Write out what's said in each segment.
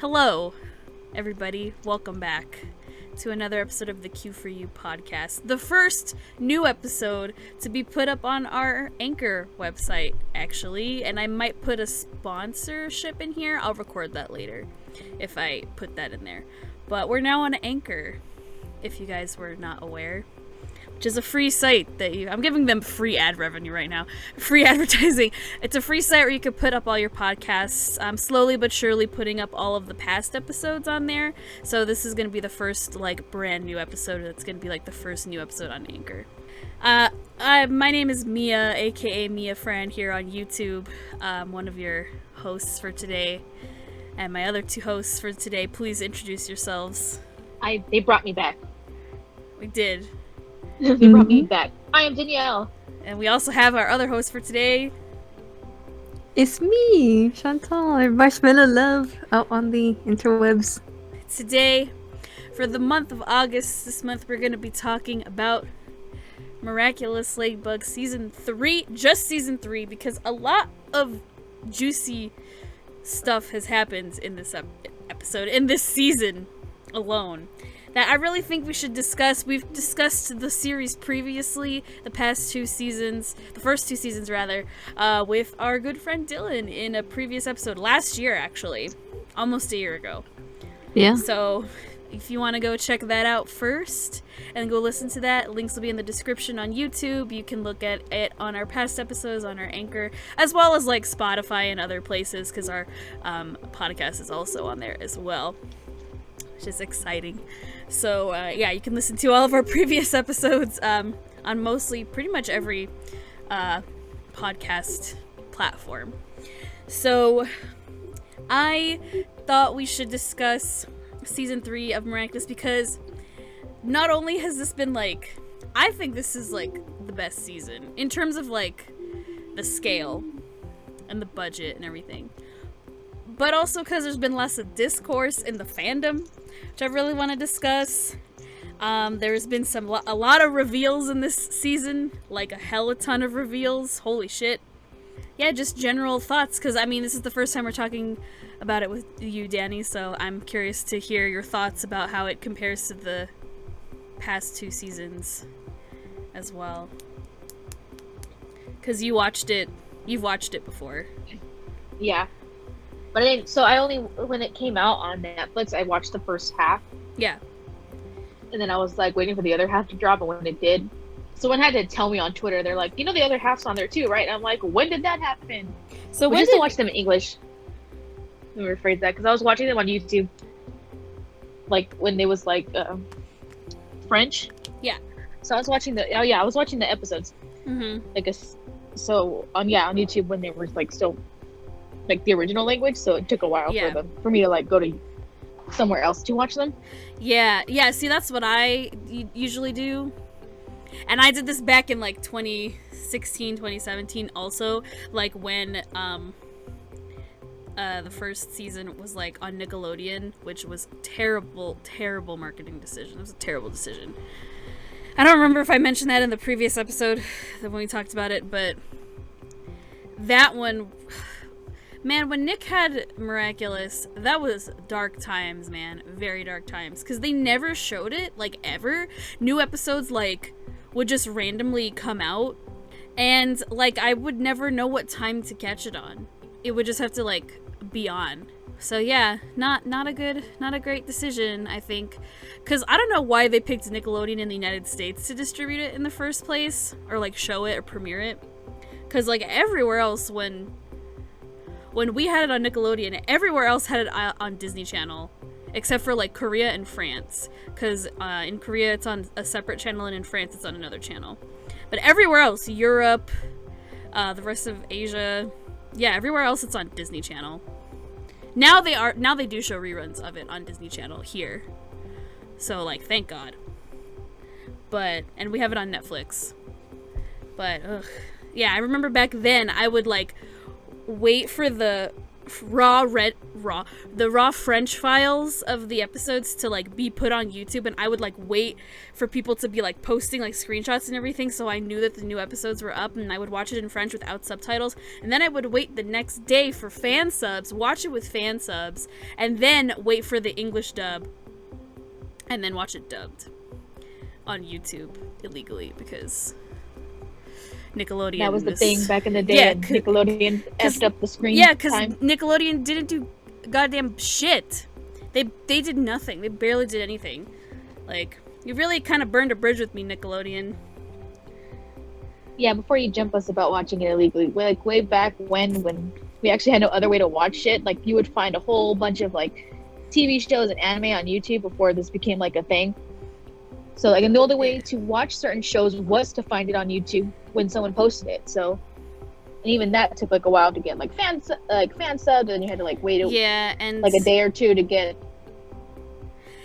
Hello, everybody. Welcome back to another episode of the Q for You podcast. The first new episode to be put up on our Anchor website, actually. And I might put a sponsorship in here. I'll record that later if I put that in there. But we're now on Anchor, if you guys were not aware. Which is a free site that I'm giving them free ad revenue right now. Free advertising. It's a free site where you can put up all your podcasts. I'm slowly but surely putting up all of the past episodes on there. So this is going to be the first, brand new episode. That's going to be, the first new episode on Anchor. My name is Mia, aka Mia Fran, here on YouTube. One of your hosts for today. And my other two hosts for today, please introduce yourselves. They brought me back. We did. They brought me back. I am Danielle. And we also have our other host for today. It's me, Chantal, Marshmallow Love, out on the interwebs. Today, for the month of August, this month we're going to be talking about Miraculous Ladybug Season 3, just Season 3, because a lot of juicy stuff has happened in this episode, in this season alone, that I really think we should discuss. We've discussed the series previously, the first two seasons rather, with our good friend Dylan in a previous episode, last year actually, almost a year ago. Yeah. So, if you want to go check that out first, and go listen to that, links will be in the description on YouTube. You can look at it on our past episodes, on our Anchor, as well as Spotify and other places, because our podcast is also on there as well, which is exciting. So, you can listen to all of our previous episodes on mostly pretty much every podcast platform. So, I thought we should discuss Season 3 of Miraculous because not only has this been, I think this is, the best season in terms of, the scale and the budget and everything. But also because there's been less of discourse in the fandom, which I really want to discuss. There's been a lot of reveals in this season, a hella ton of reveals. Holy shit. Yeah, just general thoughts, because, this is the first time we're talking about it with you, Dani, so I'm curious to hear your thoughts about how it compares to the past two seasons as well. Because you've watched it before. Yeah. But when it came out on Netflix, I watched the first half. Yeah. And then I was waiting for the other half to drop, and when it did, someone had to tell me on Twitter, they're like, the other half's on there too, right? And I'm like, when did that happen? So we used to watch them in English. Let me rephrase that, because I was watching them on YouTube, when they was French. Yeah. So I was watching the episodes. Mm-hmm. On YouTube when they were still the original language, so it took a while for me to go to somewhere else to watch them. Yeah, see, that's what I usually do. And I did this back in 2016, 2017 also, when the first season was on Nickelodeon, which was terrible marketing decision. It was a terrible decision. I don't remember if I mentioned that in the previous episode when we talked about it, but that one, man, when Nick had Miraculous, that was dark times, man. Very dark times. Because they never showed it, ever. New episodes, would just randomly come out. And, I would never know what time to catch it on. It would just have to, be on. So, yeah, not a great decision, I think. Because I don't know why they picked Nickelodeon in the United States to distribute it in the first place. Or, show it or premiere it. Because, everywhere else, when we had it on Nickelodeon, everywhere else had it on Disney Channel, except for Korea and France, because in Korea it's on a separate channel and in France it's on another channel. But everywhere else, Europe, the rest of Asia, everywhere else it's on Disney Channel. Now they do show reruns of it on Disney Channel here, so thank God. And we have it on Netflix. But I remember back then I would wait for the raw French files of the episodes to like be put on YouTube, and I would like wait for people to be like posting like screenshots and everything, so I knew that the new episodes were up, and I would watch it in French without subtitles, and then I would wait the next day for fan subs, watch it with fan subs, and then wait for the English dub, and then watch it dubbed on YouTube illegally because Nickelodeon. That was the thing back in the day. Yeah, Nickelodeon effed up the screen. Yeah, because Nickelodeon didn't do goddamn shit. They did nothing. They barely did anything. Like, you really kind of burned a bridge with me, Nickelodeon. Yeah, before you jump us about watching it illegally, like way back when we actually had no other way to watch shit, like you would find a whole bunch of like TV shows and anime on YouTube before this became like a thing. So like, and the only way to watch certain shows was to find it on YouTube when someone posted it. So, and even that took like a while to get like fan subs, and you had to like wait and like a day or two to get.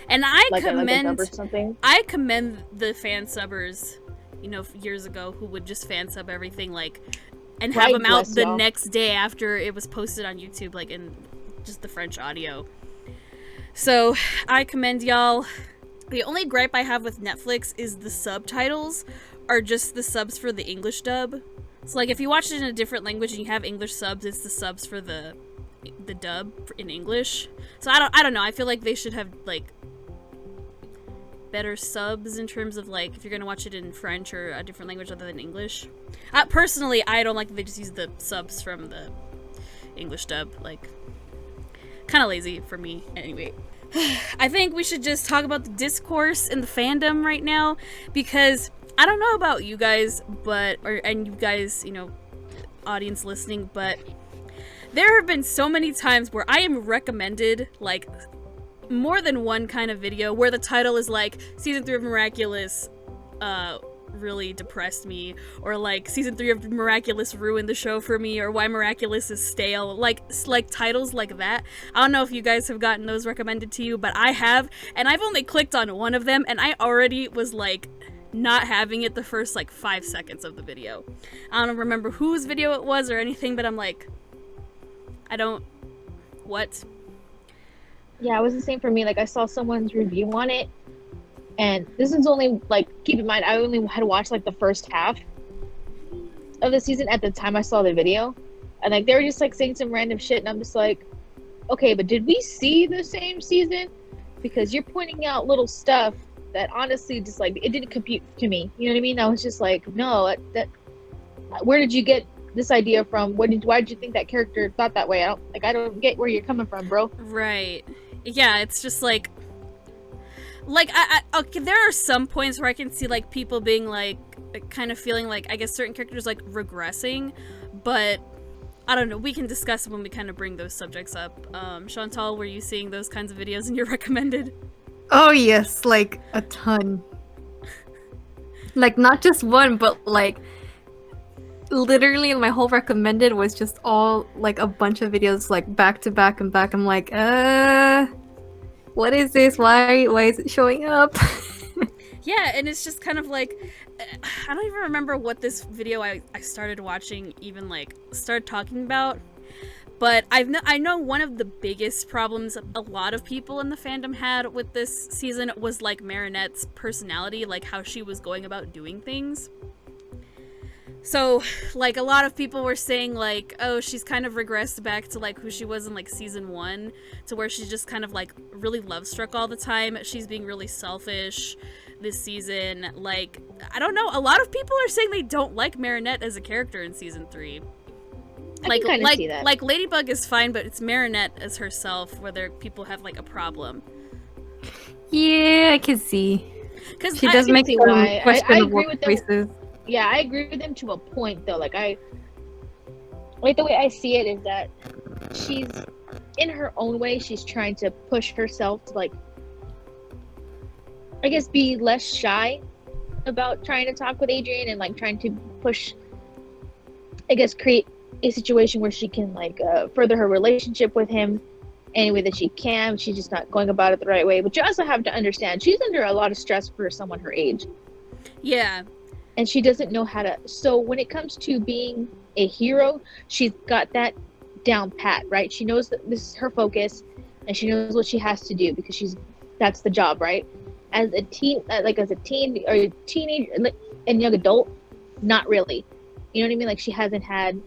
And I like commend a dub or something. I commend the fan subbers, you know, years ago who would just fan sub everything like and have them out the next day after it was posted on YouTube, like in just the French audio. So I commend y'all. The only gripe I have with Netflix is the subtitles are just the subs for the English dub. So like if you watch it in a different language and you have English subs, it's the subs for the dub in English. So I don't know. I feel like they should have like better subs in terms of like if you're gonna watch it in French or a different language other than English. Personally, I don't like that they just use the subs from the English dub. Like, kind of lazy for me. Anyway. I think we should just talk about the discourse in the fandom right now, because I don't know about you guys, and you guys, you know, audience listening, but there have been so many times where I am recommended like more than one kind of video where the title is like season 3 of Miraculous really depressed me, or like season 3 of Miraculous ruined the show for me, or why Miraculous is stale, like titles like that. I don't know if you guys have gotten those recommended to you, but I have, and I've only clicked on one of them and I already was like not having it the first like 5 seconds of the video. I don't remember whose video it was or anything, but I'm like, what? Yeah, it was the same for me. Like, I saw someone's review on it, and this is only, like, keep in mind, I only had watched, like, the first half of the season at the time I saw the video. And, like, they were just, like, saying some random shit, and I'm just like, okay, but did we see the same season? Because you're pointing out little stuff that honestly just, like, it didn't compute to me. You know what I mean? I was just like, no, where did you get this idea from? Why did you think that character thought that way? I don't get where you're coming from, bro. Right. Yeah, it's just like okay, there are some points where I can see like people being like kind of feeling like I guess certain characters like regressing, but I don't know, we can discuss when we kind of bring those subjects up. Chantal, were you seeing those kinds of videos in your recommended? Oh yes, like a ton. Like not just one, but like literally my whole recommended was just all like a bunch of videos like back to back and back. I'm like, what is this? Why is it showing up? Yeah, and it's just kind of like, I don't even remember what this video I started watching even like started talking about, but I know one of the biggest problems a lot of people in the fandom had with this season was like Marinette's personality, like how she was going about doing things. So, like, a lot of people were saying, like, oh, she's kind of regressed back to, like, who she was in, like, season 1, to where she's just kind of, like, really love-struck all the time. She's being really selfish this season. Like, I don't know, a lot of people are saying they don't like Marinette as a character in season 3. I can kind of see that. Like, Ladybug is fine, but it's Marinette as herself where people have, like, a problem. Yeah, I can see. Because she does make some questionable choices. Yeah, I agree with them to a point, though. Like, the way I see it is that she's, in her own way, she's trying to push herself to, like, I guess, be less shy about trying to talk with Adrian and, like, trying to push, I guess, create a situation where she can, like, further her relationship with him any way that she can. She's just not going about it the right way. But you also have to understand, she's under a lot of stress for someone her age. Yeah. And she doesn't know how to. So when it comes to being a hero, she's got that down pat, right? She knows that this is her focus, and she knows what she has to do because that's the job, right? As a teen or a teenager and young adult, not really. You know what I mean? Like, she hasn't had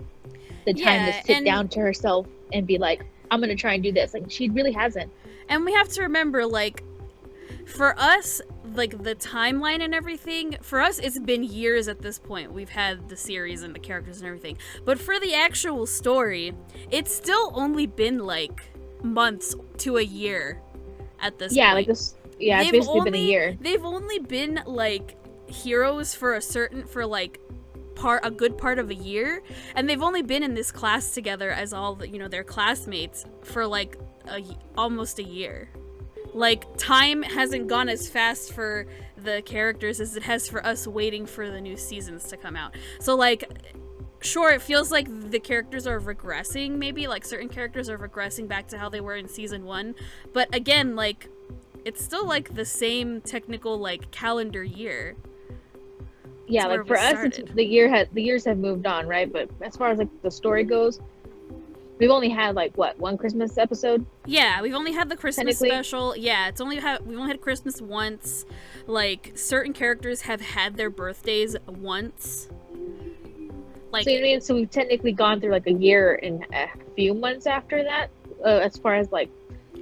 the time to sit down to herself and be like, I'm gonna try and do this. Like, she really hasn't. And we have to remember, like, for us, like, the timeline and everything, for us, it's been years at this point. We've had the series and the characters and everything. But for the actual story, it's still only been, like, months to a year at this point. Like this. Yeah, it's basically been a year. They've only been, like, heroes for a good part of a year, and they've only been in this class together as all the, their classmates for, like, almost a year. Like, time hasn't gone as fast for the characters as it has for us waiting for the new seasons to come out. So, like, sure, it feels like the characters are regressing, maybe, like, certain characters are regressing back to how they were in season 1, but again, like, it's still, like, the same technical, like, calendar year. Yeah, like, for us, the years have moved on, right? But as far as, like, the story goes, we've only had, like, what, one Christmas episode? Yeah, we've only had the Christmas special. Yeah, we've only had Christmas once. Like, certain characters have had their birthdays once. Like, so, you know what I mean? So we've technically gone through, like, a year and a few months after that, as far as, like,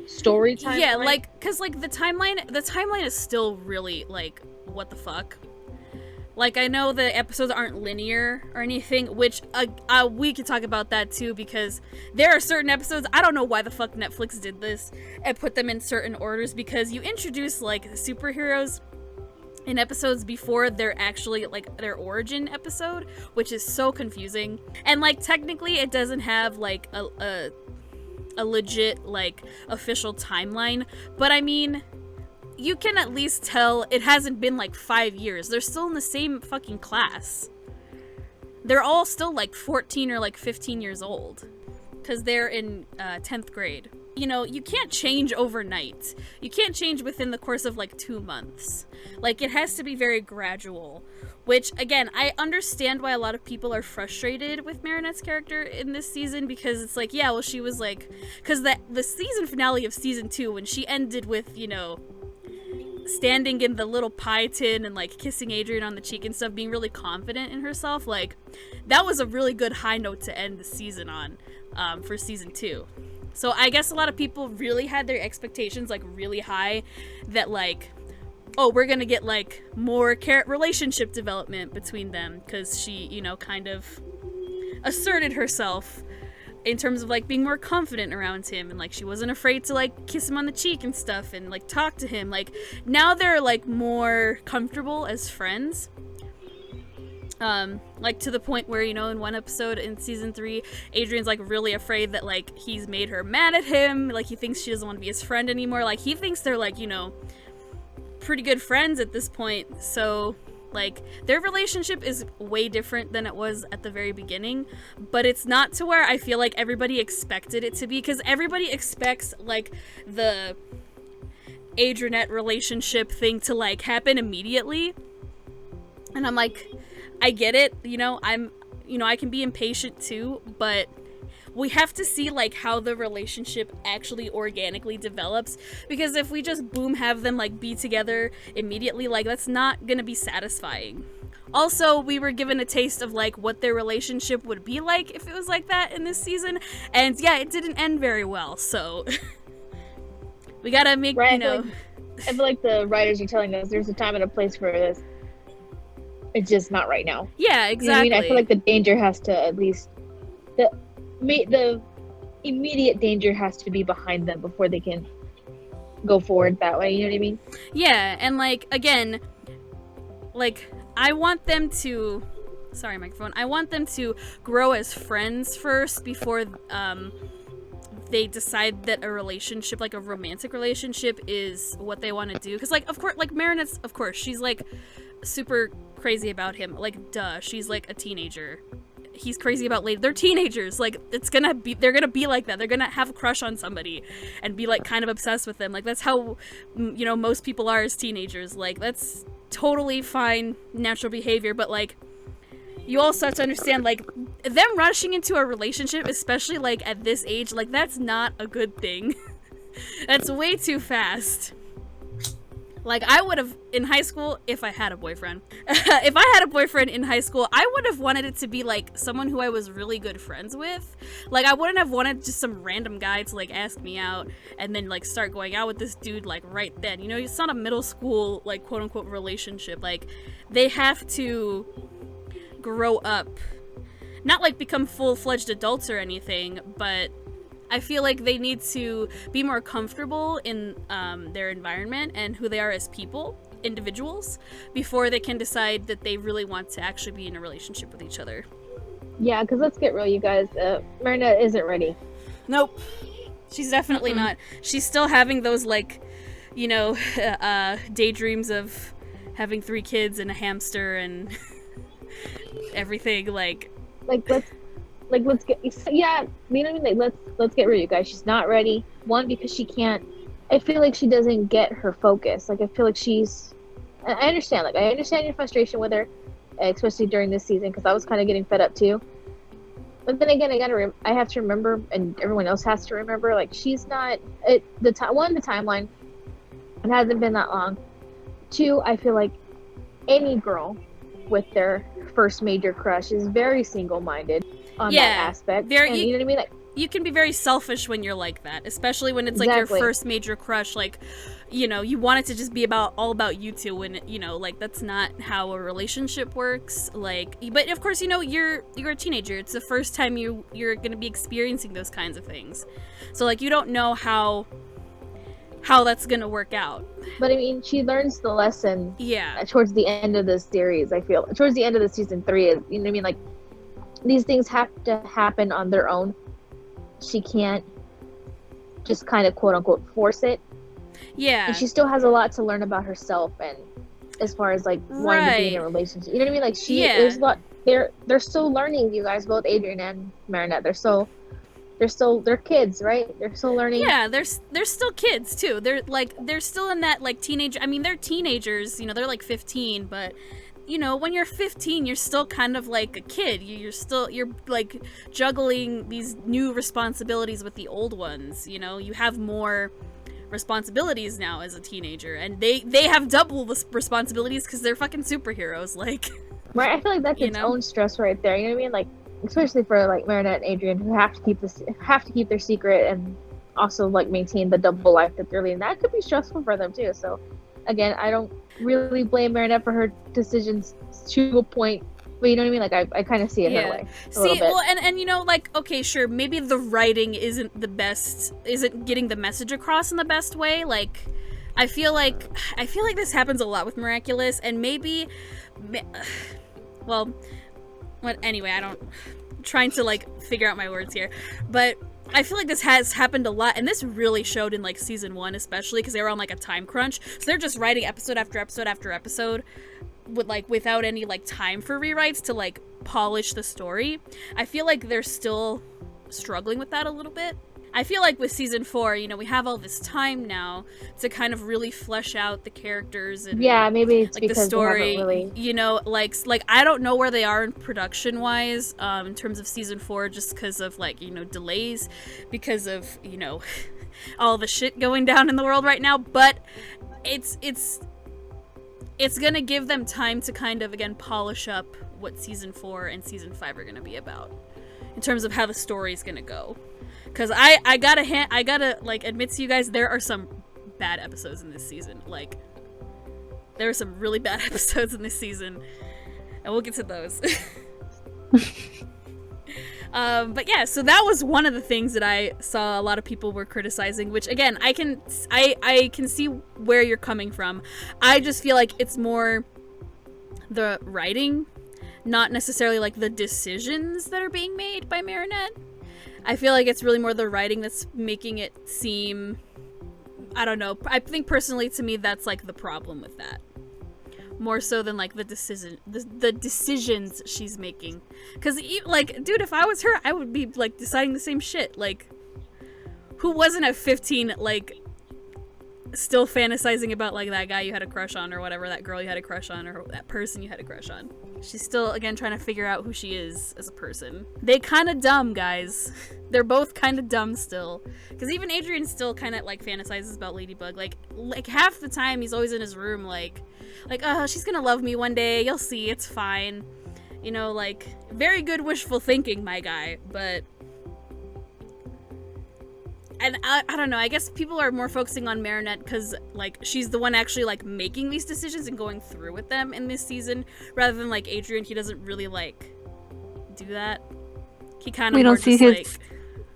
story time. Yeah, like, because, like, the timeline is still really, like, what the fuck? Like, I know the episodes aren't linear or anything, which we could talk about that too, because there are certain episodes, I don't know why the fuck Netflix did this and put them in certain orders, because you introduce, like, superheroes in episodes before they're actually, like, their origin episode, which is so confusing. And, like, technically it doesn't have, like, a legit, like, official timeline, but I mean, you can at least tell it hasn't been, like, 5 years. They're still in the same fucking class. They're all still, like, 14 or, like, 15 years old. Because they're in 10th grade. You can't change overnight. You can't change within the course of, like, 2 months. Like, it has to be very gradual. Which, again, I understand why a lot of people are frustrated with Marinette's character in this season, because it's like, yeah, well, she was, like... Because the season finale of season 2, when she ended with, standing in the little pie tin and, like, kissing Adrian on the cheek and stuff, being really confident in herself, like, that was a really good high note to end the season on, for season 2. So I guess a lot of people really had their expectations, like, really high, that, like, oh, we're gonna get, like, more relationship development between them, because she, kind of asserted herself in terms of, like, being more confident around him, and, like, she wasn't afraid to, like, kiss him on the cheek and stuff, and, like, talk to him. Like, now they're, like, more comfortable as friends. Like, to the point where, in one episode in season 3, Adrian's, like, really afraid that, like, he's made her mad at him. Like, he thinks she doesn't want to be his friend anymore. Like, he thinks they're, like, pretty good friends at this point. So, like, their relationship is way different than it was at the very beginning, but it's not to where I feel like everybody expected it to be, because everybody expects, like, the Adrianette relationship thing to, like, happen immediately. And I'm like, I get it, I can be impatient too, but we have to see, like, how the relationship actually organically develops, because if we just boom have them, like, be together immediately, like, that's not gonna be satisfying. Also, we were given a taste of, like, what their relationship would be like if it was like that in this season, and yeah, it didn't end very well, so we gotta make, right, I feel like the writers are telling us there's a time and a place for this. It's just not right now. Yeah, exactly. I feel like the danger has to, at least the immediate danger has to be behind them before they can go forward that way, you know what I mean? Yeah, and, like, again, like, I want them to, sorry, microphone, I want them to grow as friends first before they decide that a relationship, like a romantic relationship, is what they want to do. Because, like, of course, like, Marinette's, of course, she's, like, super crazy about him. Like, duh, she's, like, a teenager. He's crazy about Lady. They're teenagers. Like, they're gonna be like that. They're gonna have a crush on somebody and be, like, kind of obsessed with them. Like, that's how, most people are as teenagers. Like, that's totally fine, natural behavior, but, like, you also have to understand, like, them rushing into a relationship, especially like at this age, like that's not a good thing. That's way too fast. Like, I would have, in high school, if I had a boyfriend, if I had a boyfriend in high school, I would have wanted it to be, like, someone who I was really good friends with. Like, I wouldn't have wanted just some random guy to, like, ask me out and then, like, start going out with this dude, like, right then. You know, it's not a middle school, like, quote-unquote relationship. Like, they have to grow up. Not, like, become full-fledged adults or anything, but I feel like they need to be more comfortable in their environment and who they are as people, individuals, before they can decide that they really want to actually be in a relationship with each other. Yeah, because let's get real, you guys. Marinette isn't ready. Nope. She's definitely not. She's still having those, like, you know, daydreams of having 3 kids and a hamster and everything, like let's get, yeah, you know what I mean? Like, let's get real, you guys. She's not ready. One, because she can't, I feel like she doesn't get her focus. Like, I feel like I understand your frustration with her, especially during this season, because I was kind of getting fed up too. But then again, I have to remember, and everyone else has to remember, like, she's not, the timeline, it hasn't been that long. 2, I feel like any girl with their first major crush is very single-minded on that aspect. You know what I mean? Like, you can be very selfish when you're like that, especially when it's like your first major crush. Like, you know, you want it to just be all about you two, when, you know, like, that's not how a relationship works. Like, but of course, you know, you're a teenager. It's the first time you're gonna be experiencing those kinds of things, so like, you don't know how that's gonna work out. But I mean, she learns the lesson. Yeah. Towards the end of the series, I feel. Towards the end of the season 3, is, you know what I mean? Like, these things have to happen on their own. She can't just kind of quote unquote force it. Yeah. And she still has a lot to learn about herself, and as far as like wanting to be in a relationship. You know what I mean? Like, there's a lot. They're still learning, you guys, both Adrian and Marinette. They're kids, right? They're still learning. Yeah, they're still kids too. They're still in that, like, teenage. I mean, they're teenagers. You know, they're like 15, but, you know, when you're 15, you're still kind of like a kid. You're like juggling these new responsibilities with the old ones. You know, you have more responsibilities now as a teenager, and they have double responsibilities because they're fucking superheroes. Like, right? I feel like that's its own stress right there. You know what I mean? Like, especially for like Marinette and Adrian, who have to keep their secret and also like maintain the double life that they're leading. That could be stressful for them too. So again, I don't really blame Marinette for her decisions to a point, but you know what I mean? Like, I kind of see it her way. Well, and you know, like, okay, sure, maybe the writing isn't getting the message across in the best way. Like, I feel like this happens a lot with Miraculous, and maybe, well, anyway, I'm trying to, like, figure out my words here, but I feel like this has happened a lot, and this really showed in, like, season 1, especially because they were on, like, a time crunch, so they're just writing episode after episode after episode without any, like, time for rewrites to, like, polish the story. I feel like they're still struggling with that a little bit. I feel like with season 4, you know, we have all this time now to kind of really flesh out the characters and, yeah, maybe it's like, because the story. they haven't really... You know, like I don't know where they are in production wise, in terms of season 4, just because of, like, you know, delays, because of, you know, all the shit going down in the world right now. But it's gonna give them time to kind of, again, polish up what season 4 and season 5 are gonna be about, in terms of how the story's gonna go. Because I gotta like admit to you guys, there are some bad episodes in this season. Like, there are some really bad episodes in this season, and we'll get to those. But yeah, so that was one of the things that I saw a lot of people were criticizing, which, again, I can see where you're coming from. I just feel like it's more the writing, not necessarily like the decisions that are being made by Marinette. I feel like it's really more the writing that's making it seem, I don't know, I think personally, to me, that's like the problem with that. More so than like the decisions she's making. Because, like, dude, if I was her, I would be like deciding the same shit. Like, who wasn't at 15 like still fantasizing about like that guy you had a crush on or whatever, that girl you had a crush on or that person you had a crush on. She's still, again, trying to figure out who she is as a person. They kind of dumb, guys. They're both kind of dumb still. Because even Adrian still kind of like fantasizes about Ladybug. Like half the time he's always in his room like, oh, she's gonna love me one day. You'll see, it's fine. You know, like, very good wishful thinking, my guy. But and I don't know, I guess people are more focusing on Marinette because, like, she's the one actually, like, making these decisions and going through with them in this season, rather than, like, Adrian. He doesn't really, like, do that. He kind of we don't see his like,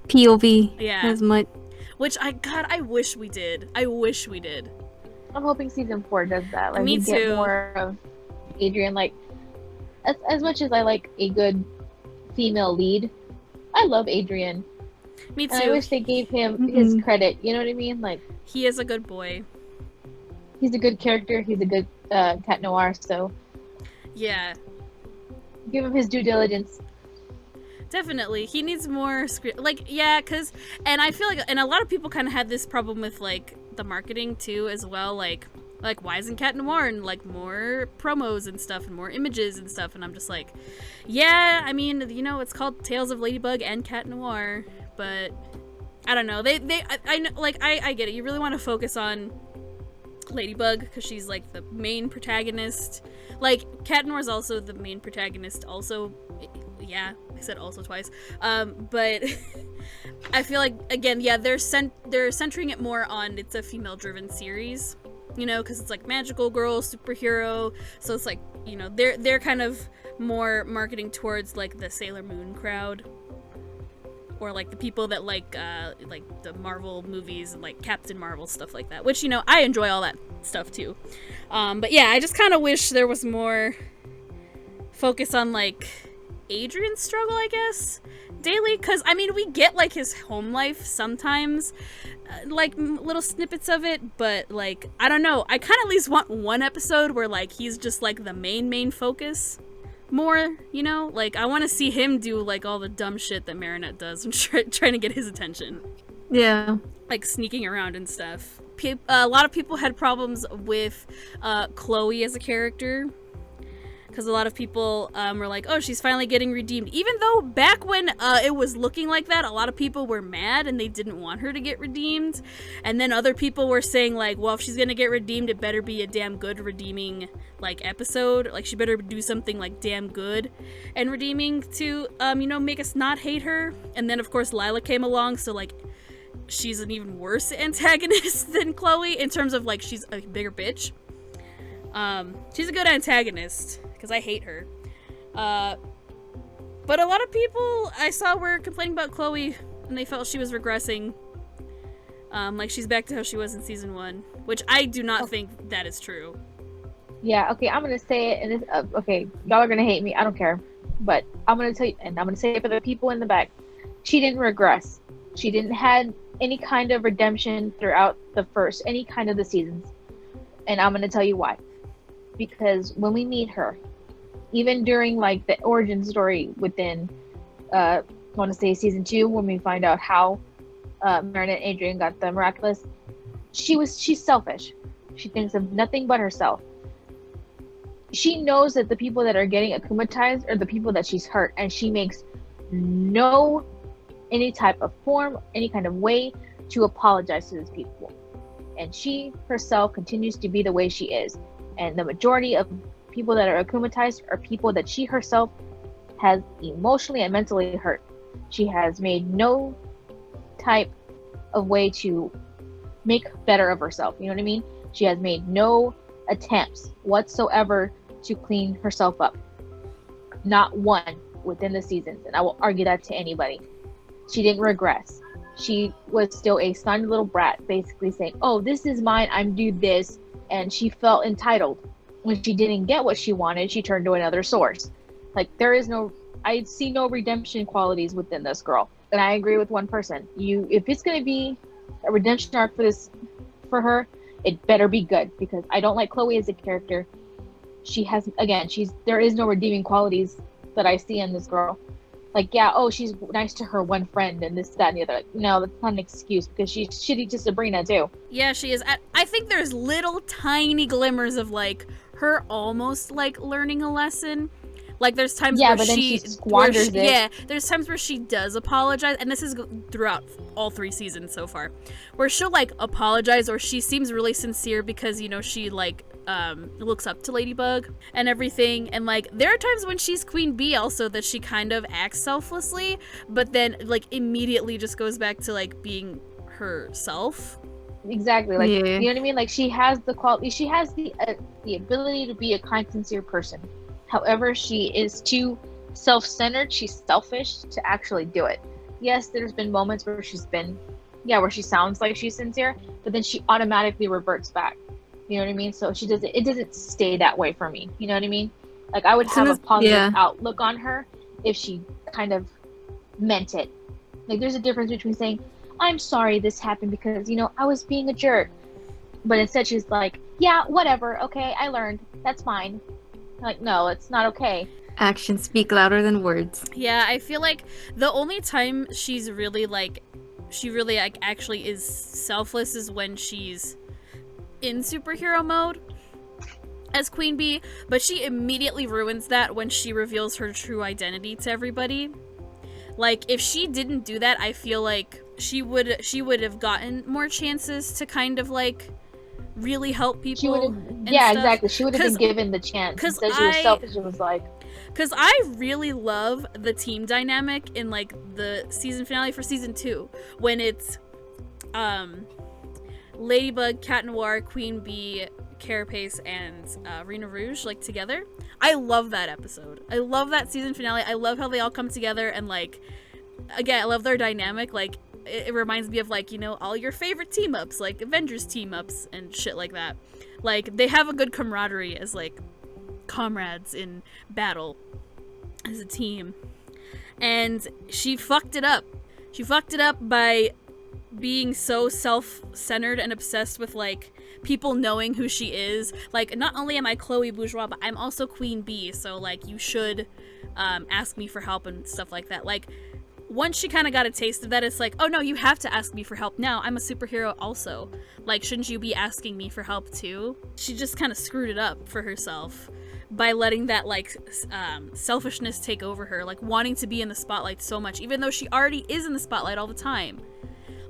POV yeah, as much. Which, I wish we did. I wish we did. I'm hoping season 4 does that. Like, Me we too. get more of Adrian. Like, as much as I like a good female lead, I love Adrian. Me too. And I wish they gave him his credit. You know what I mean? Like, he is a good boy. He's a good character. He's a good cat noir. So yeah, give him his due diligence. Definitely, he needs more script. Like, yeah, and I feel like, and a lot of people kind of had this problem with like the marketing too, as well. Like why isn't Cat Noir and like more promos and stuff and more images and stuff? And I'm just like, yeah, I mean, you know, it's called Tales of Ladybug and Cat Noir. But I don't know. I know, like, I get it. You really want to focus on Ladybug because she's like the main protagonist. Like, Cat Noir's also the main protagonist. Also, yeah, I said also twice. But I feel like, again, yeah, they're centering it more on, it's a female-driven series. You know, because it's like magical girl, superhero. So it's like, you know, they're kind of more marketing towards like the Sailor Moon crowd. Or like the people that like the Marvel movies and like Captain Marvel, stuff like that. Which, you know, I enjoy all that stuff too. But yeah, I just kind of wish there was more focus on like Adrian's struggle, I guess, daily. Because, I mean, we get like his home life sometimes, like little snippets of it. But like, I don't know. I kind of at least want one episode where like he's just like the main focus. More, you know, like I want to see him do like all the dumb shit that Marinette does and trying to get his attention. Yeah, like sneaking around and stuff. A lot of people had problems with Chloe as a character because a lot of people were like, oh, she's finally getting redeemed, even though back when it was looking like that, a lot of people were mad and they didn't want her to get redeemed. And then other people were saying like, well, if she's gonna get redeemed, it better be a damn good redeeming like episode. Like, she better do something like damn good and redeeming to you know, make us not hate her. And then of course Lila came along, so like she's an even worse antagonist than Chloe in terms of like she's a bigger bitch. She's a good antagonist because I hate her. But a lot of people I saw were complaining about Chloe and they felt she was regressing. Like she's back to how she was in season 1, which I do not think that is true. Yeah, okay, I'm gonna say it, and it's, okay, y'all are gonna hate me, I don't care, but I'm gonna tell you, and I'm gonna say it for the people in the back, she didn't regress. She didn't have any kind of redemption throughout any kind of the seasons, and I'm gonna tell you why. Because when we meet her, even during, like, the origin story within, I want to say season 2, when we find out how Marinette and Adrian got the Miraculous, she's selfish. She thinks of nothing but herself. She knows that the people that are getting akumatized are the people that she's hurt, and she makes any type of form, any kind of way to apologize to these people. And she herself continues to be the way she is. And the majority of people that are akumatized are people that she herself has emotionally and mentally hurt. She has made no type of way to make better of herself. You know what I mean? She has made no attempts whatsoever to clean herself up. Not one within the seasons. And I will argue that to anybody. She didn't regress. She was still a snotty little brat, basically saying, oh, this is mine, I'm due this. And she felt entitled. When she didn't get what she wanted, she turned to another source. Like, I see no redemption qualities within this girl. And I agree with one person. If it's going to be a redemption arc for her, it better be good, because I don't like Chloe as a character. She has, again, there is no redeeming qualities that I see in this girl. like, yeah, oh, she's nice to her one friend and this, that, and the other. Like, no, that's not an excuse because she's shitty to Sabrina too. Yeah, she is. I think there's little tiny glimmers of like her almost like learning a lesson. Like there's times where but then she squanders it. Yeah, there's times where she does apologize, and this is throughout all 3 seasons so far, where she'll like apologize or she seems really sincere because, you know, she like looks up to Ladybug and everything. And like there are times when she's Queen Bee also that she kind of acts selflessly, but then like immediately just goes back to like being herself. Exactly, like you know what I mean. Like she has the quality, she has the ability to be a kind, sincere person. However, she is too self-centered. She's selfish to actually do it. Yes, there's been moments where she's been, where she sounds like she's sincere, but then she automatically reverts back. You know what I mean? So she doesn't. It doesn't stay that way for me. You know what I mean? Like I would have a positive outlook on her if she kind of meant it. Like there's a difference between saying, "I'm sorry this happened because, you know, I was being a jerk," but instead she's like, "Yeah, whatever. Okay, I learned. That's fine." Like, no, it's not okay. Actions speak louder than words. Yeah, I feel like the only time she's really like, she really like actually is selfless is when she's in superhero mode as Queen Bee, but she immediately ruins that when she reveals her true identity to everybody. Like, if she didn't do that, I feel like she would have gotten more chances to kind of like really help people. She would have, exactly. She would have been given the chance. Because she was selfish. It was like, because I really love the team dynamic in like the season finale for season 2 when it's Ladybug, Cat Noir, Queen Bee, Carapace, and Rena Rouge like together. I love that episode. I love that season finale. I love how they all come together and like, again, I love their dynamic. Like it reminds me of like, you know, all your favorite team ups, like Avengers team ups and shit like that. Like they have a good camaraderie as like comrades in battle as a team. And she fucked it up. She fucked it up by being so self-centered and obsessed with like people knowing who she is. Like, not only am I Chloe Bourgeois, but I'm also Queen Bee, so like you should ask me for help and stuff like that. Like once she kind of got a taste of that, it's like, oh no, you have to ask me for help now. I'm a superhero also. Like, shouldn't you be asking me for help too? She just kind of screwed it up for herself by letting that like selfishness take over her, like wanting to be in the spotlight so much, even though she already is in the spotlight all the time.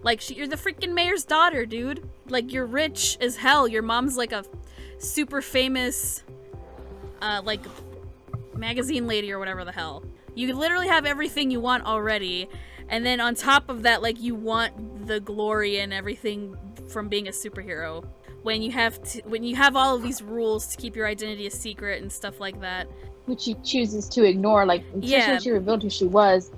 Like, you're the freaking mayor's daughter, dude. Like, you're rich as hell. Your mom's like a super famous like magazine lady or whatever the hell. You literally have everything you want already, and then on top of that, like, you want the glory and everything from being a superhero when you have all of these rules to keep your identity a secret and stuff like that, which she chooses to ignore. Like, especially when she revealed who she was,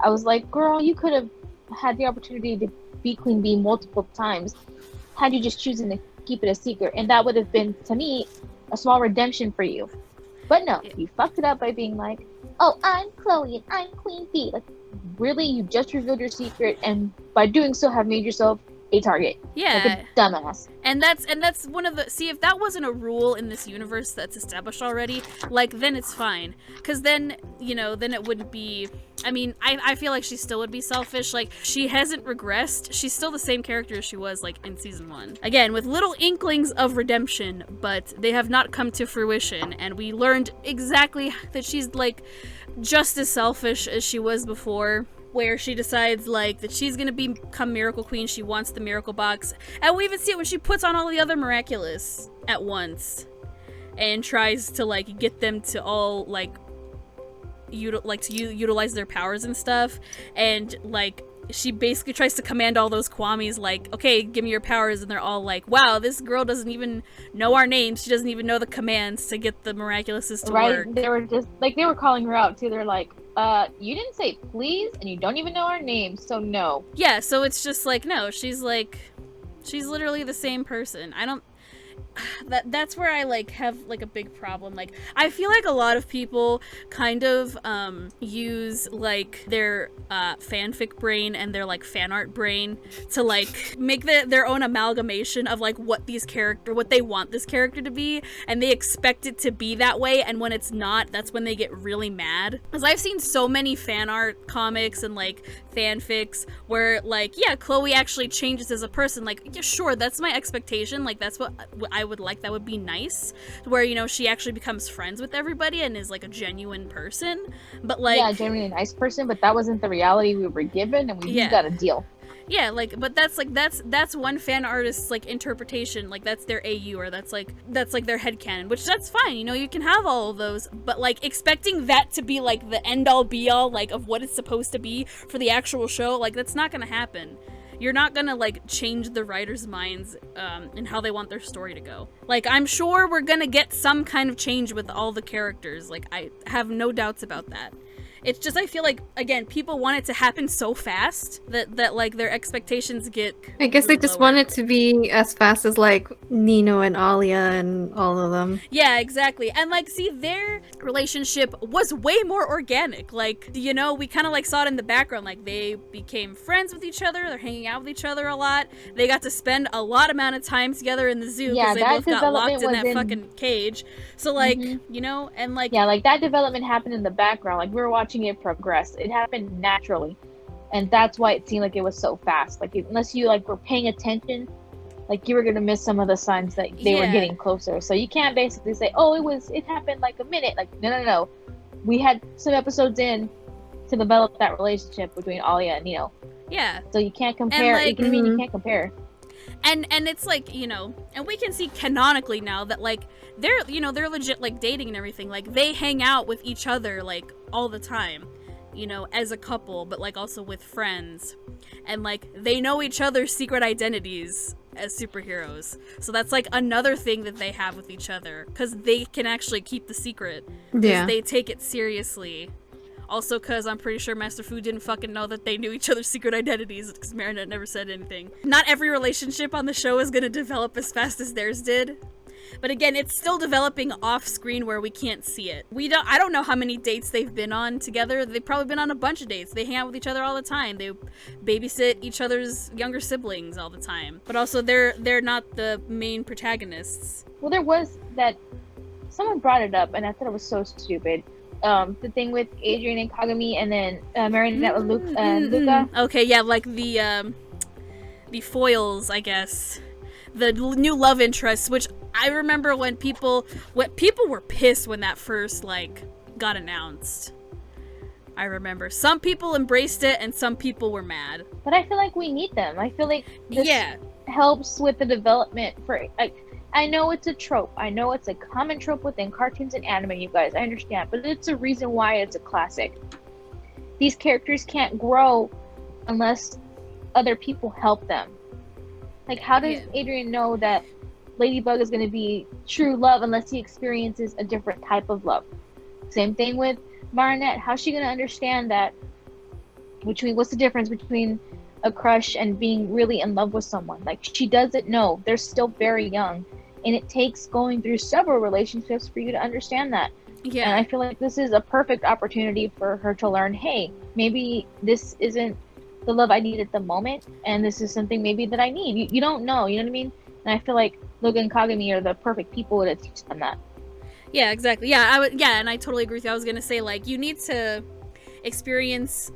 I was like, girl, you could have had the opportunity to be Queen Bee multiple times had you just chosen to keep it a secret, and that would have been, to me, a small redemption for you. But no, you fucked it up by being like, oh, I'm Chloe and I'm Queen Bee. Like, really, you just revealed your secret, and by doing so have made yourself a target. Yeah. Like a dumbass. And that's one of the, see, if that wasn't a rule in this universe that's established already, like, then it's fine. Because then, you know, then it wouldn't be, I mean, I feel like she still would be selfish. Like, she hasn't regressed. She's still the same character as she was, like, in season 1. Again, with little inklings of redemption, but they have not come to fruition. And we learned exactly that she's, like, just as selfish as she was before, where she decides, like, that she's gonna become Miracle Queen. She wants the Miracle Box. And we even see it when she puts on all the other Miraculous at once and tries to, like, get them to all, like, utilize their powers and stuff. And, like, she basically tries to command all those Kwamis, like, okay, give me your powers. And they're all like, wow, this girl doesn't even know our names. She doesn't even know the commands to get the Miraculouses to work. Right? They were just, like, they were calling her out, too. They're like, you didn't say please, and you don't even know our names, so no. Yeah, so it's just like, no, she's literally the same person. that's where I like have like a big problem. Like I feel like a lot of people kind of use like their fanfic brain and their like fan art brain to like make their own amalgamation of like what they want this character to be, and they expect it to be that way, and when it's not, that's when they get really mad. Because I've seen so many fan art comics and like fanfics where like, yeah, Chloe actually changes as a person. Like, yeah, sure, that's my expectation, like that's what I would like, that would be nice, where, you know, she actually becomes friends with everybody and is like a genuine person. But like, yeah, genuinely nice person, but that wasn't the reality we were given, and we just got a deal. Yeah, like, but that's like that's one fan artist's like interpretation, like that's their AU, or that's like their headcanon, which that's fine, you know, you can have all of those, but like expecting that to be like the end all be all like of what it's supposed to be for the actual show, like that's not gonna happen. You're not gonna like change the writers' minds and how they want their story to go. Like, I'm sure we're gonna get some kind of change with all the characters, like I have no doubts about that. It's just, I feel like, again, people want it to happen so fast that like, their expectations get I guess really they just lower. want it to be as fast as, like, Nino and Alia and all of them. Yeah, exactly. And, like, see, their relationship was way more organic. Like, you know, we kind of, like, saw it in the background. Like, they became friends with each other. They're hanging out with each other a lot. They got to spend a lot amount of time together in the zoo because they both got locked in that fucking cage. So, like, you know, and, like... Yeah, like, that development happened in the background. Like, we were watching it progress. It happened naturally. And that's why it seemed like it was so fast. Like, unless you, like, were paying attention, like, you were gonna miss some of the signs that they were getting closer. So you can't basically say, oh, it happened, like, a minute. Like, no. We had some episodes in to develop that relationship between Alia and Nino. Yeah. So you can't compare. And, like, you can't compare. And it's like, you know, and we can see canonically now that, like, they're, you know, they're legit, like, dating and everything. Like, they hang out with each other, like, all the time, you know, as a couple, but, like, also with friends. And, like, they know each other's secret identities as superheroes. So that's, like, another thing that they have with each other, because they can actually keep the secret. Yeah. They take it seriously. Also, because I'm pretty sure Master Fu didn't fucking know that they knew each other's secret identities, because Marinette never said anything. Not every relationship on the show is going to develop as fast as theirs did. But again, it's still developing off-screen where we can't see it. I don't know how many dates they've been on together. They've probably been on a bunch of dates. They hang out with each other all the time. They babysit each other's younger siblings all the time. But also, they're not the main protagonists. Well, there was that... Someone brought it up, and I thought it was so stupid. The thing with Adrian and Kagami, and then Marinette with Luca. Okay, yeah, like the foils, I guess. The new love interests, which I remember when people were pissed when that first, like, got announced. I remember. Some people embraced it, and some people were mad. But I feel like we need them. I feel like this helps with the development for, like, I know it's a trope. I know it's a common trope within cartoons and anime, you guys. I understand. But it's a reason why it's a classic. These characters can't grow unless other people help them. Like, how does Adrian know that Ladybug is going to be true love unless he experiences a different type of love? Same thing with Marinette. How's she going to understand that what's the difference between a crush and being really in love with someone? Like, she doesn't know. They're still very young. And it takes going through several relationships for you to understand that. Yeah. And I feel like this is a perfect opportunity for her to learn, hey, maybe this isn't the love I need at the moment, and this is something maybe that I need. You don't know, you know what I mean? And I feel like Luca and Kagami are the perfect people to teach them that. Yeah, exactly. Yeah, and I totally agree with you. I was gonna say, like, you need to experience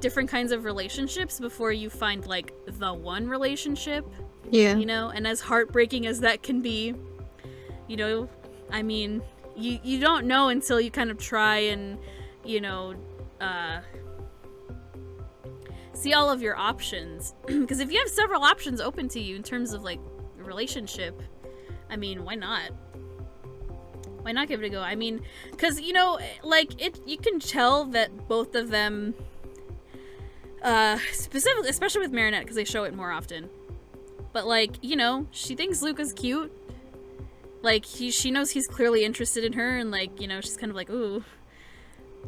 different kinds of relationships before you find, like, the one relationship. Yeah. You know, and as heartbreaking as that can be, you know, I mean, you don't know until you kind of try and, you know, see all of your options. Because if you have several options open to you in terms of, like, a relationship, I mean, why not? Why not give it a go? I mean, because, you know, like, you can tell that both of them, specifically, especially with Marinette, because they show it more often. But, like, you know, she thinks Luca's cute. Like, she knows he's clearly interested in her, and, like, you know, she's kind of like, ooh.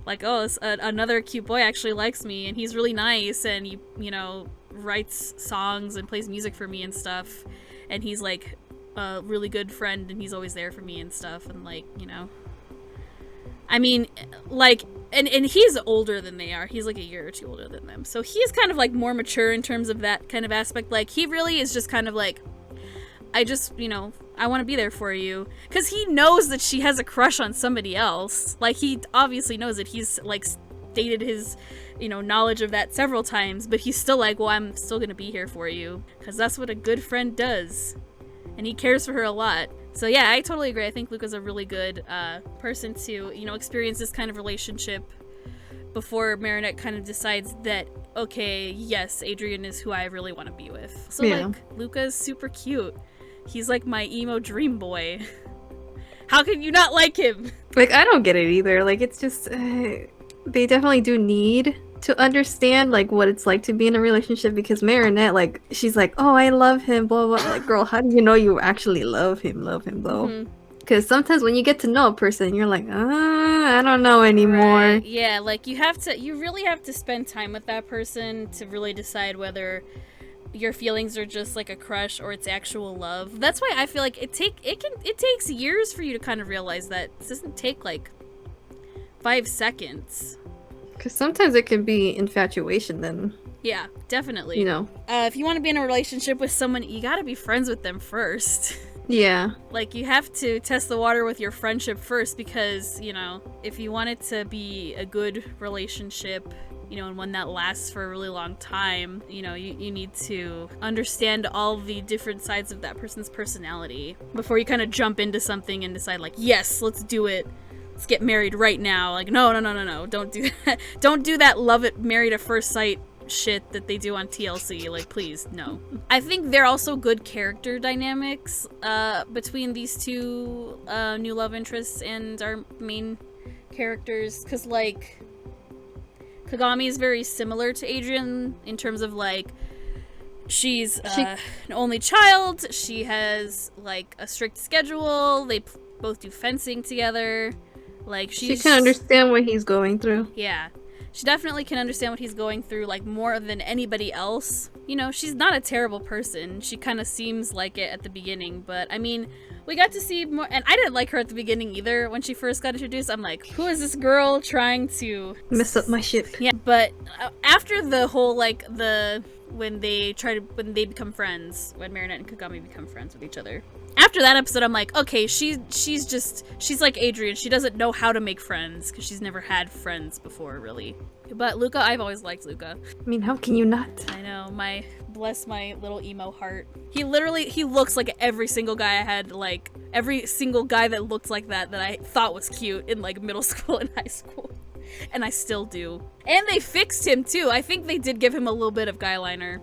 Like, oh, another cute boy actually likes me, and he's really nice, and he, you know, writes songs and plays music for me and stuff. And he's, like, a really good friend and he's always there for me and stuff, and like, you know, I mean, like, and he's older than they are. He's like a year or two older than them. So he's kind of like more mature in terms of that kind of aspect. Like, he really is just kind of like, I just, you know, I want to be there for you. Because he knows that she has a crush on somebody else. Like, he obviously knows that he's, like, stated his, you know, knowledge of that several times. But he's still like, well, I'm still going to be here for you. Because that's what a good friend does. And he cares for her a lot. So yeah, I totally agree. I think Luca's a really good person to, you know, experience this kind of relationship before Marinette kind of decides that, okay, yes, Adrian is who I really want to be with. So like, Luca's super cute. He's like my emo dream boy. How can you not like him? Like, I don't get it either. Like, it's just, they definitely do need to understand, like, what it's like to be in a relationship, because Marinette, like, she's like, oh, I love him, blah, blah, blah. Like, girl, how do you know you actually love him, though? Mm-hmm. Because sometimes when you get to know a person, you're like, I don't know anymore. Right. Yeah, like, you really have to spend time with that person to really decide whether your feelings are just like a crush or it's actual love. That's why I feel like it takes years for you to kind of realize that. This doesn't take like 5 seconds. Because sometimes it can be infatuation then. Yeah, definitely. You know. If you want to be in a relationship with someone, you gotta be friends with them first. Yeah. Like, you have to test the water with your friendship first, because, you know, if you want it to be a good relationship, you know, and one that lasts for a really long time, you know, you need to understand all the different sides of that person's personality before you kind of jump into something and decide, like, yes, let's do it. Let's get married right now. Like, no, don't do that. Don't do that love it, married at first sight shit that they do on TLC. Like, please, no. I think they're also good character dynamics between these two new love interests and our main characters, because, like, Kagami is very similar to Adrian in terms of, like, she's an only child. She has, like, a strict schedule. They both do fencing together. Like, she can understand what he's going through. Yeah. She definitely can understand what he's going through, like, more than anybody else. You know, she's not a terrible person. She kind of seems like it at the beginning, but, I mean, we got to see more, and I didn't like her at the beginning either. When she first got introduced, I'm like, who is this girl trying to mess up my shit? Yeah, but after the whole, like, when they become friends, when Marinette and Kagami become friends with each other, after that episode, I'm like, okay, she's like Adrian. She doesn't know how to make friends because she's never had friends before, really. But Luca, I've always liked Luca. I mean, how can you not? I know, bless my little emo heart. He looks like every single guy I had, like, every single guy that looked like that I thought was cute in, like, middle school and high school. And I still do. And they fixed him, too. I think they did give him a little bit of guy liner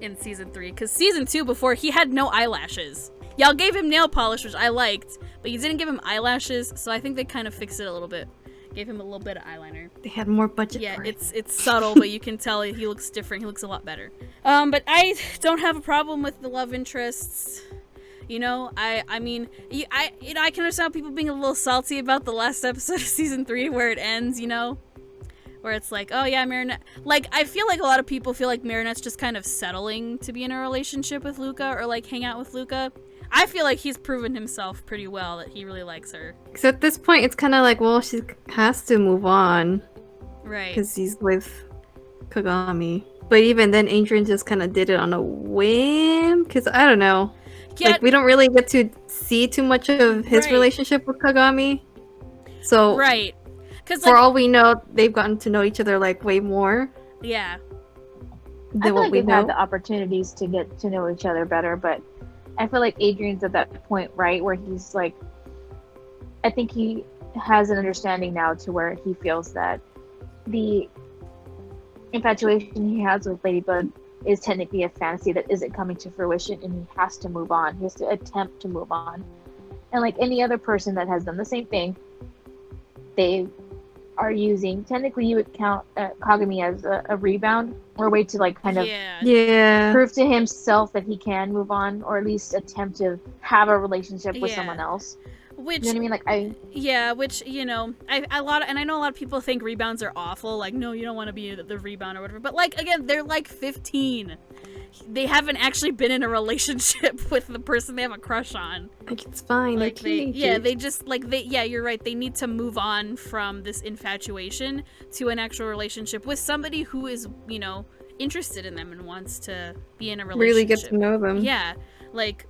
in season 3. Because season 2, before, he had no eyelashes. Y'all gave him nail polish, which I liked, but you didn't give him eyelashes, so I think they kind of fixed it a little bit. Gave him a little bit of eyeliner. They had more budget. Yeah, for it. it's subtle, but you can tell he looks different. He looks a lot better. But I don't have a problem with the love interests. You know, I mean, I can understand people being a little salty about the last episode of season 3 where it ends. You know, where it's like, oh yeah, Marinette. Like, I feel like a lot of people feel like Marinette's just kind of settling to be in a relationship with Luca or like hang out with Luca. I feel like he's proven himself pretty well that he really likes her. Because at this point, it's kind of like, well, she has to move on. Right. Because he's with Kagami. But even then, Adrian just kind of did it on a whim. Because I don't know. Yeah. Like, we don't really get to see too much of his relationship with Kagami. So, right. For like, all we know, they've gotten to know each other, like, way more. Yeah. I feel like they've had the opportunities to get to know each other better, but I feel like Adrian's at that point, right, where he's like, I think he has an understanding now to where he feels that the infatuation he has with Ladybug is technically a fantasy that isn't coming to fruition, and he has to move on. He has to attempt to move on. And like any other person that has done the same thing, they are using, technically you would count Kagami as a rebound or a way to like kind of prove to himself that he can move on, or at least attempt to have a relationship with someone else. Which, you know what I mean? Like which, you know, I know a lot of people think rebounds are awful. Like, no, you don't want to be the rebound or whatever. But like, again, they're like 15. they haven't actually been in a relationship with the person they have a crush on. Like, it's fine. Like They're teenagers. you're right. They need to move on from this infatuation to an actual relationship with somebody who is, interested in them and wants to be in a relationship. Really get to know them. Yeah, like,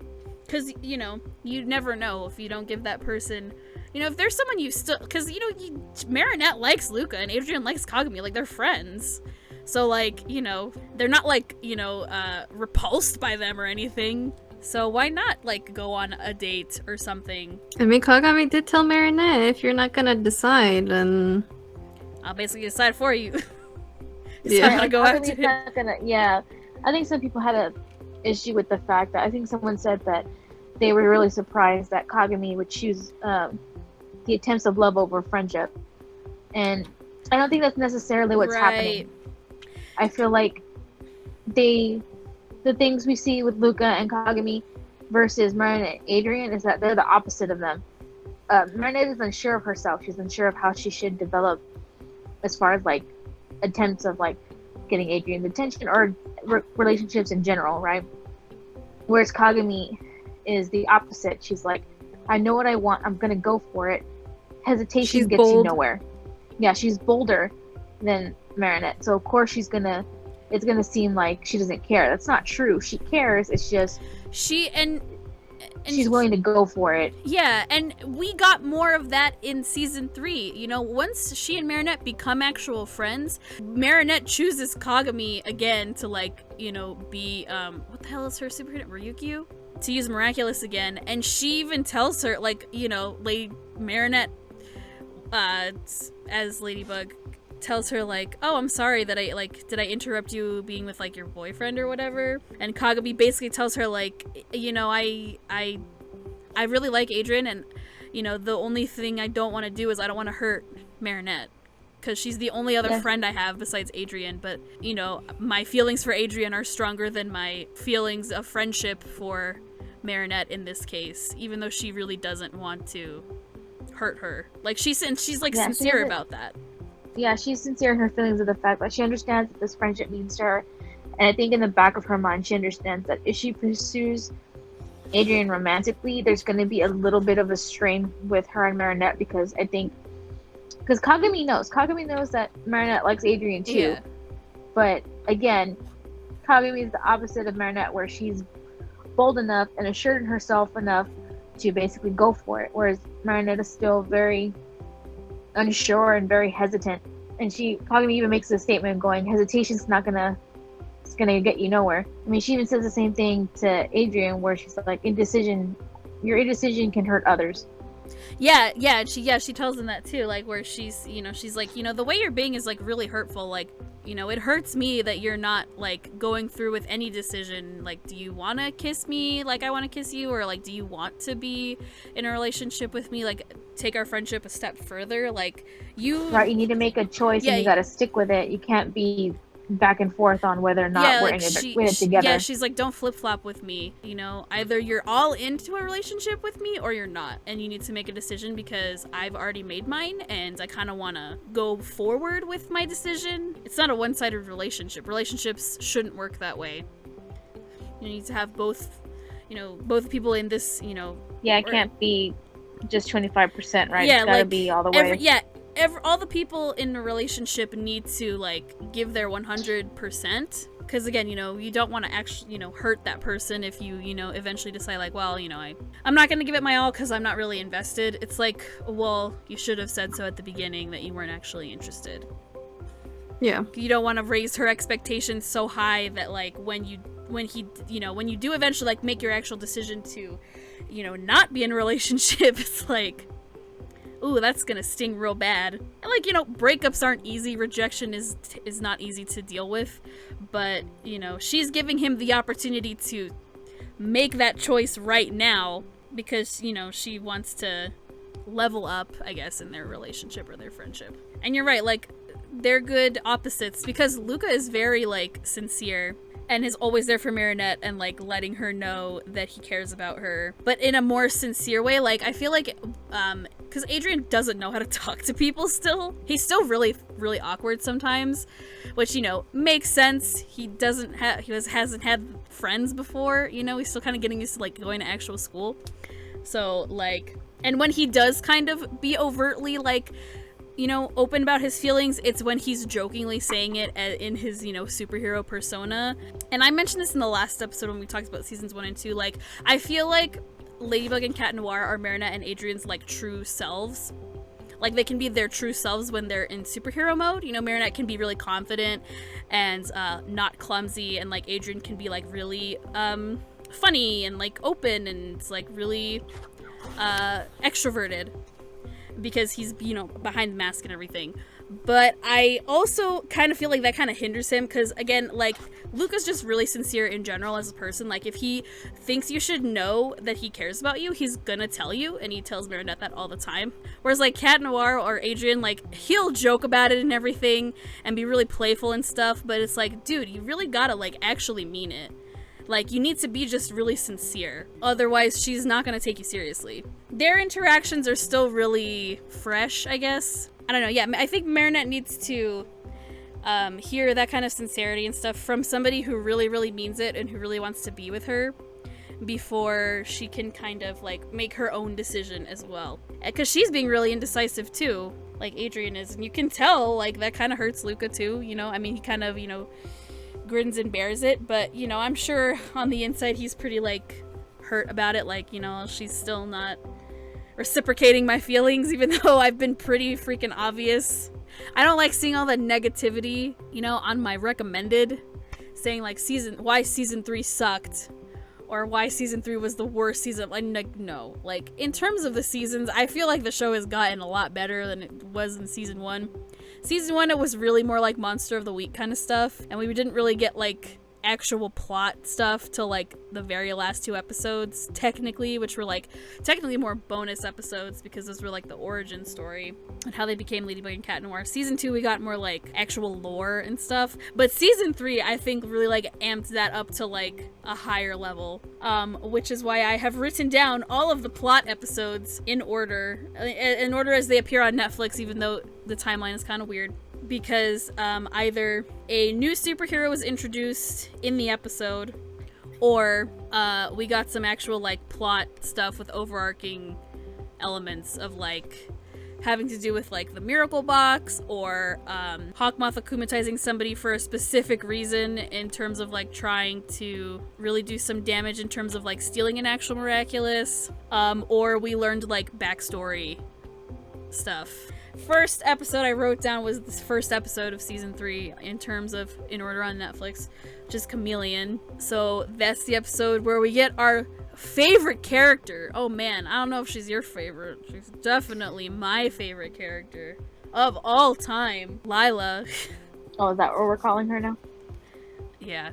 because, you never know if you don't give that person, if there's someone you still, because, Marinette likes Luca and Adrian likes Kagami, like, they're friends. So, like, they're not, like, repulsed by them or anything. So why not, like, go on a date or something? I mean, Kagami did tell Marinette, if you're not gonna decide, then... I'll basically decide for you. Yeah. I'm gonna go after him. Not gonna, yeah. I think some people had a issue with the fact that I think someone said that they were really surprised that Kagami would choose the attempts of love over friendship. And I don't think that's necessarily what's happening. I feel like the things we see with Luca and Kagami versus Marinette and Adrian is that they're the opposite of them. Marinette is unsure of herself. She's unsure of how she should develop as far as, like, attempts of, like, getting Adrian's attention or relationships in general, right? Whereas Kagami is the opposite. She's like, I know what I want. I'm going to go for it. Hesitation gets you nowhere. Yeah, she's bolder than Marinette. So, of course, it's going to seem like she doesn't care. That's not true. She cares. It's just... And she's willing to go for it. Yeah, and we got more of that in season 3. Once she and Marinette become actual friends, Marinette chooses Kagami again to, like, be, what the hell is her super hit? Ryukyu? To use Miraculous again. And she even tells her, like, Marinette, as Ladybug, tells her, like, oh, I'm sorry that did I interrupt you being with, like, your boyfriend or whatever? And Kagami basically tells her, like, I really like Adrian, and, the only thing I don't want to do is I don't want to hurt Marinette, because she's the only other friend I have besides Adrian, but, my feelings for Adrian are stronger than my feelings of friendship for Marinette in this case, even though she really doesn't want to hurt her. Like, she's like, sincere about that. Yeah, she's sincere in her feelings of the fact that she understands that this friendship means to her. And I think in the back of her mind, she understands that if she pursues Adrian romantically, there's going to be a little bit of a strain with her and Marinette, because Kagami knows that Marinette likes Adrian too. Yeah. But again, Kagami is the opposite of Marinette, where she's bold enough and assured in herself enough to basically go for it. Whereas Marinette is still very unsure and very hesitant, and Kagami even makes a statement going, hesitation's gonna get you nowhere. I mean, she even says the same thing to Adrian, where she's like, your indecision can hurt others. Yeah, she tells him that too, like, where she's like, the way you're being is, like, really hurtful, like, it hurts me that you're not, like, going through with any decision, like, do you want to kiss me like I want to kiss you, or, like, do you want to be in a relationship with me, like, take our friendship a step further, like, you need to make a choice, and you got to stick with it. You can't be back and forth on whether or not we're in it together. Yeah, she's like, don't flip-flop with me, either you're all into a relationship with me or you're not, and you need to make a decision, because I've already made mine and I kind of want to go forward with my decision. It's not a one-sided relationship. Relationships shouldn't work that way. You need to have both people in this, it can't be just 25%, right? It's gotta be all the way. All the people in a relationship need to, like, give their 100%, because again, you don't want to actually, hurt that person if you, eventually decide, like, well, I'm not going to give it my all because I'm not really invested. It's like, well, you should have said so at the beginning that you weren't actually interested. Yeah. You don't want to raise her expectations so high that, like, when you do eventually, like, make your actual decision to, not be in a relationship, it's like, ooh, that's gonna sting real bad. And, like, breakups aren't easy. Rejection is not easy to deal with. But, she's giving him the opportunity to make that choice right now because, she wants to level up, I guess, in their relationship or their friendship. And you're right, like, they're good opposites, because Luca is very, like, sincere and is always there for Marinette and like letting her know that he cares about her, but in a more sincere way. Like I feel like because Adrian doesn't know how to talk to people still. He's still really awkward sometimes, which, you know, makes sense. He hasn't had friends before, you know. He's still kind of getting used to like going to actual school. So like, and when he does kind of be overtly like, you know, open about his feelings, it's when he's jokingly saying it in his, you know, superhero persona. And I mentioned this in the last episode when we talked about seasons 1 and 2. Like, I feel like Ladybug and Cat Noir are Marinette and Adrian's like true selves. Like, they can be their true selves when they're in superhero mode. You know, Marinette can be really confident and not clumsy, and like Adrian can be like really funny and like open and like really extroverted, because he's, you know, behind the mask and everything. But I also kind of feel like that kind of hinders him, because again, like, Luca's just really sincere in general as a person. Like, if he thinks you should know that he cares about you, he's gonna tell you, and he tells Marinette that all the time. Whereas like Cat Noir or Adrian, like, he'll joke about it and everything and be really playful and stuff, but it's like, dude, you really gotta like actually mean it. Like, you need to be just really sincere. Otherwise, she's not gonna take you seriously. Their interactions are still really fresh, I guess. I don't know, yeah, I think Marinette needs to hear that kind of sincerity and stuff from somebody who really means it and who really wants to be with her before she can kind of, like, make her own decision as well. Because she's being really indecisive, too, like Adrian is. And you can tell, like, that kind of hurts Luca, too, you know? I mean, he kind of, you know, grins and bears it, but, you know, I'm sure on the inside he's pretty, like, hurt about it. Like, you know, she's still not reciprocating my feelings, even though I've been pretty freaking obvious. I don't like seeing all the negativity, you know, on my recommended, saying like why season 3 sucked, or why season 3 was the worst season. Like, no, like, in terms of the seasons, I feel like the show has gotten a lot better than it was in season 1. Season 1, it was really more like Monster of the Week kind of stuff, and we didn't really get like actual plot stuff till like the very last 2 episodes, technically, which were like technically more bonus episodes, because those were like the origin story and how they became Ladybug and Cat Noir. Season 2, we got more like actual lore and stuff, but season 3, I think, really like amped that up to like a higher level, which is why I have written down all of the plot episodes in order as they appear on Netflix, even though the timeline is kind of weird, because either a new superhero was introduced in the episode, or we got some actual like plot stuff with overarching elements of like having to do with like the miracle box, or Hawkmoth akumatizing somebody for a specific reason in terms of like trying to really do some damage in terms of like stealing an actual Miraculous, or we learned like backstory stuff. First episode I wrote down was this first episode of season 3 in order on Netflix, which is Chameleon. So that's the episode where we get our favorite character. Oh man, I don't know if she's your favorite. She's definitely my favorite character of all time, Lila. Oh, is that what we're calling her now? Yeah.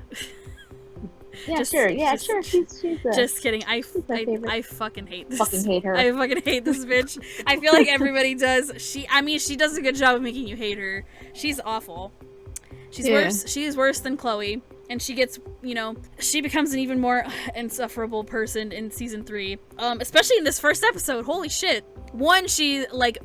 Yeah, sure. She's just kidding. I fucking hate this. Fucking hate her. I fucking hate this bitch. I feel like everybody does. She does a good job of making you hate her. She's awful. She's worse. She is worse than Chloe. And she gets, you know, she becomes an even more insufferable person in season 3. Especially in this first episode. Holy shit. One, she, like,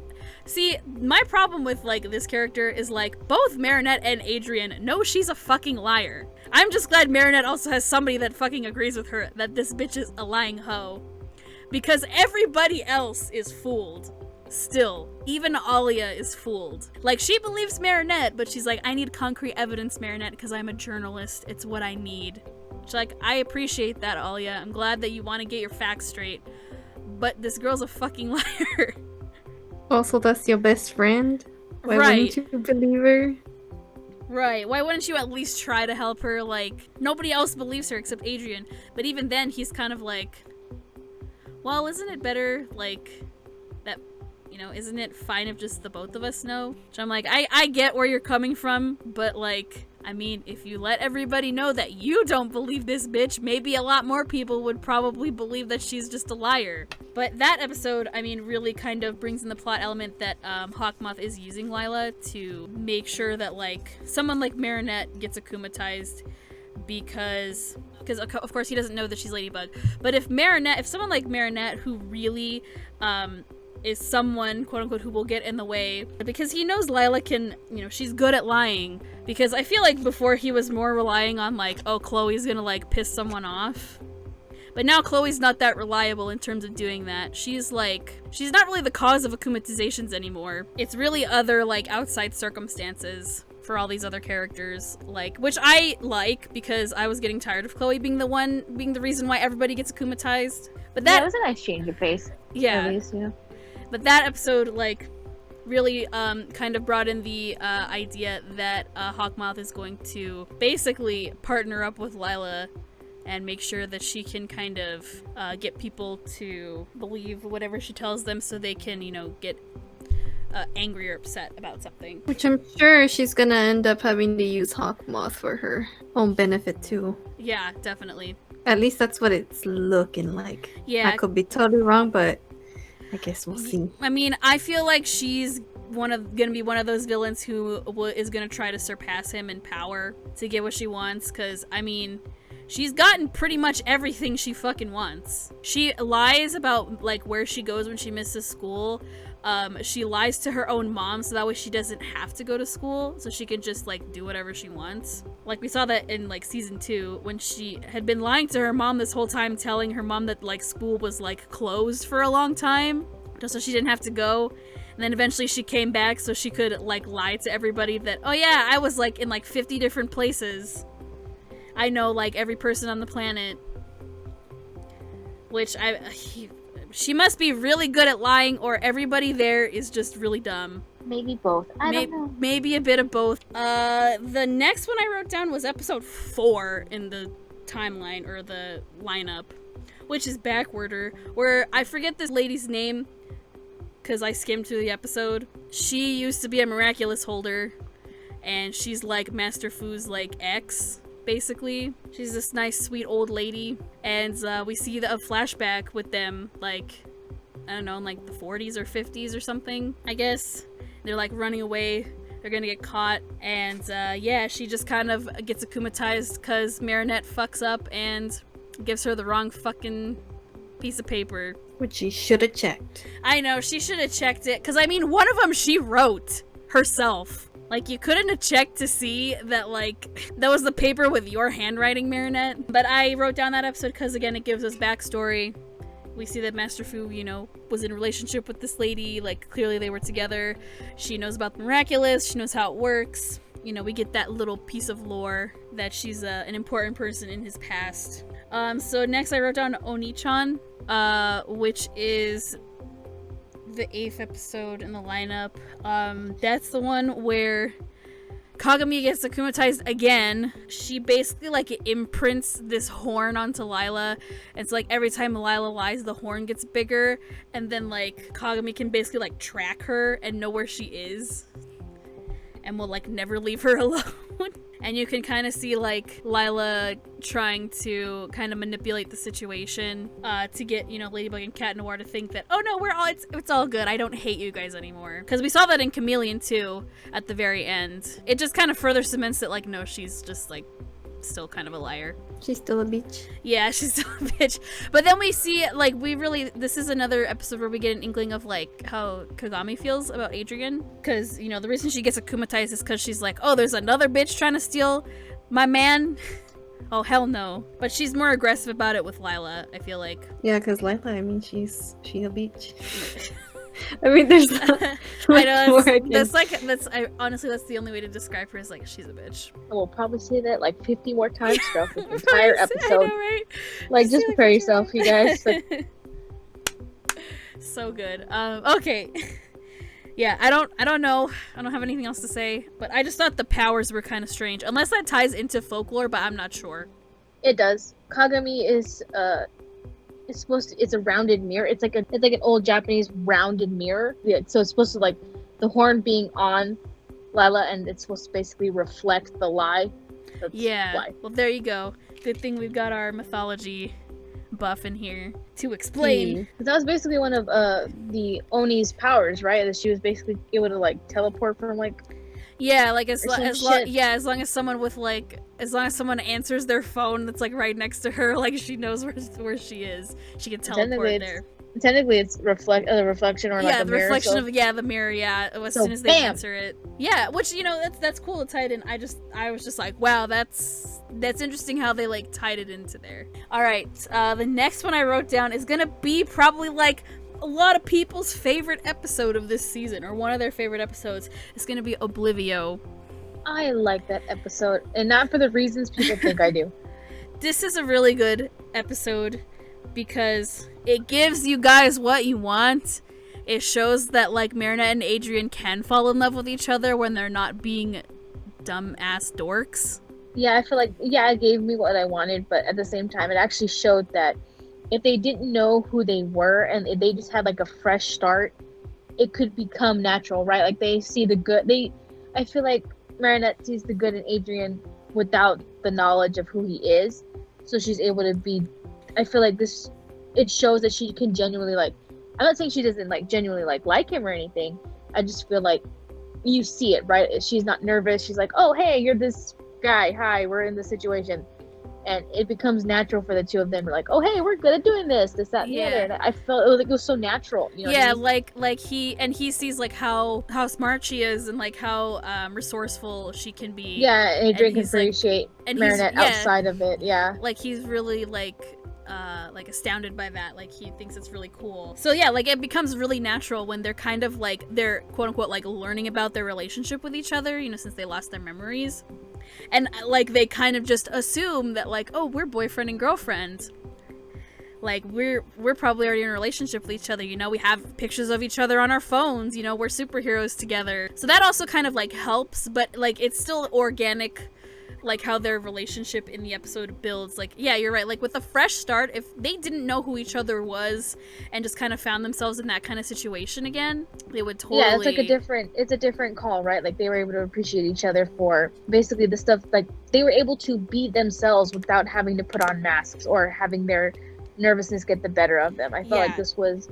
see, my problem with, like, this character is, like, both Marinette and Adrian know she's a fucking liar. I'm just glad Marinette also has somebody that fucking agrees with her that this bitch is a lying hoe. Because everybody else is fooled. Still. Even Alia is fooled. Like, she believes Marinette, but she's like, I need concrete evidence, Marinette, because I'm a journalist. It's what I need. She's like, I appreciate that, Alia. I'm glad that you want to get your facts straight. But this girl's a fucking liar. Also, that's your best friend. Why right. wouldn't you believe her? Right. Why wouldn't you at least try to help her? Like, nobody else believes her except Adrian. But even then, he's kind of like, well, isn't it better, like, that, you know, isn't it fine if just the both of us know? Which I'm like, I get where you're coming from, but, like, I mean, if you let everybody know that you don't believe this bitch, maybe a lot more people would probably believe that she's just a liar. But that episode, I mean, really kind of brings in the plot element that Hawkmoth is using Lila to make sure that, like, someone like Marinette gets akumatized because of course he doesn't know that she's Ladybug. But if someone like Marinette, who really is someone, quote unquote, who will get in the way, because he knows Lila can, she's good at lying, because I feel like before he was more relying on like, oh, Chloe's gonna like piss someone off. But now Chloe's not that reliable in terms of doing that. She's not really the cause of akumatizations anymore. It's really other like outside circumstances for all these other characters, like, which I like, because I was getting tired of Chloe being the reason why everybody gets akumatized. But that it was a nice change of pace. Yeah. At least, But that episode, like, really kind of brought in the idea that Hawkmoth is going to basically partner up with Lila and make sure that she can kind of get people to believe whatever she tells them, so they can, get angry or upset about something. Which I'm sure she's gonna end up having to use Hawkmoth for her own benefit too. Yeah, definitely. At least that's what it's looking like. Yeah. I could be totally wrong, but I guess we'll see. I mean, I feel like she's gonna be one of those villains who is gonna try to surpass him in power to get what she wants, because, I mean, she's gotten pretty much everything she fucking wants. She lies about, like, where she goes when she misses school. She lies to her own mom so that way she doesn't have to go to school, so she can just, like, do whatever she wants. Like, we saw that in, like, season 2, when she had been lying to her mom this whole time, telling her mom that, like, school was, like, closed for a long time, just so she didn't have to go. And then eventually she came back so she could, like, lie to everybody that, oh yeah, I was, like, in, like, 50 different places. I know, like, every person on the planet. Which, she must be really good at lying, or everybody there is just really dumb. Maybe both. I don't know. Maybe a bit of both. The next one I wrote down was episode 4 in the timeline, or the lineup, which is Backwarder, where I forget this lady's name, because I skimmed through the episode. She used to be a Miraculous holder, and she's like Master Fu's, like, ex, basically. She's this nice, sweet old lady, and we see a flashback with them, like, I don't know, in like the 40s or 50s or something, I guess. They're like running away, they're gonna get caught, and yeah, she just kind of gets akumatized because Marinette fucks up and gives her the wrong fucking piece of paper. Which she should have checked. I know, she should have checked it, because I mean, one of them she wrote herself. Like, you couldn't have checked to see that, like, that was the paper with your handwriting, Marinette. But I wrote down that episode because, again, it gives us backstory. We see that Master Fu, was in a relationship with this lady. Like, clearly they were together. She knows about the Miraculous. She knows how it works. We get that little piece of lore that she's an important person in his past. So next I wrote down Oni-chan, which is the 8th episode in the lineup. That's the one where Kagami gets akumatized again. She basically, like, imprints this horn onto Lila, and so, like, every time Lila lies, the horn gets bigger, and then, like, Kagami can basically, like, track her and know where she is, and will, like, never leave her alone. And you can kind of see, like, Lila trying to kind of manipulate the situation to get, Ladybug and Cat Noir to think that, oh no, it's all good. I don't hate you guys anymore. Because we saw that in Chameleon too at the very end. It just kind of further cements that, like, no, she's just, like, still kind of a liar. She's still a bitch. Yeah, she's still a bitch. But then we see, like, this is another episode where we get an inkling of, like, how Kagami feels about Adrian. Because, the reason she gets akumatized is because she's like, oh, there's another bitch trying to steal my man. Oh, hell no. But she's more aggressive about it with Lila, I feel like. Yeah, because Lila, I mean, she a bitch. I mean, there's not I know, honestly, that's the only way to describe her, is like, she's a bitch. I will probably say that like 50 more times throughout this entire episode. I know, right? Like, just prepare yourself, you guys. So good. Okay. Yeah, I don't know. I don't have anything else to say, but I just thought the powers were kind of strange. Unless that ties into folklore, but I'm not sure. It does. Kagami is it's a rounded mirror. It's like an old Japanese rounded mirror. Yeah, so it's supposed to, like, the horn being on Lila, and it's supposed to basically reflect the lie. That's why. Well, there you go. Good thing we've got our mythology buff in here to explain. That was basically one of the Oni's powers, right? That she was basically able to, like, teleport from, like, Yeah, like as Or some long shit. yeah, as long as someone with like as long as someone answers their phone that's like right next to her, like she knows where she is. She can teleport there. Technically, it's a reflection or like Yeah, a the mirror. reflection So, of the mirror. Yeah, as so soon as they bam! answer it. Yeah, which that's cool. It tied in. I was just like, wow, that's interesting how they like tied it into there. All right, the next one I wrote down is gonna be probably like a lot of people's favorite episode of this season, or one of their favorite episodes. It's gonna be Oblivio. I like that episode, and not for the reasons people think I do. This is a really good episode because it gives you guys what you want. It shows that like Marinette and Adrian can fall in love with each other when they're not being dumb-ass dorks. Yeah, I feel like it gave me what I wanted, but at the same time, it actually showed that if they didn't know who they were and if they just had like a fresh start, it could become natural, right? Like they see the good. I feel like Marinette sees the good in Adrian without the knowledge of who he is, so she's able to be. I feel like it shows that she can genuinely like. I'm not saying she doesn't like genuinely like him or anything. I just feel like you see it, right? She's not nervous. She's like, oh, hey, you're this guy. Hi, we're in this situation. And it becomes natural for the two of them. Like, oh, hey, we're good at doing this, that, and the other. And I felt it was so natural. You know yeah, what I mean? like he sees like how smart she is and like how resourceful she can be. Yeah, Adrian can he's, like- appreciate and Marinette he's- yeah. outside of it. Yeah. Like he's really like astounded by that. Like he thinks it's really cool. So yeah, like it becomes really natural when they're kind of like they're quote unquote like learning about their relationship with each other, since they lost their memories. And like they kind of just assume that like, oh, we're boyfriend and girlfriend. Like we're probably already in a relationship with each other, we have pictures of each other on our phones, we're superheroes together. So that also kind of like helps, but like it's still organic, like how their relationship in the episode builds. Like, yeah, you're right. Like with a fresh start, if they didn't know who each other was and just kind of found themselves in that kind of situation again, they would totally. Yeah, it's a different call, right? Like they were able to appreciate each other for basically the stuff, like they were able to be themselves without having to put on masks or having their nervousness get the better of them. I felt like this was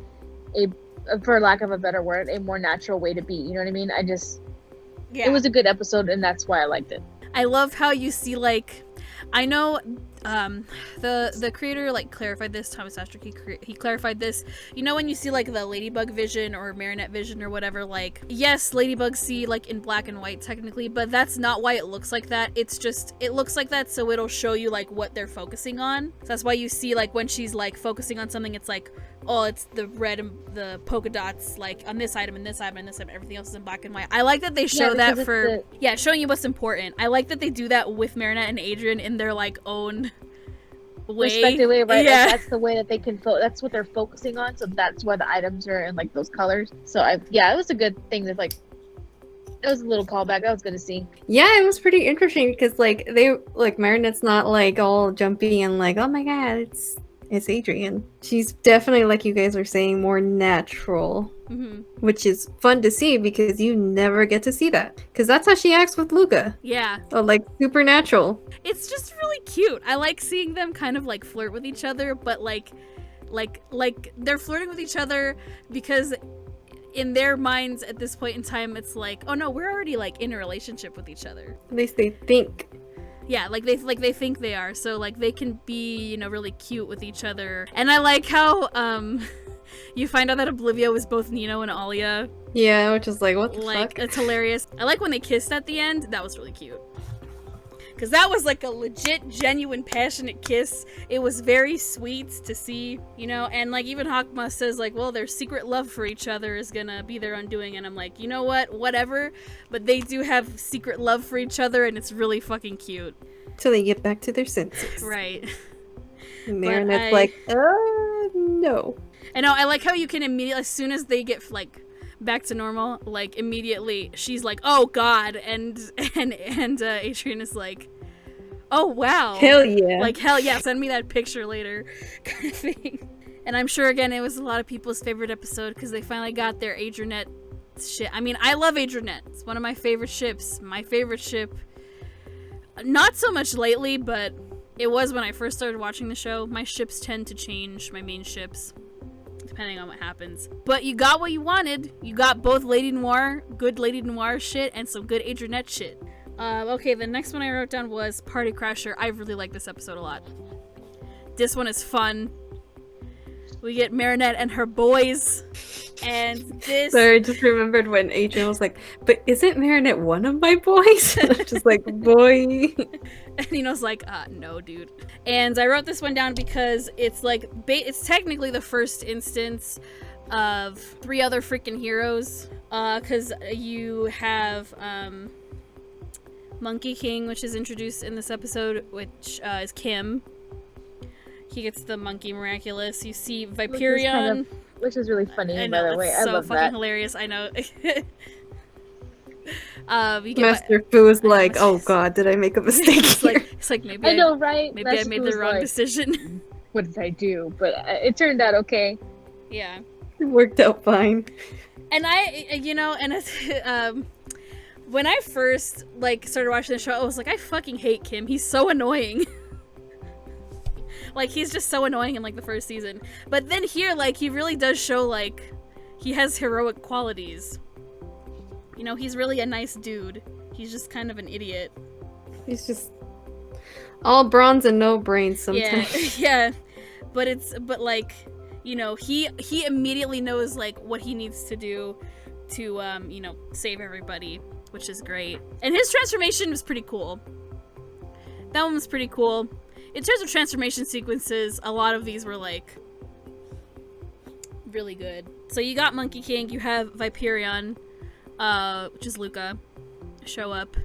for lack of a better word, a more natural way to be. You know what I mean? It was a good episode, and that's why I liked it. I love how you see, like, I know the creator like clarified this, Thomas Astruc, he clarified this, when you see like the Ladybug vision or Marinette vision or whatever, like, yes, Ladybugs see like in black and white technically, but that's not why it looks like that. It's just, it looks like that so it'll show you like what they're focusing on. So that's why you see like when she's like focusing on something, it's like, oh, it's the red and the polka dots like on this item and this item and this item, everything else is in black and white. I like that they show that for showing you what's important. I like that they do that with Marinette and Adrian in their like own respective way, right? Yeah. Like, that's the way that they can that's what they're focusing on, so that's why the items are in like those colors. So it was a good thing. That like it was a little callback. That was good to see. Yeah, it was pretty interesting because like Marinette's not like all jumpy and like, oh my god, it's Adrian. She's definitely, like you guys are saying, more natural, which is fun to see because you never get to see that. Because that's how she acts with Luca. Yeah. So, like, supernatural. It's just really cute. I like seeing them kind of like flirt with each other, but like they're flirting with each other because in their minds at this point in time, it's like, oh no, we're already like in a relationship with each other. At least they think. Yeah, like they think they are, so like they can be, really cute with each other. And I like how you find out that Oblivio is both Nino and Alia. Yeah, which is like, what the fuck? It's hilarious. I like when they kissed at the end. That was really cute. Because that was like a legit, genuine, passionate kiss. It was very sweet to see, and like even Hakma says like, well, their secret love for each other is gonna be their undoing, and I'm like, you know what, whatever, but they do have secret love for each other, and it's really fucking cute. Till they get back to their senses. Right. And Marinette's like, no. I know, I like how you can immediately, as soon as they get like back to normal, like immediately she's like, oh god, and Adrian is like, oh wow, hell yeah, like hell yeah, send me that picture later, kind of thing. And I'm sure again it was a lot of people's favorite episode because they finally got their Adrianette shit. I mean, I love Adrianette. It's one of my favorite ships. My favorite ship. Not so much lately, but it was when I first started watching the show. My ships tend to change, my main ships, depending on what happens. But you got what you wanted. You got both Lady Noir, good Lady Noir shit, and some good Adrianette shit. Okay, the next one I wrote down was Party Crasher. I really like this episode a lot. This one is fun. We get Marinette and her boys. And this... Sorry, I just remembered when Adrian was like, but isn't Marinette one of my boys? And I'm just like, boy. And Nino's like, no, dude. And I wrote this one down because it's like, it's technically the first instance of 3 other freaking heroes. Because you have Monkey King, which is introduced in this episode, which is Kim. He gets the Monkey Miraculous. You see Viperion. Which is really funny, I know, by the way. I so love fucking that. hilarious. I know. Master Fu was like, oh god, did I make a mistake it's like maybe I know, right? Maybe I made the wrong decision. What did I do? But it turned out okay. Yeah. It worked out fine. And when I first started watching the show, I was like, I fucking hate Kim. He's so annoying. Like, he's just so annoying in the first season. But then here, he really does show he has heroic qualities. He's really a nice dude. He's just kind of an idiot. He's just all bronze and no brains sometimes. Yeah. But he immediately knows what he needs to do to save everybody, which is great. And his transformation was pretty cool. That one was pretty cool. In terms of transformation sequences, a lot of these were really good. So you got Monkey King, you have Viperion, which is Luca, show up.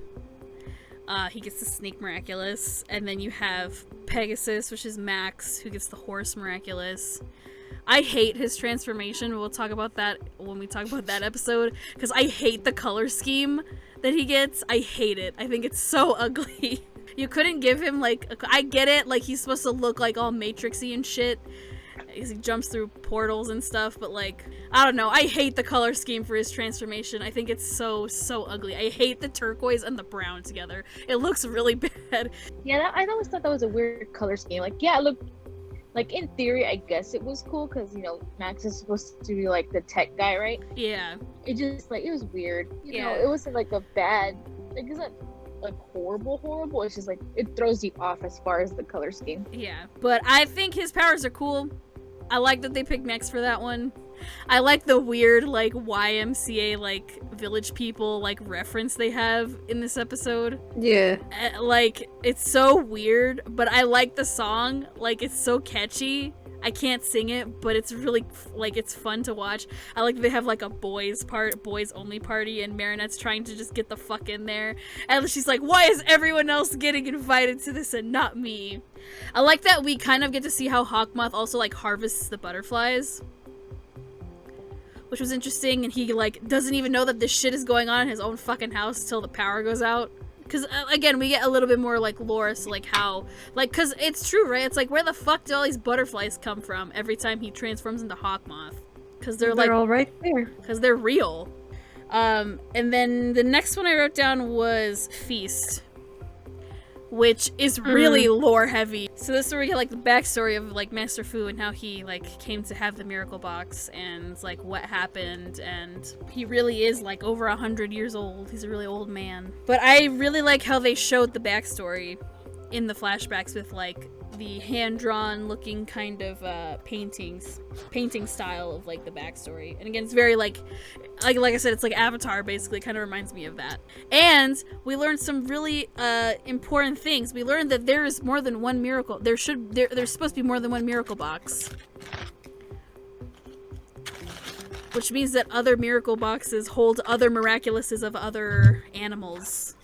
He gets the Snake Miraculous, and then you have Pegasus, which is Max, who gets the Horse Miraculous. I hate his transformation. We'll talk about that when we talk about that episode, because I hate the color scheme that he gets. I hate it. I think it's so ugly. You couldn't give him I get it, he's supposed to look all matrixy and shit as he jumps through portals and stuff, but I don't know, I hate the color scheme for his transformation. I think it's so ugly. I hate the turquoise and the brown together. It looks really bad. Yeah, I always thought that was a weird color scheme. Yeah, look, in theory, I guess it was cool because Max is supposed to be the tech guy, right? Yeah. It just it was weird. You know, Yeah. it wasn't a bad, it's not horrible. It's just it throws you off as far as the color scheme. Yeah, but I think his powers are cool. I like that they picked Max for that one. I like the weird YMCA village people reference they have in this episode. Yeah. It's so weird, but I like the song. It's so catchy. I can't sing it, but it's really it's fun to watch. I like that they have a boys only party, and Marinette's trying to just get the fuck in there, and she's like, why is everyone else getting invited to this and not me? I like that we kind of get to see how Hawkmoth also harvests the butterflies, which was interesting, and he doesn't even know that this shit is going on in his own fucking house till the power goes out. Because, again, we get a little bit more, lore, so, how... because it's true, right? It's where the fuck do all these butterflies come from every time he transforms into Hawkmoth? Because they're all right there. Because they're real. And then the next one I wrote down was Feast, which is really lore-heavy. So this is where we get, the backstory of, Master Fu and how he, came to have the Miracle Box and, what happened, and he really is, over 100 years old. He's a really old man. But I really like how they showed the backstory in the flashbacks with, the hand-drawn looking kind of, painting style of, the backstory. And again, it's very, like I said, it's like Avatar, basically. It kind of reminds me of that. And we learned some really important things. We learned that there is more than one miracle. There's supposed to be more than one miracle box. Which means that other miracle boxes hold other miraculouses of other animals.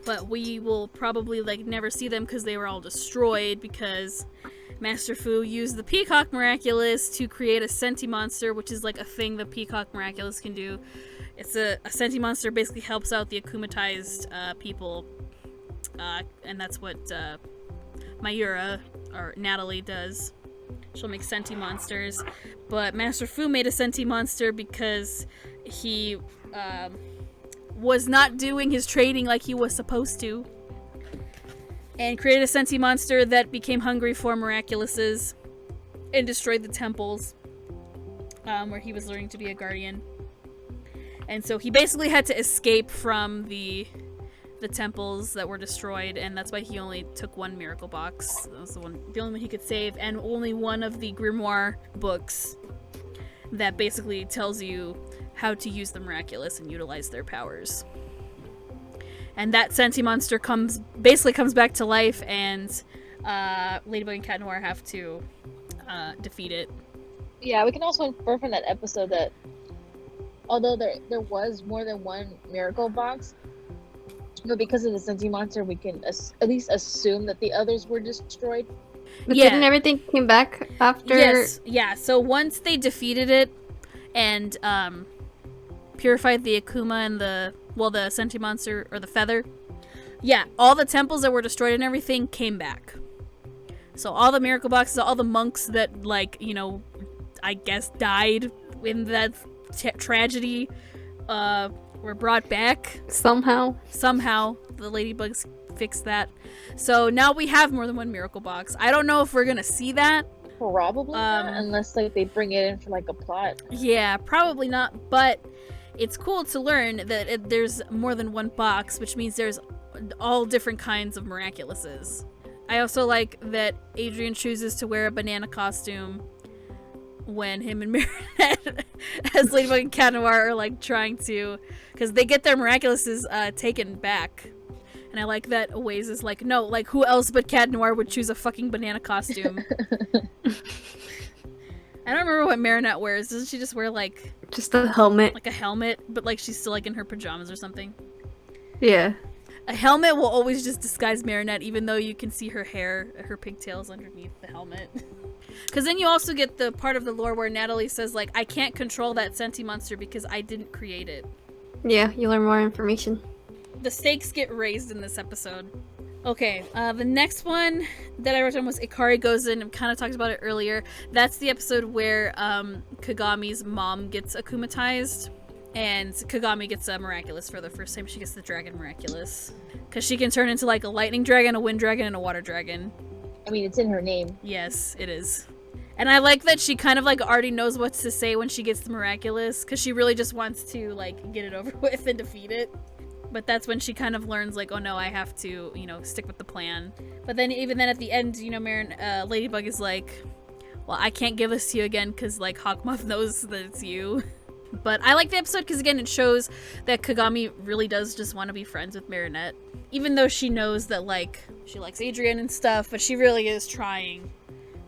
But we will probably never see them because they were all destroyed, because Master Fu used the Peacock Miraculous to create a Sentimonster, which is a thing the Peacock Miraculous can do. It's a Sentimonster basically helps out the akumatized people, and that's what Mayura, or Natalie, does. She'll make Sentimonsters, but Master Fu made a Sentimonster because he was not doing his training like he was supposed to, and created a Sentimonster that became hungry for Miraculouses, and destroyed the temples where he was learning to be a guardian. And so he basically had to escape from the temples that were destroyed, and that's why he only took one miracle box. That was the only one he could save, and only one of the grimoire books that basically tells you how to use the miraculous and utilize their powers. And that Senti monster comes back to life, and Ladybug and Cat Noir have to defeat it. Yeah, we can also infer from that episode that although there was more than one miracle box, but because of the Senti monster, we can at least assume that the others were destroyed. But didn't everything came back after? Yes, yeah. So once they defeated it and purified the Akuma and the Senti monster, or the feather, yeah, all the temples that were destroyed and everything came back. So all the miracle boxes, all the monks that, like, you know, I guess died in that tragedy were brought back. Somehow the Ladybugs fixed that. So now we have more than one miracle box. I don't know if we're gonna see that. Probably not, unless like they bring it in for like a plot. Yeah, probably not, but it's cool to learn that there's more than one box, which means there's all different kinds of miraculouses. I also like that Adrian chooses to wear a banana costume when him and Marinette as Ladybug and Cat Noir are like trying to, because they get their miraculouses taken back. And I like that Waze is like, no, like who else but Cat Noir would choose a fucking banana costume? I don't remember what Marinette wears. Doesn't she just wear like just a helmet? Like a helmet, but like she's still like in her pajamas or something. Yeah. A helmet will always just disguise Marinette, even though you can see her hair, her pigtails underneath the helmet. Because then you also get the part of the lore where Natalie says, like, I can't control that Senti monster because I didn't create it. Yeah, you learn more information. The stakes get raised in this episode. Okay, the next one that I wrote down was Ikari Goes In. I kind of talked about it earlier. That's the episode where Kagami's mom gets akumatized. And Kagami gets a miraculous for the first time. She gets the dragon miraculous. Because she can turn into like a lightning dragon, a wind dragon, and a water dragon. I mean, it's in her name. Yes, it is. And I like that she kind of like already knows what to say when she gets the miraculous. Because she really just wants to like get it over with and defeat it. But that's when she kind of learns like, oh no, I have to, you know, stick with the plan. But then even then at the end, you know, Ladybug is like, well, I can't give this to you again because like Hawkmoth knows that it's you. But I like the episode because, again, it shows that Kagami really does just want to be friends with Marinette. Even though she knows that, like, she likes Adrian and stuff, but she really is trying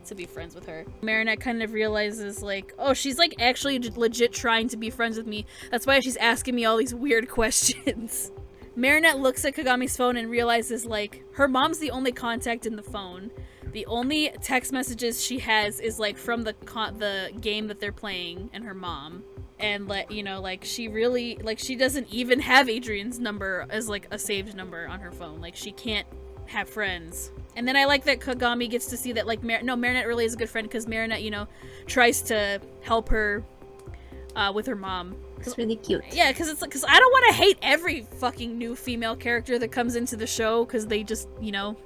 to be friends with her. Marinette kind of realizes, like, oh, she's, like, actually legit trying to be friends with me. That's why she's asking me all these weird questions. Marinette looks at Kagami's phone and realizes, like, her mom's the only contact in the phone. The only text messages she has is, like, from the game that they're playing and her mom. And you know, like she really, like she doesn't even have Adrian's number as like a saved number on her phone. Like she can't have friends. And then I like that Kagami gets to see that like Marinette really is a good friend because Marinette, you know, tries to help her with her mom. It's really cute. Yeah, because it's like, because I don't want to hate every fucking new female character that comes into the show because they just, you know,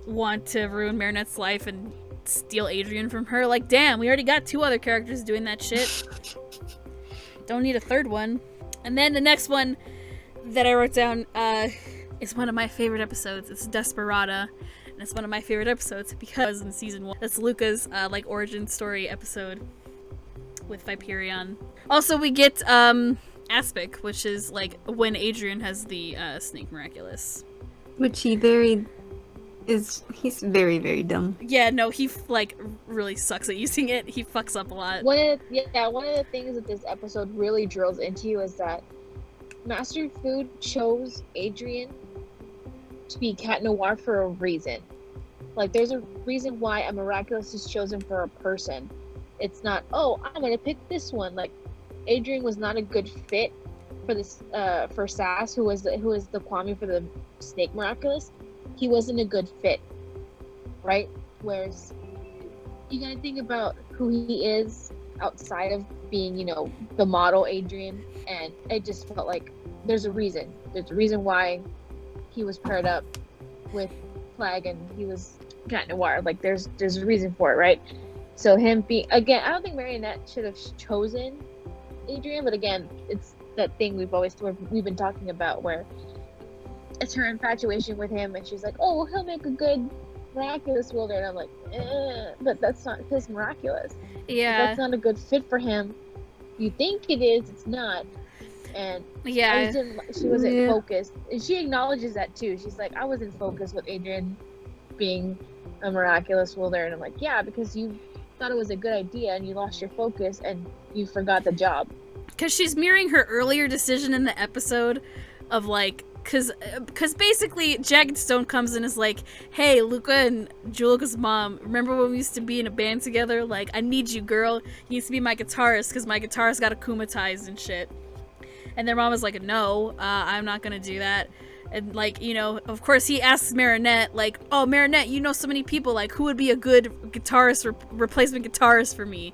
want to ruin Marinette's life and steal Adrian from her. Like, damn, we already got 2 other characters doing that shit. Don't need a 3rd one. And then the next one that I wrote down is one of my favorite episodes. It's Desperata. And it's one of my favorite episodes because in season 1, that's Luca's like origin story episode with Viperion. Also, we get Aspic, which is like when Adrian has the snake miraculous. Which he's very, very dumb. Yeah, no, he like really sucks at using it. He fucks up a lot. One of the things that this episode really drills into you is that Master Food chose Adrian to be Cat Noir for a reason. Like, there's a reason why a miraculous is chosen for a person. It's not, oh, I'm gonna pick this one. Like, Adrian was not a good fit for this for Sass, who was the Kwame for the snake miraculous. He wasn't a good fit, right? Whereas you gotta think about who he is outside of being, you know, the model Adrian, and it just felt like there's a reason. There's a reason why he was paired up with Flag, and he was Cat Noir. Like there's a reason for it, right? So him being, again, I don't think Marionette should have chosen Adrian, but again, it's that thing we've been talking about where it's her infatuation with him, and she's like, oh, well, he'll make a good Miraculous wielder, and I'm like, but that's not his Miraculous. Yeah, that's not a good fit for him. You think it is, it's not. And yeah, she wasn't focused, and she acknowledges that too. She's like, I wasn't focused with Adrian being a Miraculous wielder, and I'm like, yeah, because you thought it was a good idea and you lost your focus and you forgot the job. Because she's mirroring her earlier decision in the episode of like, because basically Jagged Stone comes in and is like, hey, Luca and Julica's mom, remember when we used to be in a band together? Like, I need you, girl. You used to be my guitarist because my guitarist got akumatized and shit. And their mom was like, no, I'm not gonna do that. And, like, you know, of course he asks Marinette, like, oh, Marinette, you know so many people, like, who would be a good guitarist, replacement guitarist for me?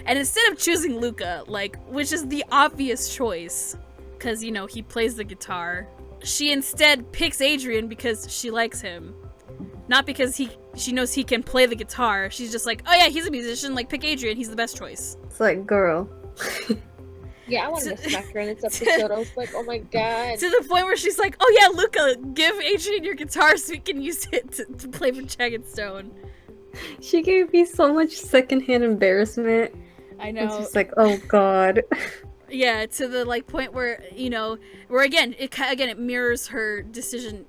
And instead of choosing Luca, like, which is the obvious choice, because, you know, he plays the guitar, she instead picks Adrian because she likes him. Not because she knows he can play the guitar. She's just like, oh yeah, he's a musician, like, pick Adrian, he's the best choice. It's like, girl. Yeah, I wanted to smack her in this episode. I was like, oh my god. To the point where she's like, oh yeah, Luca, give Adrian your guitar so we can use it to play for Jagged Stone. She gave me so much secondhand embarrassment. I know. It's just like, oh god. Yeah, to the like point where, you know, where again it mirrors her decision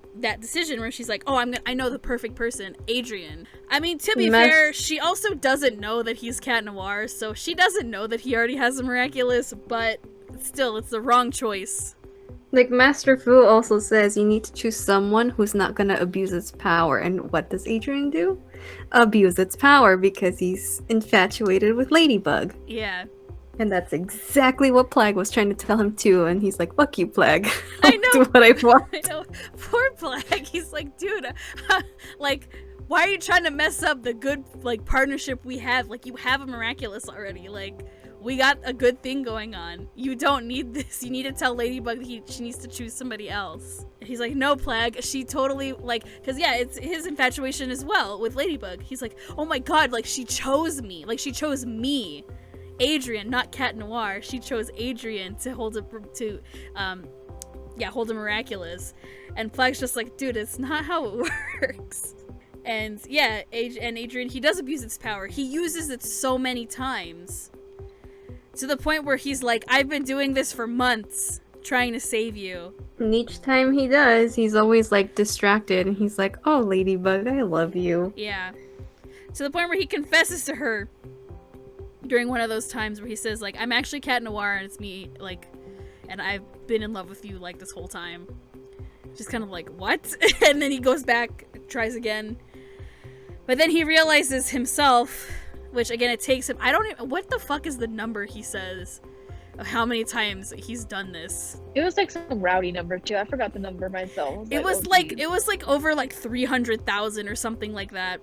where she's like, oh, I know the perfect person, Adrian. I mean, to be fair, she also doesn't know that he's Cat Noir, so she doesn't know that he already has a Miraculous, but still, it's the wrong choice. Like, Master Fu also says you need to choose someone who's not gonna abuse its power, and what does Adrian do? Abuse its power because he's infatuated with Ladybug. Yeah. And that's exactly what Plague was trying to tell him too, and he's like, fuck you, Plague. I know. Do what I want. I know. Poor Plague. He's like, dude, like, why are you trying to mess up the good, like, partnership we have? Like, you have a Miraculous already. Like, we got a good thing going on. You don't need this. You need to tell Ladybug that she needs to choose somebody else. And he's like, no, Plague. She totally, like, because, yeah, it's his infatuation as well with Ladybug. He's like, oh my god, like, she chose me. Like, she chose me. Adrian, not Cat Noir. She chose Adrian to hold a Miraculous. And Plague's just like, dude, it's not how it works. And yeah, Adrian, he does abuse its power. He uses it so many times. To the point where he's like, I've been doing this for months, trying to save you. And each time he does, he's always like distracted, and he's like, oh, Ladybug, I love you. Yeah. To the point where he confesses to her during one of those times where he says, like, I'm actually Cat Noir and it's me, like, and I've been in love with you, like, this whole time. Just kind of like, what? And then he goes back, tries again. But then he realizes himself, which, again, it takes him, what the fuck is the number he says of how many times he's done this? It was like some rowdy number, too. I forgot the number myself. It was like over, like, 300,000 or something like that.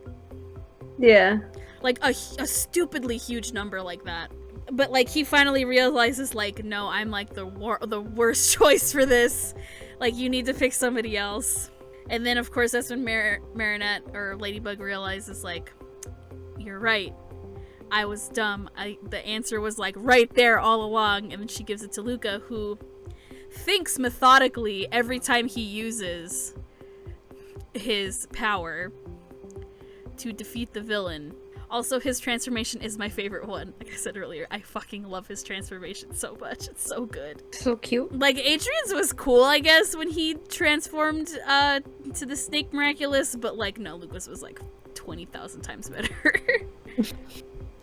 Yeah. Like, a stupidly huge number like that. But, like, he finally realizes, like, no, I'm, like, the worst choice for this. Like, you need to pick somebody else. And then, of course, that's when Marinette, or Ladybug, realizes, like, you're right. I was dumb. The answer was, like, right there all along. And then she gives it to Luca, who thinks methodically every time he uses his power to defeat the villain. Also, his transformation is my favorite one. Like I said earlier, I fucking love his transformation so much. It's so good. So cute. Like, Adrian's was cool, I guess, when he transformed to the Snake Miraculous, but, like, no, Lucas was, like, 20,000 times better.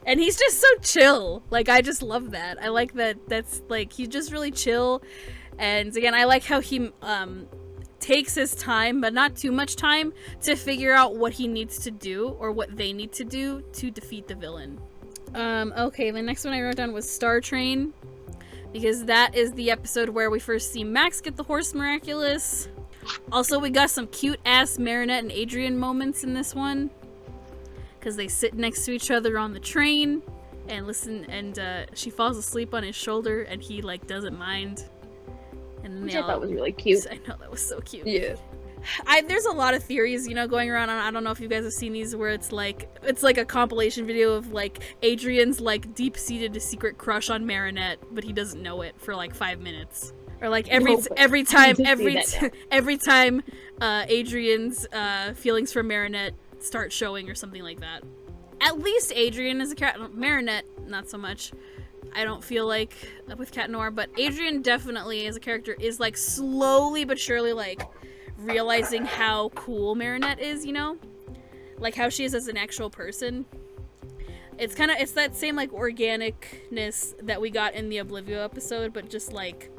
And he's just so chill. Like, I just love that. I like that that's, like, he's just really chill. And, again, I like how he, takes his time, but not too much time, to figure out what he needs to do, or what they need to do to defeat the villain. Okay, the next one I wrote down was Star Train, because that is the episode where we first see Max get the horse Miraculous. Also, we got some cute-ass Marinette and Adrian moments in this one, because they sit next to each other on the train, and listen, and she falls asleep on his shoulder, and he, like, doesn't mind. And which I thought was really cute. I know, that was so cute. Yeah. There's a lot of theories, going around. I don't know if you guys have seen these, where it's like a compilation video of like Adrian's like deep-seated secret crush on Marinette, but he doesn't know it for like 5 minutes, or like every time Adrian's feelings for Marinette start showing, or something like that. At least Adrian is a character. Marinette, not so much. I don't feel like with Cat Noir, but Adrian definitely as a character is like slowly but surely like realizing how cool Marinette is, like how she is as an actual person. It's that same like organicness that we got in the Oblivio episode, but just like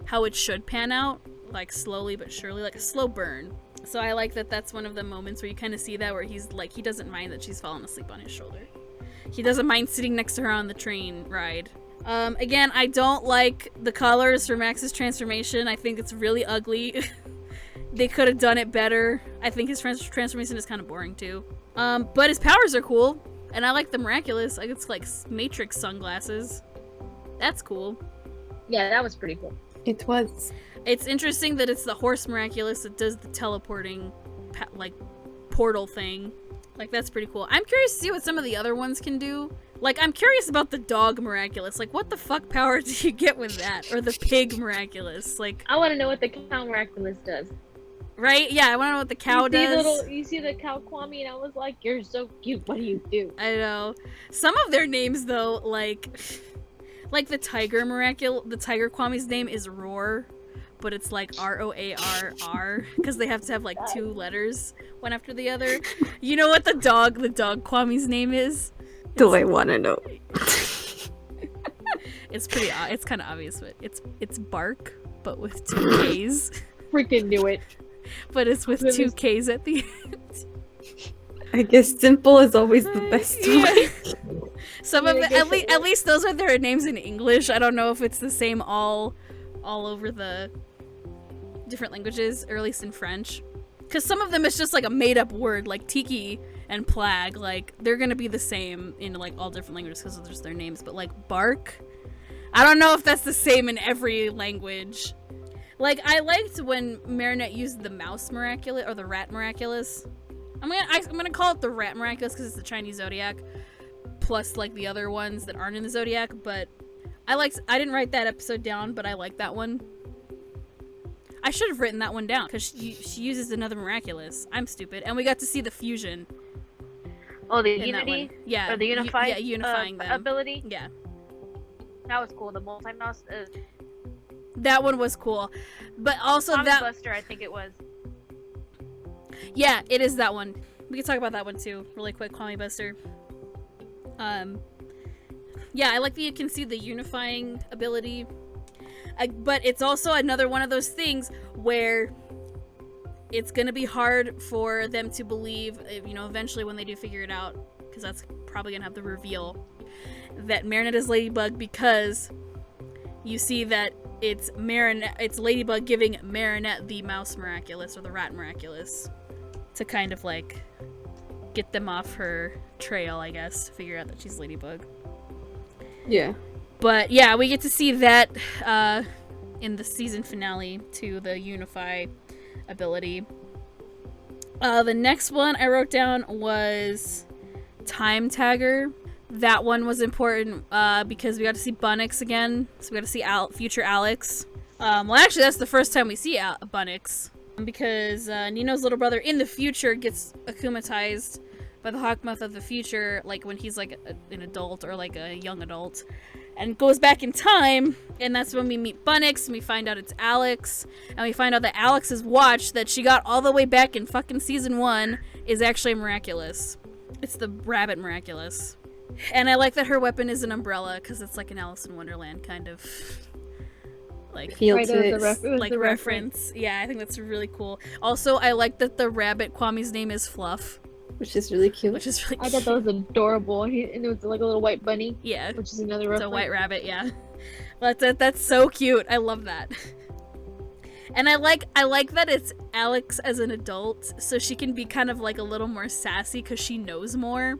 how it should pan out, like slowly but surely, like a slow burn. So I like that that's one of the moments where you kind of see that, where he's like, he doesn't mind that she's fallen asleep on his shoulder. He doesn't mind sitting next to her on the train ride. Again, I don't like the colors for Max's transformation. I think it's really ugly. They could have done it better. I think his transformation is kind of boring too. But his powers are cool. And I like the Miraculous. It's like Matrix sunglasses. That's cool. Yeah, that was pretty cool. It was. It's interesting that it's the horse Miraculous that does the teleporting, like, portal thing. Like, that's pretty cool. I'm curious to see what some of the other ones can do. Like, I'm curious about the dog Miraculous. Like, what the fuck power do you get with that? Or the pig Miraculous? Like, I want to know what the cow Miraculous does. Right? Yeah, I want to know what the cow does. You see the cow Kwame, and I was like, you're so cute. What do you do? I know. Some of their names, though, like the tiger Miraculous, the tiger Kwame's name is Roar, but it's like Roarr, because they have to have like 2 letters, one after the other. You know what the dog Kwame's name is? Do I want to know? It's kind of obvious, but it's Bark, but with 2 K's. Freaking knew it. But it's with 2 K's at the end. I guess simple is always the best way. Some of the, at least those are their names in English. I don't know if it's the same all over the different languages, or at least in French. Because some of them is just like a made-up word, like Tiki and Plag. Like, they're gonna be the same in like all different languages because of just their names. But like Bark, I don't know if that's the same in every language. Like, I liked when Marinette used the mouse Miraculous, or the rat Miraculous. I'm gonna call it the rat Miraculous because it's the Chinese zodiac, plus like the other ones that aren't in the zodiac. But I didn't write that episode down, but I like that one. I should have written that one down because she uses another Miraculous. I'm stupid. And we got to see the fusion. Oh, the unity? Yeah. Or the unifying them. Ability? Yeah. That was cool. The multi-mouse. That one was cool. But also Tommy that... Buster, I think it was. Yeah, it is that one. We can talk about that one too, really quick. Call Me Buster. Yeah, I like that you can see the unifying ability. But it's also another one of those things where it's gonna be hard for them to believe, eventually when they do figure it out, because that's probably gonna have the reveal that Marinette is Ladybug, because you see that it's Ladybug giving Marinette the mouse Miraculous, or the rat Miraculous, to kind of like get them off her trail, I guess, to figure out that she's Ladybug. Yeah. But yeah, we get to see that in the season finale to the Unify ability. The next one I wrote down was Time Tagger. That one was important because we got to see Bunnix again. So we got to see future Alex. Well, actually, that's the first time we see Bunnix, because Nino's little brother in the future gets akumatized by the Hawkmoth of the future, like when he's like an adult or like a young adult, and goes back in time, and that's when we meet Bunnix, and we find out it's Alex, and we find out that Alex's watch that she got all the way back in fucking season 1 is actually Miraculous. It's the rabbit Miraculous. And I like that her weapon is an umbrella, because it's like an Alice in Wonderland kind of like reference. Yeah, I think that's really cool. Also, I like that the rabbit Kwame's name is Fluff, which is really cute. I thought that was adorable. And it was like a little white bunny. Yeah, which is another reference. It's a white rabbit. Yeah, but that's so cute. I love that. And I like that it's Alex as an adult, so she can be kind of like a little more sassy because she knows more.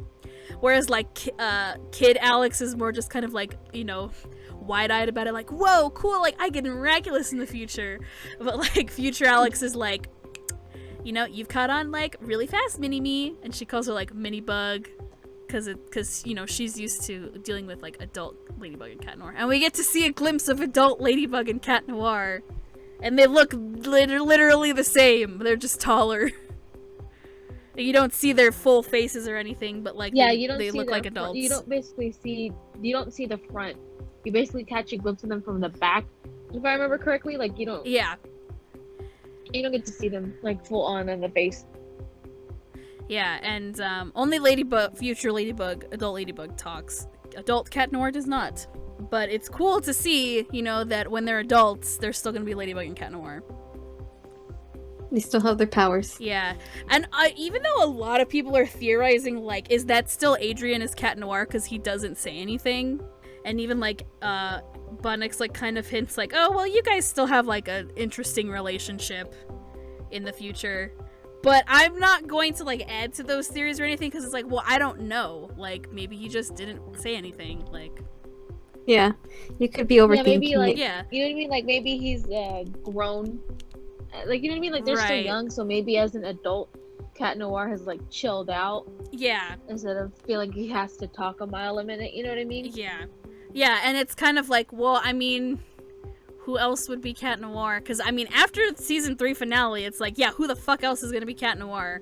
Whereas like kid Alex is more just kind of like, wide-eyed about it, like, whoa, cool, like I get Miraculous in the future. But like future Alex is like, you know, you've caught on, like, really fast, Mini-Me. And she calls her, like, Mini-Bug. Because, you know, she's used to dealing with, like, adult Ladybug and Cat Noir. And we get to see a glimpse of adult Ladybug and Cat Noir. And they look literally the same. They're just taller. You don't see their full faces or anything, but, like, they look like adults. You don't see the front. You basically catch a glimpse of them from the back. If I remember correctly, like, you don't get to see them, like, full on in the face. Yeah, and only Ladybug, future Ladybug, adult Ladybug talks. Adult Cat Noir does not. But it's cool to see, you know, that when they're adults, they're still going to be Ladybug and Cat Noir. They still have their powers. Yeah, and even though a lot of people are theorizing, like, is that still Adrien as Cat Noir because he doesn't say anything? And even, like, Bunnix, like, kind of hints, like, oh, well, you guys still have, like, an interesting relationship in the future. But I'm not going to, like, add to those theories or anything because it's like, well, I don't know. Like, maybe he just didn't say anything, like... Yeah, you could be overthinking maybe, like, it. Yeah. You know what I mean? Like, maybe he's grown. Like, you know what I mean? Like, they're still young, so maybe as an adult, Cat Noir has, like, chilled out. Yeah. Instead of feeling he has to talk a mile a minute, you know what I mean? Yeah. Yeah, and it's kind of like, well, I mean, who else would be Cat Noir? Because, I mean, after season 3 finale, it's like, yeah, who the fuck else is going to be Cat Noir?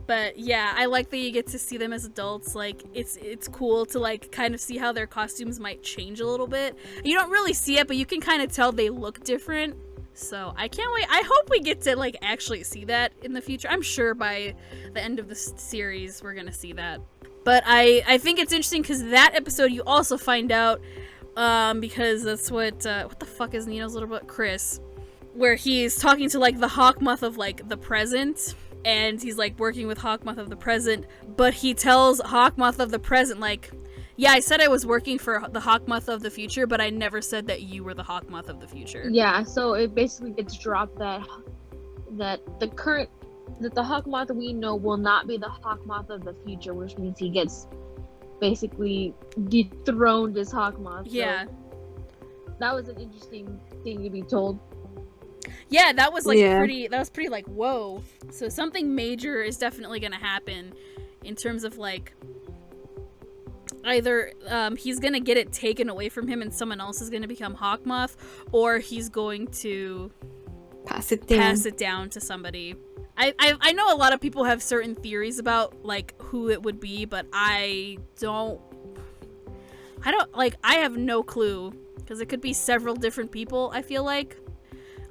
But yeah, I like that you get to see them as adults. Like, it's cool to, like, kind of see how their costumes might change a little bit. You don't really see it, but you can kind of tell they look different. So I can't wait. I hope we get to, like, actually see that in the future. I'm sure by the end of the series we're gonna see that. But I think it's interesting because that episode you also find out, because that's what the fuck is Nino's little boy? Chris. Where he's talking to, like, the Hawkmoth of, like, the present. And he's, like, working with Hawkmoth of the present. But he tells Hawkmoth of the present, like, yeah, I said I was working for the Hawkmoth of the future, but I never said that you were the Hawkmoth of the future. Yeah, so it basically gets dropped that the Hawkmoth we know will not be the Hawkmoth of the future, which means he gets basically dethroned as Hawkmoth. Yeah. So that was an interesting thing to be told. Yeah, that was like pretty like, whoa. So something major is definitely gonna happen in terms of, like, either he's gonna get it taken away from him and someone else is gonna become Hawkmoth, or he's going to pass it down to somebody. I know a lot of people have certain theories about, like, who it would be, but I have no clue, because it could be several different people. I feel like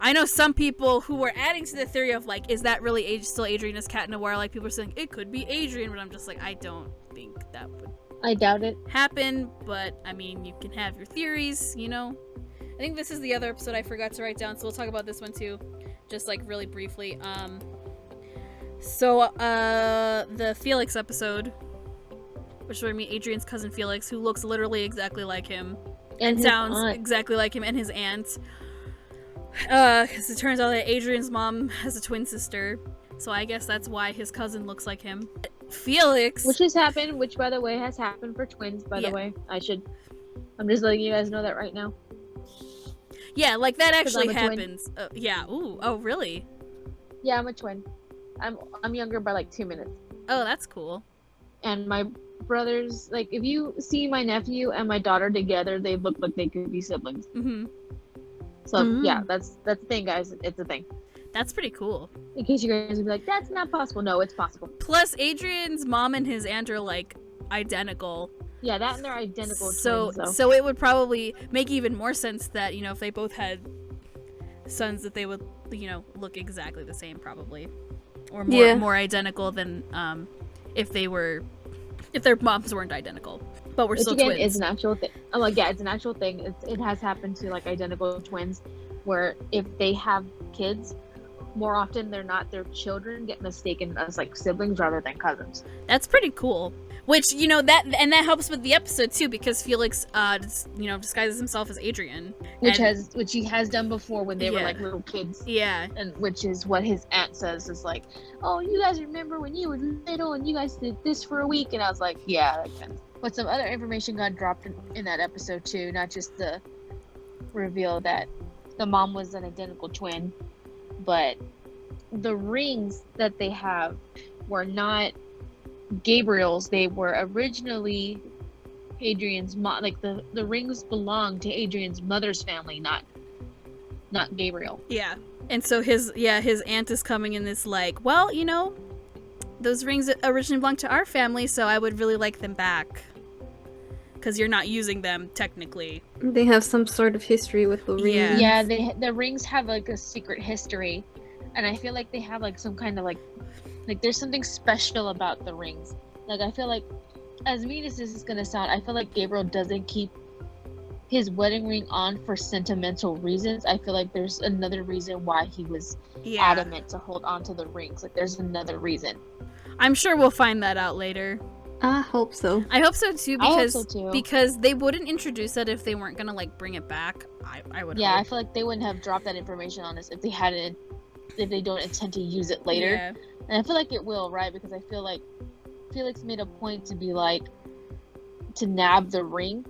I know some people who were adding to the theory of, like, is that really still Adrien as Cat Noir? Like, people are saying it could be Adrien, but I'm just like, I don't think that would. I doubt it. Happen, but I mean, you can have your theories, you know. I think this is the other episode I forgot to write down, so we'll talk about this one too, just, like, really briefly. The Felix episode, which is where we meet Adrian's cousin Felix, who looks literally exactly like him and sounds exactly like him, and his aunt. Because it turns out that Adrian's mom has a twin sister, so I guess that's why his cousin looks like him. Felix, which by the way has happened for twins, by the way. I'm just letting you guys know that right now. Yeah, like, that actually happens. Yeah. Ooh. Oh, really? Yeah, I'm a twin. I'm younger by, like, 2 minutes. Oh, that's cool. And my brothers, like, if you see my nephew and my daughter together, they look like they could be siblings. Mm-hmm. So yeah, that's the thing, guys. It's a thing. That's pretty cool. In case you guys would be like, that's not possible. No, it's possible. Plus, Adrian's mom and his aunt are, like, identical. Yeah, that and they're identical twins. So it would probably make even more sense that, you know, if they both had sons, that they would, you know, look exactly the same, probably, or more identical than if their moms weren't identical. But we're still twins. It's an actual thing. I'm like, yeah, it's an actual thing. It has happened to, like, identical twins, where if they have kids, more often they're not, their children get mistaken as, like, siblings rather than cousins. That's pretty cool. Which, you know, that helps with the episode too, because Felix, disguises himself as Adrien, which he has done before when they were, like, little kids. Yeah, and which is what his aunt says is like, oh, you guys remember when you were little and you guys did this for a week? And I was like, yeah. But some other information got dropped in that episode too, not just the reveal that the mom was an identical twin, but the rings that they have were not Gabriel's. They were originally Adrian's mom. Like the rings belonged to Adrian's mother's family, not Gabriel. Yeah. And so his aunt is coming in this like, well, you know, those rings originally belonged to our family, so I would really like them back. Because you're not using them, technically. They have some sort of history with the rings. Yeah. Yeah, the rings have like a secret history. And I feel like they have like some kind of like there's something special about the rings. Like I feel like, as mean as this is gonna sound, I feel like Gabriel doesn't keep his wedding ring on for sentimental reasons. I feel like there's another reason why he was adamant to hold on to the rings. Like there's another reason. I'm sure we'll find that out later. I hope so. I hope so too, I hope so too. because they wouldn't introduce that if they weren't gonna like bring it back. I would. Yeah, hope. I feel like they wouldn't have dropped that information on us if they don't intend to use it later. Yeah. And I feel like it will, right? Because I feel like Felix made a point to be like to nab the ring.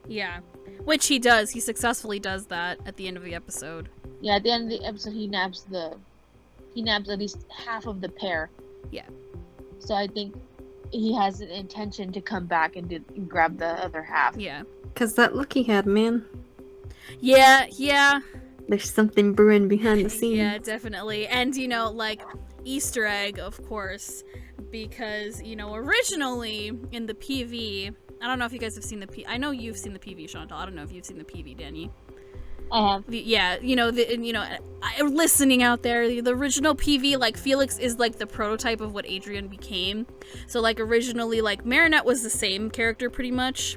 Yeah. Which he does. He successfully does that at the end of the episode. Yeah, at the end of the episode, he nabs at least half of the pair. Yeah. So I think he has an intention to come back and grab the other half. Yeah. Because that look he had, man. Yeah. There's something brewing behind the scenes. Yeah, definitely. And, you know, like, Easter egg, of course, because, you know, originally in the PV, I don't know if you guys have seen I know you've seen the PV, Chantal. I don't know if you've seen the PV, Dani. I have. Listening out there, the original PV, like, Felix is, like, the prototype of what Adrian became. So, like, originally, like, Marinette was the same character, pretty much.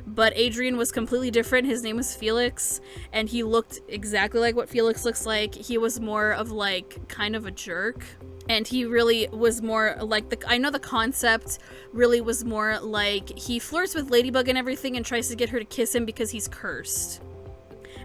But Adrian was completely different. His name was Felix, and he looked exactly like what Felix looks like. He was more of, like, kind of a jerk. And he really was more like I know the concept really was more like he flirts with Ladybug and everything and tries to get her to kiss him because he's cursed.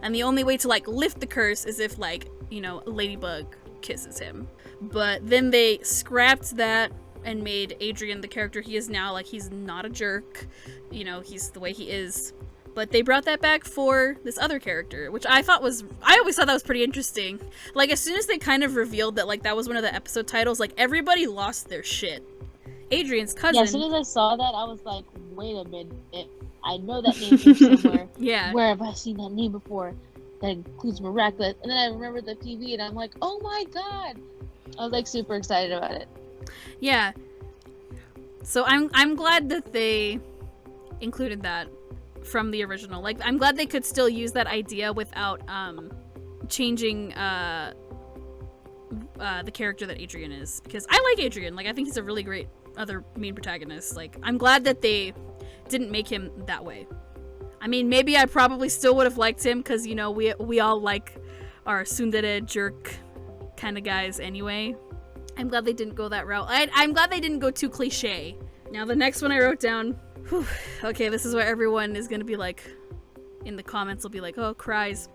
And the only way to like lift the curse is if like, you know, Ladybug kisses him. But then they scrapped that and made Adrian the character he is now. Like he's not a jerk, you know, he's the way he is. But they brought that back for this other character, which I always thought that was pretty interesting. Like, as soon as they kind of revealed that, like, that was one of the episode titles, like, everybody lost their shit. Adrian's cousin... Yeah, as soon as I saw that, I was like, wait a minute. I know that name from somewhere. Yeah. Where have I seen that name before? That includes Miraculous. And then I remembered the PV, and I'm like, oh my god! I was, like, super excited about it. Yeah. So I'm glad that they included that from the original. Like, I'm glad they could still use that idea without changing the character that Adrian is, because I like Adrian. Like, I think he's a really great other main protagonist. Like, I'm glad that they didn't make him that way. I mean, maybe I probably still would have liked him because, you know, we all like our tsundere jerk kind of guys anyway. I'm glad they didn't go that route. I'm glad they didn't go too cliche. Now the next one I wrote down, whew, okay, this is where everyone is gonna be like, in the comments will be like, oh, cries.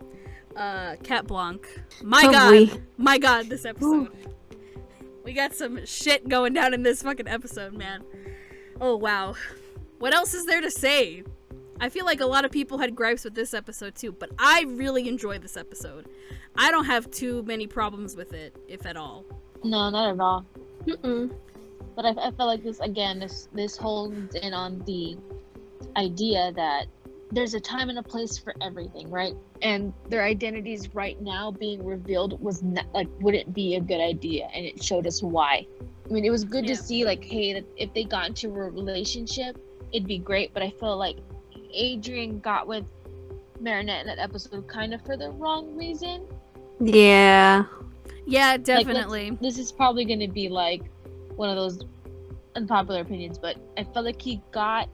Cat Blanc. My god, this episode. We got some shit going down in this fucking episode, man. Oh, wow. What else is there to say? I feel like a lot of people had gripes with this episode too, but I really enjoyed this episode. I don't have too many problems with it, if at all. No, not at all. Mm-mm. But I felt like this holds in on the idea that there's a time and a place for everything, right? And their identities right now being revealed was not, like, wouldn't be a good idea, and it showed us why. I mean, it was good to see, like, hey, that if they got into a relationship, it'd be great. But I feel like Adrian got with Marinette in that episode kind of for the wrong reason. Yeah. Yeah, definitely. Like, this is probably going to be like one of those unpopular opinions, but I felt like he got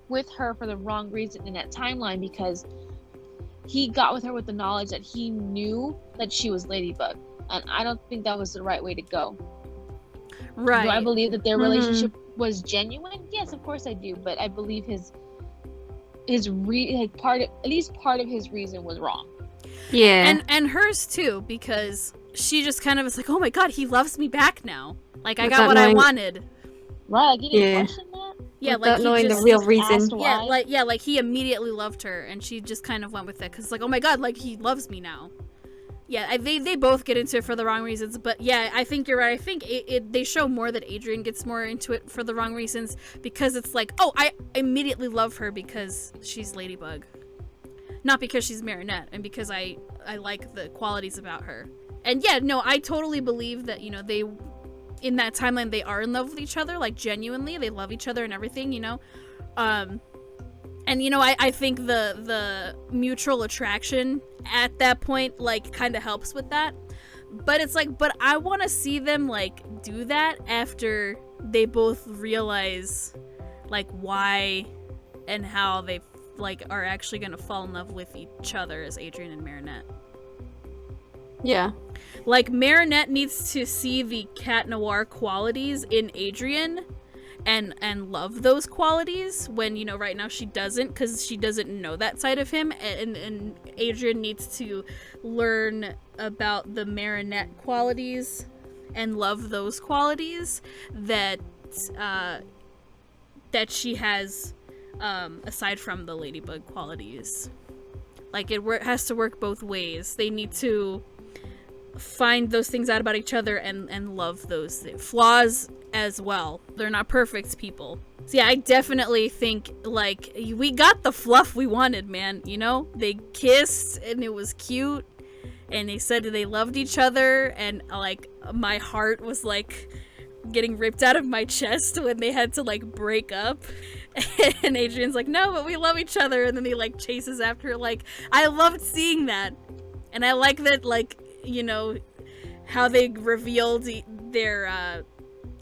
with her for the wrong reason in that timeline, because he got with her with the knowledge that he knew that she was Ladybug, and I don't think that was the right way to go. Right. Do I believe that their relationship was genuine? Yes, of course I do, but I believe part of his reason was wrong. Yeah. And hers too, because she just kind of is like, oh my god, he loves me back now. Like, I got what I wanted. Right, like, you didn't question that? Yeah, without like, knowing the real reason. Like he immediately loved her, and she just kind of went with it, because, like, oh my god, like, he loves me now. Yeah, they both get into it for the wrong reasons, but yeah, I think you're right. I think they show more that Adrian gets more into it for the wrong reasons, because it's like, oh, I immediately love her because she's Ladybug, not because she's Marinette, and because I like the qualities about her. And yeah, no, I totally believe that, you know, they, in that timeline, they are in love with each other, like genuinely, they love each other and everything, you know. And, you know, I think the mutual attraction at that point, like, kind of helps with that. But it's like, but I want to see them, like, do that after they both realize, like, why and how they, like, are actually going to fall in love with each other as Adrian and Marinette. Yeah. Like, Marinette needs to see the Cat Noir qualities in Adrian and love those qualities, when, you know, right now she doesn't, because she doesn't know that side of him, and Adrian needs to learn about the Marinette qualities and love those qualities that that she has, aside from the Ladybug qualities. Like, it has to work both ways. They need to find those things out about each other and love those flaws as well. They're not perfect people. So yeah, I definitely think, like, we got the fluff we wanted, man. You know, they kissed and it was cute, and they said they loved each other, and, like, my heart was, like, getting ripped out of my chest when they had to, like, break up. And Adrian's like, no, but we love each other, and then he, like, chases after her. Like, I loved seeing that. And I like that, like, you know, how they revealed their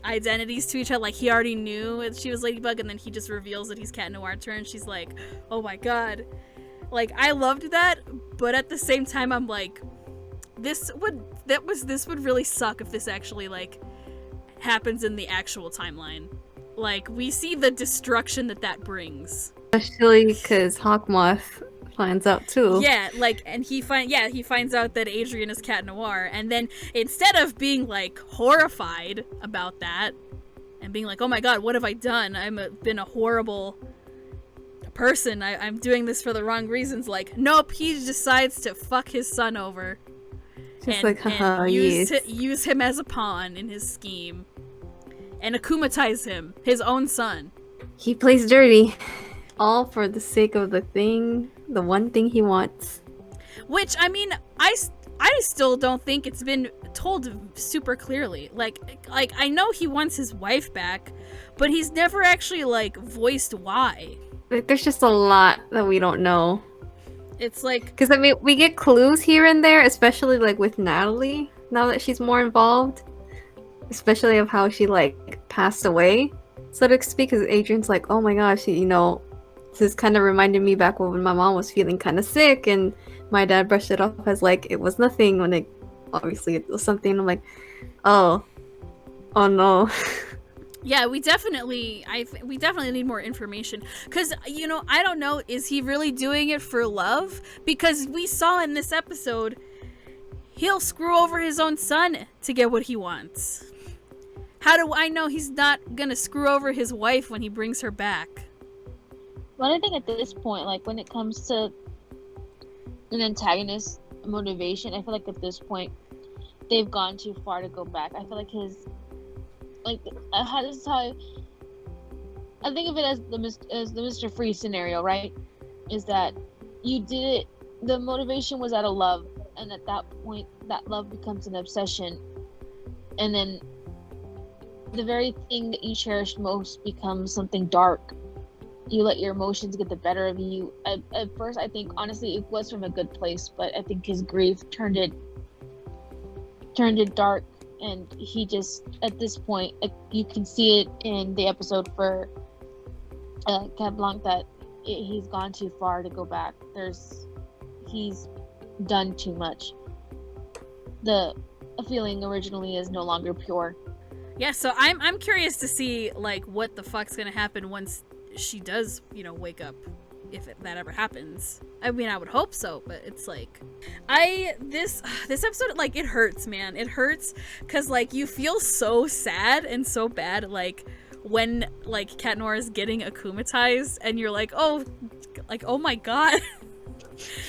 identities to each other. Like, he already knew that she was Ladybug, and then he just reveals that he's Cat Noir to her, and she's like, oh my god. Like, I loved that, but at the same time, I'm like, this would really suck if this actually, like, happens in the actual timeline. Like, we see the destruction that brings. Especially because Hawkmoth finds out too. Yeah, like, and he finds out that Adrian is Cat Noir, and then instead of being, like, horrified about that and being like, oh my god, what have I done? Been a horrible person. I'm doing this for the wrong reasons. Like, nope, he decides to fuck his son over. Just and use him as a pawn in his scheme. And akumatize him, his own son. He plays dirty. All for the sake of the one thing he wants. Which, I mean, I still don't think it's been told super clearly. Like, I know he wants his wife back, but he's never actually, like, voiced why. Like, there's just a lot that we don't know. It's like... Because, I mean, we get clues here and there, especially, like, with Natalie, now that she's more involved. Especially of how she, like, passed away, so to speak, because Adrian's like, oh my gosh, you know, this kind of reminded me back when my mom was feeling kind of sick, and my dad brushed it off as, like, it was nothing, when it was something. I'm like, oh no. Yeah, we definitely need more information, because, you know, I don't know, is he really doing it for love? Because we saw in this episode, he'll screw over his own son to get what he wants. How do I know he's not gonna screw over his wife when he brings her back? Well, I think at this point, like, when it comes to an antagonist motivation, I feel like at this point, they've gone too far to go back. I feel like this is how I think of it, as the Mr. Freeze scenario, right? Is that you did it, the motivation was out of love, and at that point, that love becomes an obsession, and then the very thing that you cherished most becomes something dark. You let your emotions get the better of you. At first, I think, honestly, it was from a good place, but I think his grief turned it dark, and he just, at this point, you can see it in the episode for Cat Blanc that he's gone too far to go back. He's done too much. The feeling originally is no longer pure. Yeah, so I'm curious to see, like, what the fuck's gonna happen once she does, you know, wake up, if that ever happens. I mean, I would hope so, but it's like, this episode, like, it hurts, man. It hurts because, like, you feel so sad and so bad, like, when, like, Cat Noir is getting akumatized, and you're like, oh my god.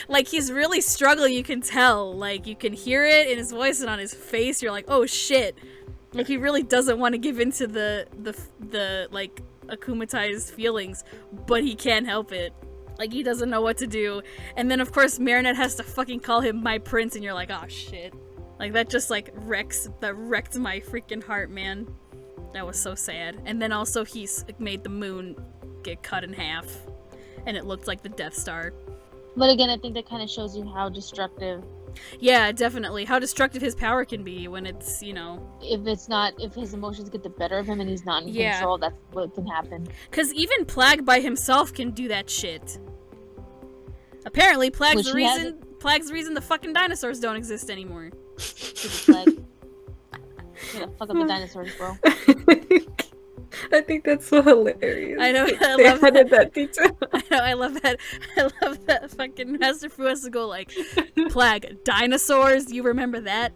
Like, he's really struggling, you can tell. Like, you can hear it in his voice and on his face. You're like, oh shit. Like, he really doesn't want to give into the like, akumatized feelings, but he can't help it. Like, he doesn't know what to do. And then, of course, Marinette has to fucking call him my prince, and you're like, oh shit. Like, that just, like, wrecked my freaking heart, man. That was so sad. And then also, he made the moon get cut in half, and it looked like the Death Star. But again, I think that kind of shows you how destructive. Yeah, definitely. How destructive his power can be when it's, you know... If his emotions get the better of him and he's not in control, that's what can happen. Because even Plague by himself can do that shit. Apparently, Plague's the reason the fucking dinosaurs don't exist anymore. Stupid Plague. You're gonna fuck up the dinosaurs, bro. I think that's so hilarious. I know, I They love added that detail. I know, I love that fucking Master Fu has to go like, Plague, dinosaurs, you remember that?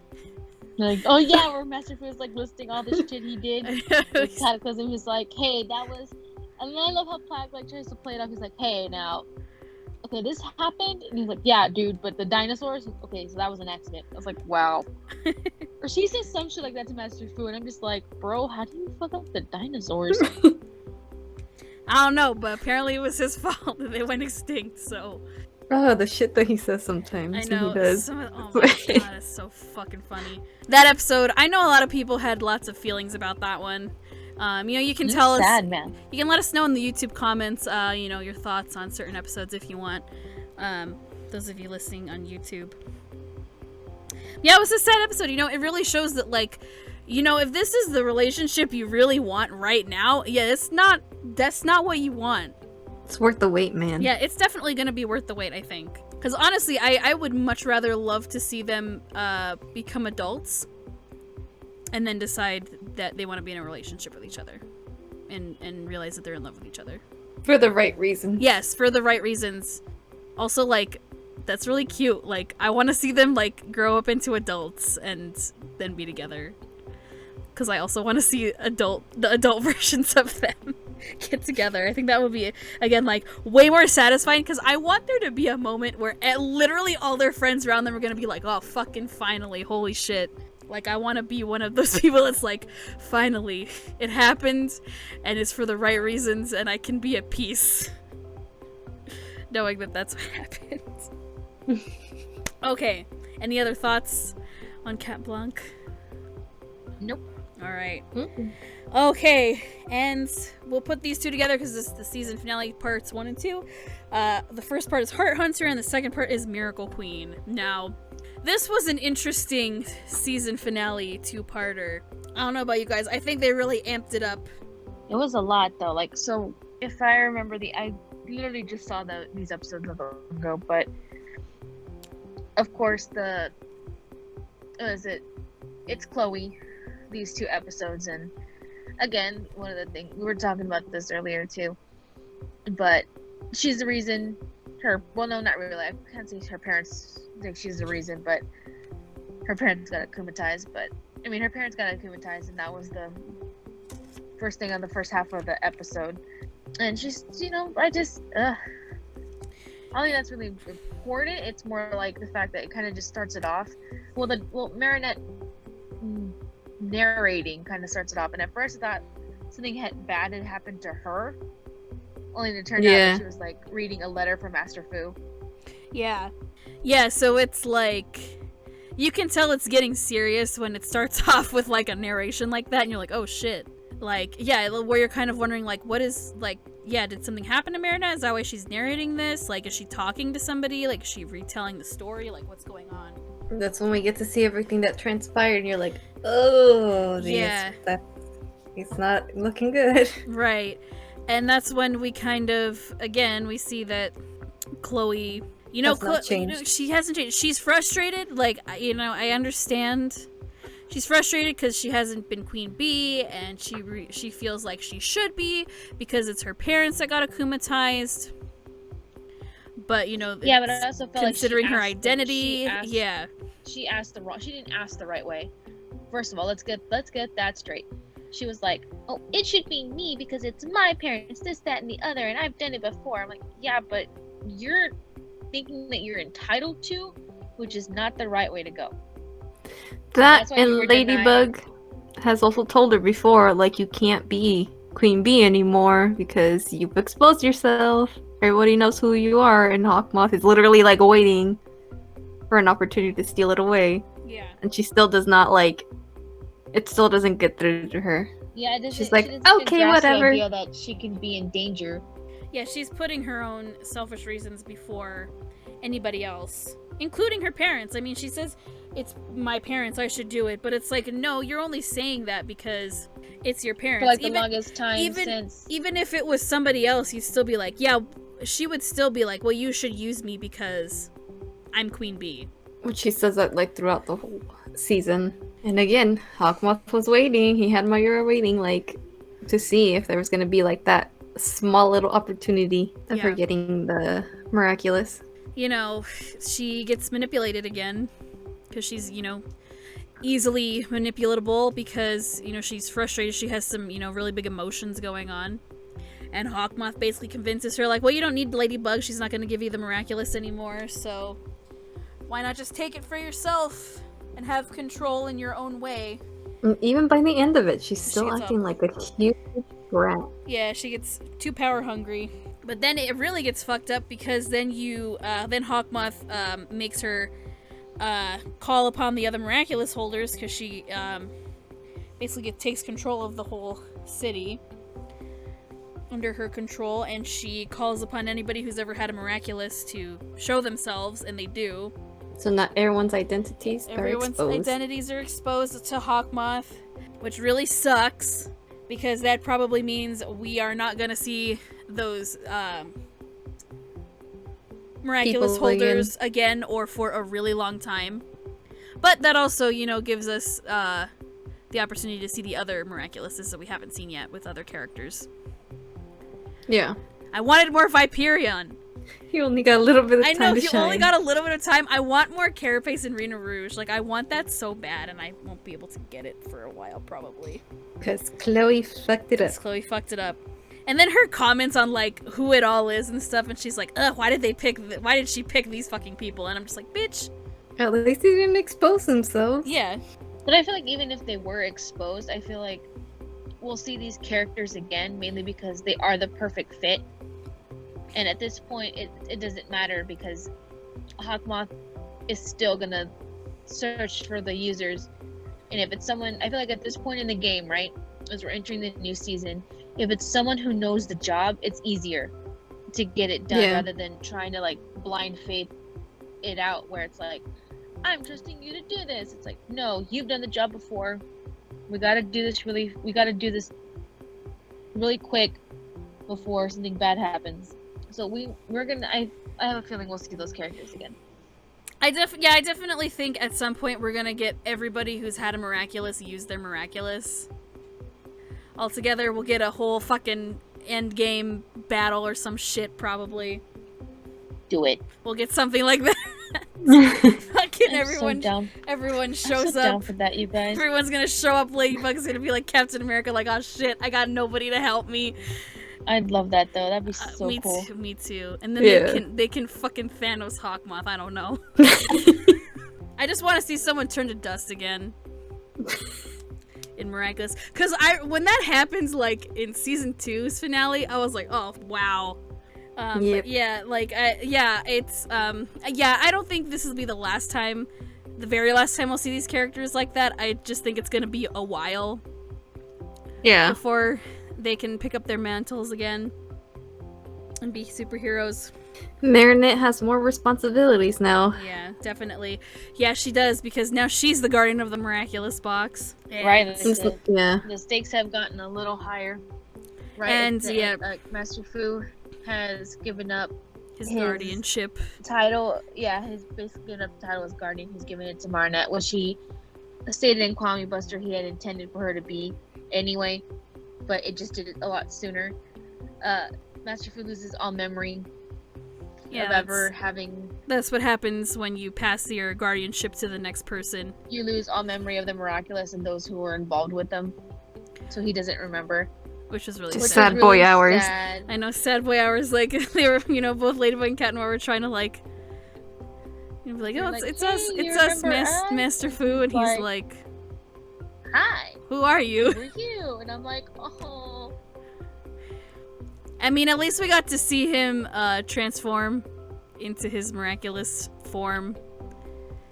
Like, oh yeah, where Master Fu was like listing all the shit he did with Cataclysm. He's like, hey, that was... And then I love how Plague like tries to play it up. He's like, hey, now... Okay, this happened? And he's like, yeah, dude, but the dinosaurs? Okay, so that was an accident. I was like, wow. Or she says some shit like that to Master Fu, and I'm just like, bro, how do you fuck up the dinosaurs? I don't know, but apparently it was his fault that they went extinct, so... Oh, the shit that he says sometimes. I know. He does. Oh my god, it's so fucking funny. That episode, I know a lot of people had lots of feelings about that one. You know, you can tell us. Sad, man. You can let us know in the YouTube comments, you know, your thoughts on certain episodes if you want. Those of you listening on YouTube. Yeah, it was a sad episode. You know, it really shows that, like, you know, if this is the relationship you really want right now, yeah, that's not what you want. It's worth the wait, man. Yeah, it's definitely gonna be worth the wait, I think. Because honestly, I would much rather love to see them become adults and then decide that they want to be in a relationship with each other and realize that they're in love with each other. For the right reason. Yes, for the right reasons. Also, like, that's really cute. Like, I want to see them, like, grow up into adults and then be together. Because I also want to see the adult versions of them get together. I think that would be, again, like, way more satisfying, because I want there to be a moment where literally all their friends around them are going to be like, oh, fucking finally, holy shit. Like, I want to be one of those people that's like, finally, it happened, and it's for the right reasons, and I can be at peace. Knowing that that's what happened. Okay, any other thoughts on Cat Blanc? Nope. Alright. Mm-mm. Okay, and we'll put these two together because this is the season finale parts 1 and 2. The first part is Heart Hunter, and the second part is Miracle Queen. Now, this was an interesting season finale 2-parter. I don't know about you guys. I think they really amped it up. It was a lot, though. Like, so, if I remember I literally just saw these episodes not long ago, but of course it's Chloe, these 2 episodes, and again, one of the things, we were talking about this earlier too, but she's the reason well, no, not really, I can't say her parents think she's the reason, but her parents got akumatized, her parents got akumatized, and that was the first thing on the first half of the episode. And she's, you know, I don't think that's really important. It's more like the fact that it kind of just starts it off. Well, Marinette narrating kind of starts it off. And at first I thought something bad had happened to her. Only to turn out that she was, like, reading a letter from Master Fu. Yeah. Yeah, so it's like... You can tell it's getting serious when it starts off with, like, a narration like that. And you're like, oh, shit. Like, yeah, where you're kind of wondering, like, what is, like, yeah, did something happen to Marinette? Is that why she's narrating this? Like, is she talking to somebody? Like, is she retelling the story? Like, what's going on? That's when we get to see everything that transpired, and you're like, oh, geez, yeah. It's not looking good. Right. And that's when we kind of, again, we see that Chloe, you know, she hasn't changed. She's frustrated. Like, you know, I understand. She's frustrated because she hasn't been Queen Bee, and she feels like she should be because it's her parents that got akumatized. But, you know, yeah, but I also felt considering like her identity, she didn't ask the right way. First of all, let's get that straight. She was like, oh, it should be me because it's my parents, this, that, and the other, and I've done it before. I'm like, yeah, but you're thinking that you're entitled to, which is not the right way to go. That that's why you and were denied. Ladybug has also told her before, like, you can't be Queen Bee anymore because you've exposed yourself. Everybody knows who you are, and Hawkmoth is literally like waiting for an opportunity to steal it away. Yeah. And she still does not like. It still doesn't get through to her. Yeah, it doesn't, She's like, she doesn't even okay, grasp whatever. The idea that she can be in danger. Yeah, she's putting her own selfish reasons before anybody else, including her parents. I mean, she says, it's my parents, I should do it. But it's like, no, you're only saying that because it's your parents. For like the longest time since... Even if it was somebody else, you'd still be like, yeah, she would still be like, well, you should use me because I'm Queen Bee. Which she says that like throughout the whole season. And again, Hawkmoth was waiting. He had Mayura waiting, like, to see if there was going to be like that small little opportunity of her getting the miraculous. You know, she gets manipulated again because she's, you know, easily manipulatable because, you know, she's frustrated. She has some, you know, really big emotions going on. And Hawkmoth basically convinces her, like, well, you don't need Ladybug. She's not going to give you the miraculous anymore, so why not just take it for yourself and have control in your own way? Even by the end of it, she's still acting like a huge brat. Yeah, she gets too power hungry. But then it really gets fucked up because then then Hawkmoth makes her call upon the other miraculous holders because she basically takes control of the whole city under her control, and she calls upon anybody who's ever had a miraculous to show themselves, and they do. So not everyone's identities are exposed. Everyone's identities are exposed to Hawkmoth, which really sucks because that probably means we are not going to see those miraculous People holders again or for a really long time. But that also, you know, gives us the opportunity to see the other miraculouses that we haven't seen yet with other characters. Yeah. I wanted more Viperion. You only got a little bit of time to shine. I know, you only got a little bit of time. I want more Carapace and Rena Rouge. Like, I want that so bad, and I won't be able to get it for a while, probably. Because Chloe fucked it up. Chloe fucked it up. And then her comments on, like, who it all is and stuff, and she's like, ugh, why did she pick these fucking people? And I'm just like, bitch. At least they didn't expose themselves. Yeah. But I feel like even if they were exposed, I feel like we'll see these characters again, mainly because they are the perfect fit. And at this point, it doesn't matter because Hawkmoth is still gonna search for the users. And if it's someone, I feel like at this point in the game, right, as we're entering the new season, if it's someone who knows the job, it's easier to get it done rather than trying to like blind faith it out where it's like, I'm trusting you to do this. It's like, no, you've done the job before. We gotta do this really quick before something bad happens. So we're gonna. I have a feeling we'll see those characters again. I definitely think at some point we're gonna get everybody who's had a miraculous use their miraculous. All together, we'll get a whole fucking end game battle or some shit probably. Do it. We'll get something like that. Fucking everyone shows up. Down for that, you guys. Everyone's gonna show up. Ladybug's gonna be like Captain America, like, oh shit, I got nobody to help me. I'd love that though. That'd be so cool. Me too. And then they can fucking Thanos Hawkmoth. I don't know. I just want to see someone turn to dust again. In Miraculous, because when that happens, like in season 2's finale, I was like, oh wow. But yeah, like it's I don't think this will be the very last time we'll see these characters like that. I just think it's gonna be a while. Yeah. Before they can pick up their mantles again and be superheroes. Marinette has more responsibilities now. Yeah, definitely. Yeah, she does, because now she's the guardian of the miraculous box. Right. The stakes have gotten a little higher. Right. And Master Fu has given up his guardianship title. Yeah, he's basically given up the title as guardian. He's given it to Marinette, which he stated in Kwame Buster he had intended for her to be anyway, but it just did it a lot sooner. Master Fu loses all memory of ever having... That's what happens when you pass your guardianship to the next person. You lose all memory of the Miraculous and those who were involved with them. So he doesn't remember. Which is really sad boy hours. Sad. I know, sad boy hours. Like, they were, both Ladybug and Cat Noir were trying to, like, He'd be like, You're oh, like, it's "Hey, us, you it's us, remember us?" Master Fu, and he's like, "Hi, who are you? who are you?" And I'm like, "Oh." I mean, at least we got to see him transform into his miraculous form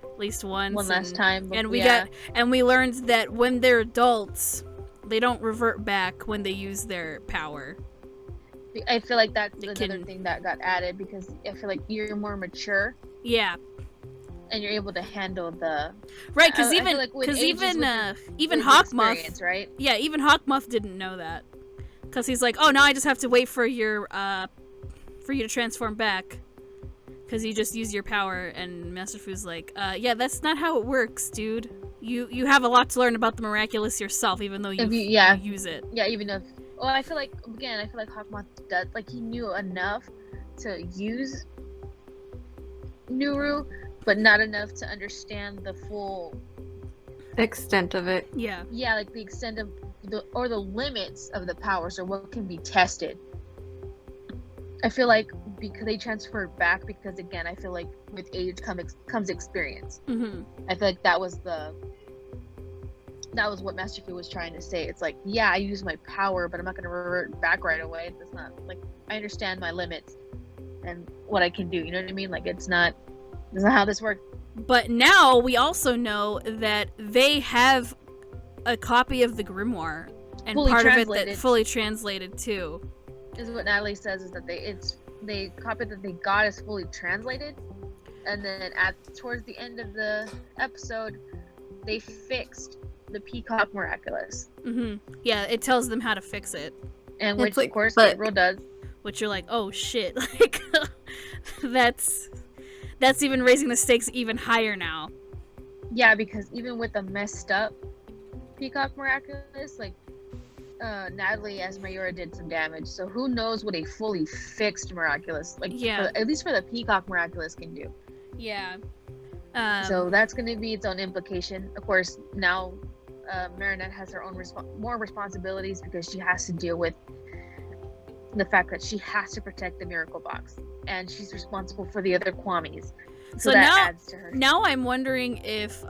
at least once. One last time. And we learned that when they're adults, they don't revert back when they use their power. I feel like that's another thing that got added because I feel like you're more mature. Yeah. And you're able to handle the right, because even Hawkmoth, right? Yeah, even Hawkmoth didn't know that, because he's like, oh, now I just have to wait for you to transform back, because you just use your power. And Master Fu's like, yeah, that's not how it works, dude. You have a lot to learn about the miraculous yourself, even though you use it. Yeah, even if. Well, I feel like Hawkmoth does, like, he knew enough to use Nuru, but not enough to understand the full extent of it. Yeah. Yeah, like the extent of the limits of the powers, or what can be tested. I feel like because they transferred back, because again, I feel like with age comes experience. Mm-hmm. I feel like that was what Master Fu was trying to say. It's like, yeah, I use my power, but I'm not going to revert back right away. It's not like, I understand my limits and what I can do. You know what I mean? Like, that's not how this works. But now we also know that they have a copy of the grimoire, and part of it that fully translated too. Is what Natalie says, is that the copy that they got is fully translated, and then towards the end of the episode, they fixed the Peacock Miraculous. Mm-hmm. Yeah, it tells them how to fix it, and which of course Gabriel does. Which you're like, oh shit, like that's even raising the stakes even higher now. Yeah, because even with the messed up Peacock Miraculous, like Natalie as Mayura did some damage. So who knows what a fully fixed Miraculous, like, at least for the Peacock Miraculous, can do. Yeah. So that's going to be its own implication. Of course, now Marinette has her own more responsibilities, because she has to deal with the fact that she has to protect the Miracle Box, and she's responsible for the other Kwamis. So that adds to her. Now I'm wondering if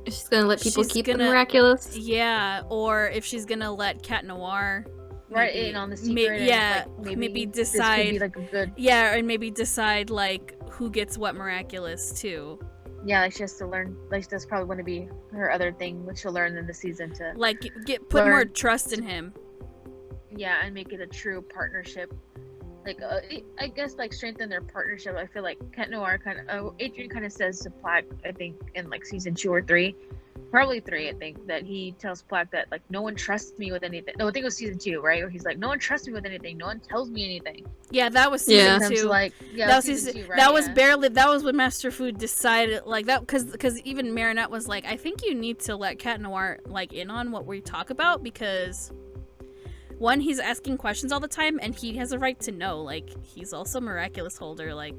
she's gonna let people keep the Miraculous. Yeah, or if she's gonna let Cat Noir in on the secret. Maybe decide. This could be like a good. Yeah, and maybe decide like who gets what Miraculous too. Yeah, like she has to learn. Like that's probably going to be her other thing, which she'll learn in the season to like put more trust in him. Yeah, and make it a true partnership. Like I guess like strengthen their partnership. I feel like Cat Noir Adrian kind of says to Plaque, I think in like season 2 or 3, probably 3, I think, that he tells Plaque that like no one trusts me with anything. No, I think it was season 2, right? Where he's like, no one trusts me with anything. No one tells me anything. Yeah, that was season 2. Like, that was season 2, right? That was when Master Food decided like that, because even Marinette was like, I think you need to let Cat Noir like in on what we talk about, because one, he's asking questions all the time, and he has a right to know. Like, he's also Miraculous holder. Like,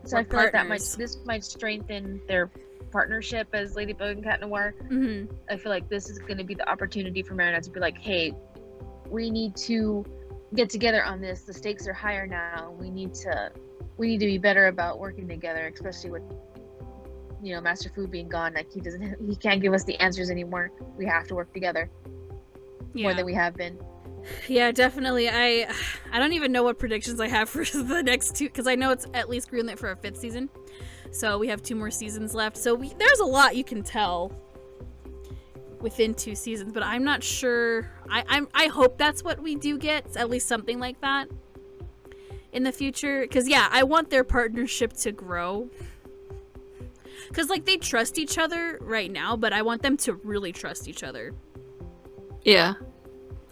so I feel like this might strengthen their partnership as Ladybug and Cat Noir. Mm-hmm. I feel like this is going to be the opportunity for Marinette to be like, hey, we need to get together on this. The stakes are higher now. We need to be better about working together, especially with, you know, Master Food being gone. Like, he can't give us the answers anymore. We have to work together more than we have been. Yeah, definitely. I don't even know what predictions I have for the next 2, because I know it's at least greenlit for a 5th season. So we have 2 more seasons left. So there's a lot you can tell within 2 seasons, but I'm not sure. I hope that's what we do get, at least something like that in the future. Because I want their partnership to grow. Because like they trust each other right now, but I want them to really trust each other. Yeah.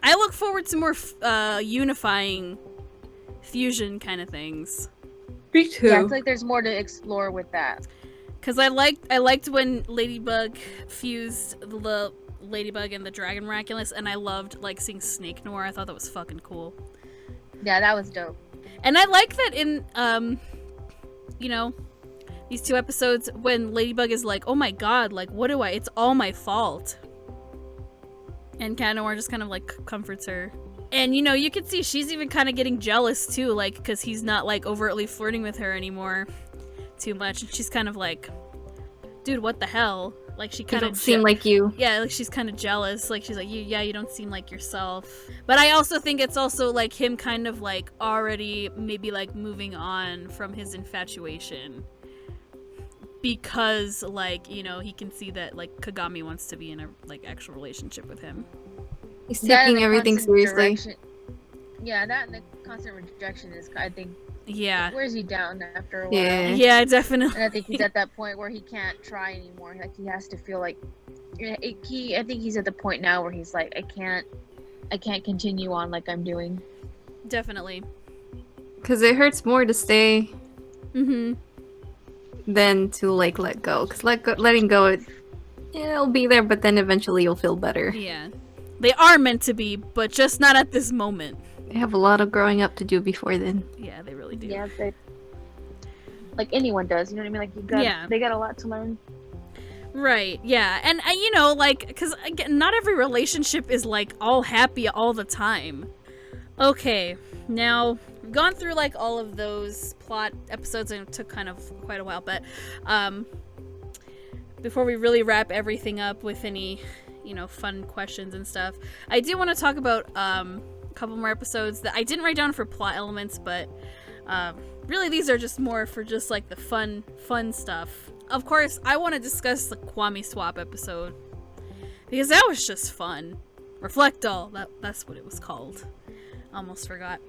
I look forward to more unifying fusion kind of things. Me too. Yeah, I feel like there's more to explore with that. Because I liked when Ladybug fused the Ladybug and the Dragon Miraculous, and I loved like seeing Snake Noir. I thought that was fucking cool. Yeah, that was dope. And I like that in these 2 episodes when Ladybug is like, oh my god, like it's all my fault. And Cat Noir just kind of like comforts her. And you can see she's even kind of getting jealous too, like, because he's not like overtly flirting with her anymore. too much, and she's kind of like, dude, what the hell? Like, she You kind don't of seem like you. yeah, like she's kind of jealous. Like, she's like, you don't seem like yourself. But I also think it's also like him kind of like already maybe like moving on from his infatuation, because like, you know, he can see that like Kagami wants to be in a like actual relationship with him. He's That and taking the everything constant seriously. direction- Yeah, that and the constant rejection is, I think, Yeah, wears you down after a while. Yeah. yeah, definitely. And I think he's at that point where he can't try anymore. Like, he has to feel like I think he's at the point now where he's like, I can't continue on like I'm doing. Definitely. Because it hurts more to stay Mm-hmm. than to like let go. Because letting go, it'll be there, but then eventually you'll feel better. Yeah. They are meant to be, but just not at this moment. They have a lot of growing up to do before then. Yeah, they really do. Yeah, like anyone does. You know what I mean? Like they got a lot to learn. Right, yeah. And, you know, like, because, again, not every relationship is, like, all happy all the time. Okay, now, we've gone through, like, all of those plot episodes, and it took kind of quite a while, but, before we really wrap everything up with any, you know, fun questions and stuff, I do want to talk about, a couple more episodes that I didn't write down for plot elements, but, really these are just more for just, like, the fun stuff. Of course, I want to discuss the Kwame Swap episode, because that was just fun. Reflect All, that's what it was called. Almost forgot.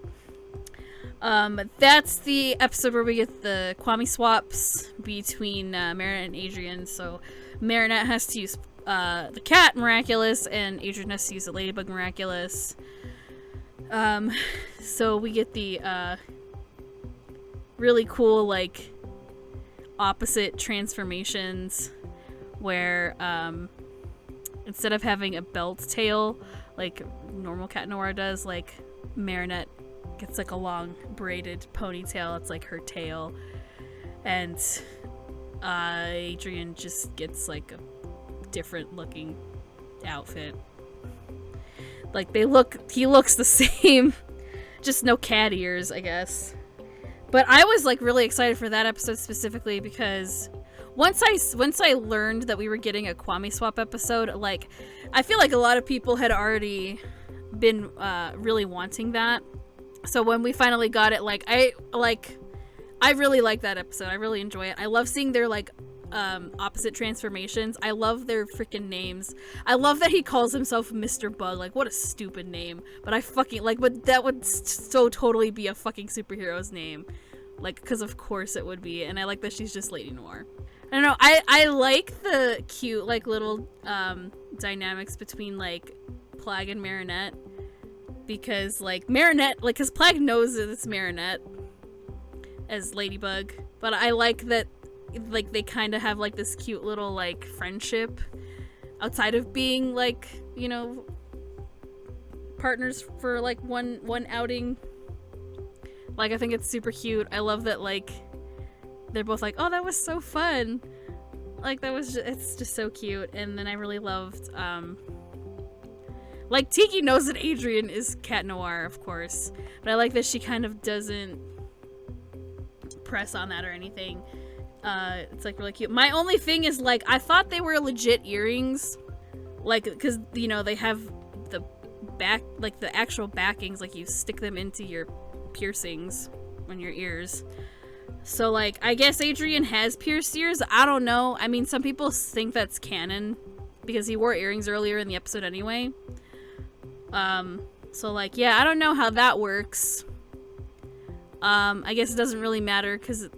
That's the episode where we get the Kwame Swaps between Marinette and Adrian. So Marinette has to use the cat Miraculous, and Adrian has to use the Ladybug Miraculous. So we get the really cool, like, opposite transformations where instead of having a belt tail like normal Cat Noir does, like, Marinette gets like a long braided ponytail. It's like her tail, and Adrian just gets like a different looking outfit. Like, he looks the same, just no cat ears, I guess. But I was like really excited for that episode specifically because once I learned that we were getting a Kwame Swap episode, like, I feel like a lot of people had already been really wanting that. So when we finally got it, I really like that episode. I really enjoy it. I love seeing their like opposite transformations. I love their freaking names. I love that he calls himself Mr. Bug. Like, what a stupid name. But I fucking like, but that would so totally be a fucking superhero's name. Like, because of course it would be. And I like that she's just Lady Noir. I don't know. I like the cute like little dynamics between like Plague and Marinette, because like Marinette, like, because Plague knows that it's Marinette as Ladybug, but I like that like they kind of have like this cute little like friendship outside of being like, you know, partners for like one outing. Like, I think it's super cute. I love that like they're both like, oh, that was so fun. Like, it's just so cute. And then I really loved like, Tiki knows that Adrian is Cat Noir, of course, but I like that she kind of doesn't press on that or anything. It's like really cute. My only thing is, like, I thought they were legit earrings, like, because, you know, they have the back, like the actual backings, like you stick them into your piercings on your ears. So like, I guess Adrian has pierced ears. I don't know. I mean, some people think that's canon because he wore earrings earlier in the episode anyway. So like, yeah, I don't know how that works. I guess it doesn't really matter because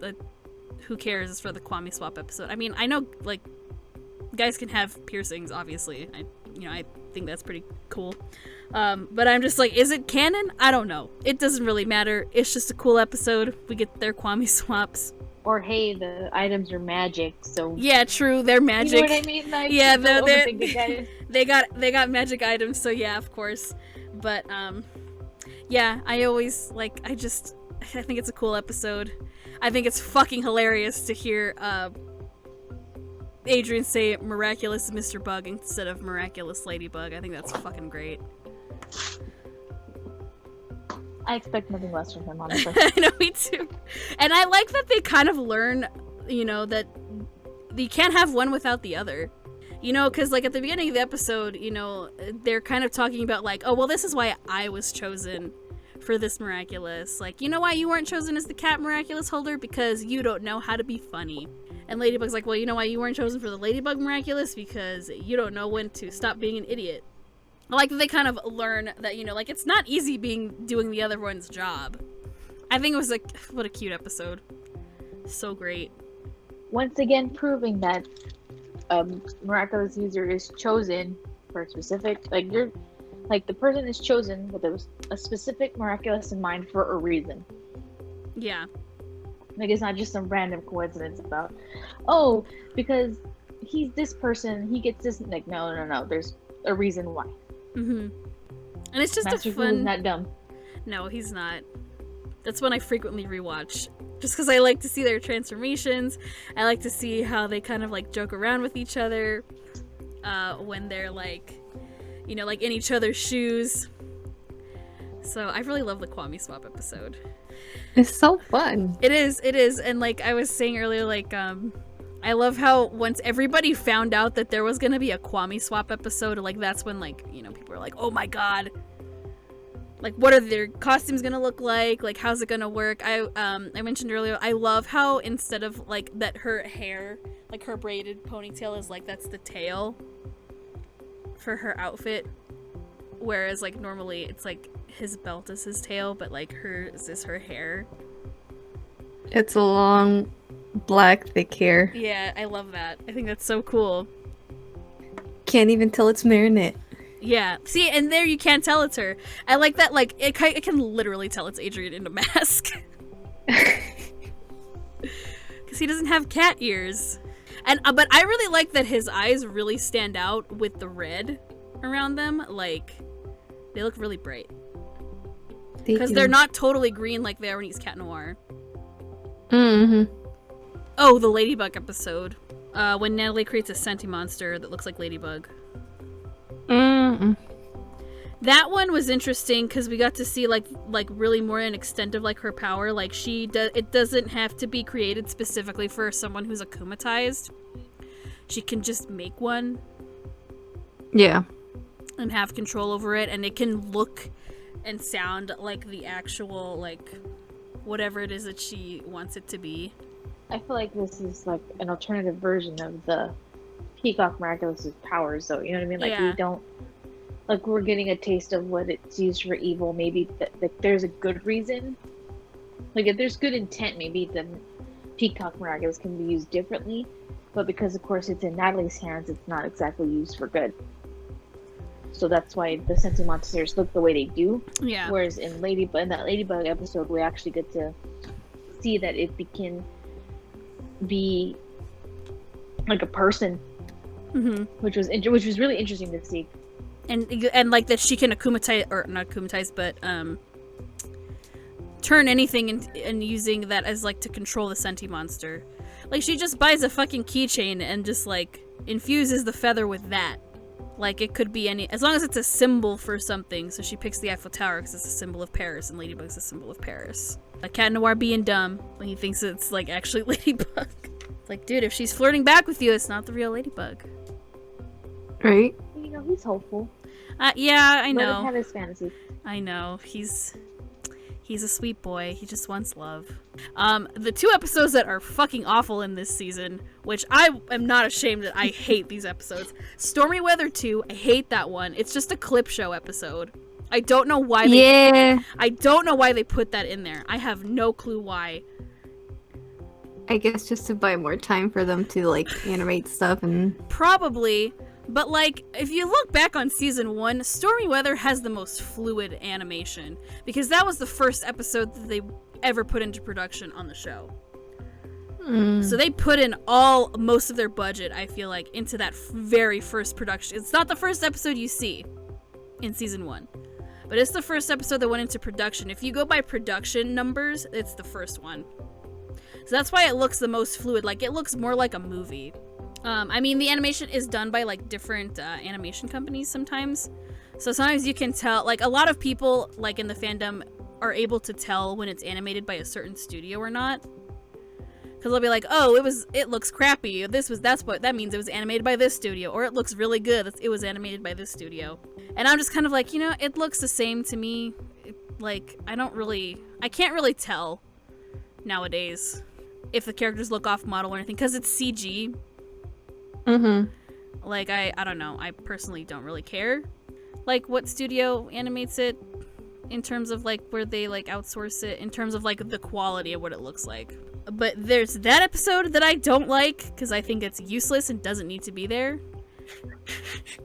who cares? It's for the Kwame Swap episode. I mean, I know like guys can have piercings, obviously. I think that's pretty cool. But I'm just like, is it canon? I don't know. It doesn't really matter. It's just a cool episode. We get their Kwame Swaps. Or hey, the items are magic, so Yeah, true. They're magic. you know what I mean? Like, Yeah, don't they're overthink it, guys. they got magic items, so yeah, of course. But yeah, I always like, I think it's a cool episode. I think it's fucking hilarious to hear Adrian say Miraculous Mr. Bug instead of Miraculous Ladybug. I think that's fucking great. I expect nothing less from him, honestly. I know, me too. And I like that they kind of learn you know, that you can't have one without the other. You know, because, like, at the beginning of the episode, you know, they're kind of talking about, like, oh, well, this is why I was chosen for this Miraculous. Like, you know why you weren't chosen as the cat Miraculous holder? Because you don't know how to be funny. And Ladybug's like, well, you know why you weren't chosen for the Ladybug Miraculous? Because you don't know when to stop being an idiot. I like that they kind of learn that, you know, like, it's not easy doing the other one's job. I think it was, like, what a cute episode. So great. Once again, proving that Miraculous user is chosen for a specific, like, you're, like, the person is chosen with a specific Miraculous in mind for a reason. Yeah. Like, it's not just some random coincidence about, oh, because he's this person, he gets this. Like, no. There's a reason why. Mm-hmm. And it's just Master a fun. Fu's not dumb. No, he's not. That's one I frequently rewatch. Just because I like to see their transformations. I like to see how they kind of, like, joke around with each other. When they're, like, you know, like, in each other's shoes. So I really love the Kwame Swap episode. It's so fun. It is. And, like, I was saying earlier, like, I love how once everybody found out that there was going to be a Kwame Swap episode, like, that's when, like, you know, people are like, oh my god. Like, what are their costumes going to look like? Like, how's it going to work? I mentioned earlier, I love how instead of, like, that her hair, like, her braided ponytail is, like, that's the tail for her outfit. Whereas, like, normally it's, like, his belt is his tail, but, like, hers is her hair. It's a long, black, thick hair. Yeah, I love that. I think that's so cool. Can't even tell it's Marinette. Yeah. See, and there you can't tell it's her. I like that, like, it can literally tell it's Adrian in a mask. Because he doesn't have cat ears. And but I really like that his eyes really stand out with the red around them. Like, they look really bright. Because they're not totally green like they are when he's Cat Noir. Mm-hmm. Oh, the Ladybug episode. When Natalie creates a Senti monster that looks like Ladybug. Mm-mm. That one was interesting because we got to see like really more an extent of, like, her power. Like, it doesn't have to be created specifically for someone who's akumatized. She can just make one. Yeah. And have control over it, and it can look and sound like the actual, like, whatever it is that she wants it to be. I feel like this is, like, an alternative version of the Peacock Miraculous's powers, though. You know what I mean? Like, yeah. we don't, like, we're getting a taste of what it's used for evil. Maybe there's a good reason. Like, if there's good intent, maybe the Peacock Miraculous can be used differently. But because, of course, it's in Natalie's hands, it's not exactly used for good. So that's why the Senti monsters look the way they do. Yeah. Whereas in that Ladybug episode, we actually get to see that it can be like a person, mm-hmm. which was really interesting to see. And like that she can akumatize, or not akumatize, but turn anything and using that as, like, to control the Senti monster. Like, she just buys a fucking keychain and just, like, infuses the feather with that. Like, it could be as long as it's a symbol for something. So she picks the Eiffel Tower because it's a symbol of Paris, and Ladybug's a symbol of Paris. Like, Cat Noir being dumb when he thinks it's, like, actually Ladybug. Like, dude, if she's flirting back with you, it's not the real Ladybug. Right? You know, he's hopeful. Yeah, I know. Let him have his fantasy. I know. He's a sweet boy. He just wants love. The two episodes that are fucking awful in this season, which I am not ashamed that I hate these episodes. Stormy Weather 2, I hate that one. It's just a clip show episode. I don't know why I don't know why they put that in there. I have no clue why. I guess just to buy more time for them to, like, animate stuff and... Probably. But, like, if you look back on season 1, Stormy Weather has the most fluid animation. Because that was the first episode that they ever put into production on the show. So they put in most of their budget, I feel like, into that very first production. It's not the first episode you see in season 1. But it's the first episode that went into production. If you go by production numbers, it's the first one. So that's why it looks the most fluid. Like, it looks more like a movie. I mean, the animation is done by, like, different animation companies sometimes. So sometimes you can tell, like, a lot of people, like, in the fandom are able to tell when it's animated by a certain studio or not. Because they'll be like, oh, it looks crappy. That's what that means. It was animated by this studio, or it looks really good. It was animated by this studio. And I'm just kind of like, it looks the same to me. Like, I can't really tell nowadays if the characters look off model or anything, because it's CG. Like, I don't know. I personally don't really care, like, what studio animates it in terms of, like, where they, like, outsource it, in terms of, like, the quality of what it looks like. But there's that episode that I don't like, because I think it's useless and doesn't need to be there.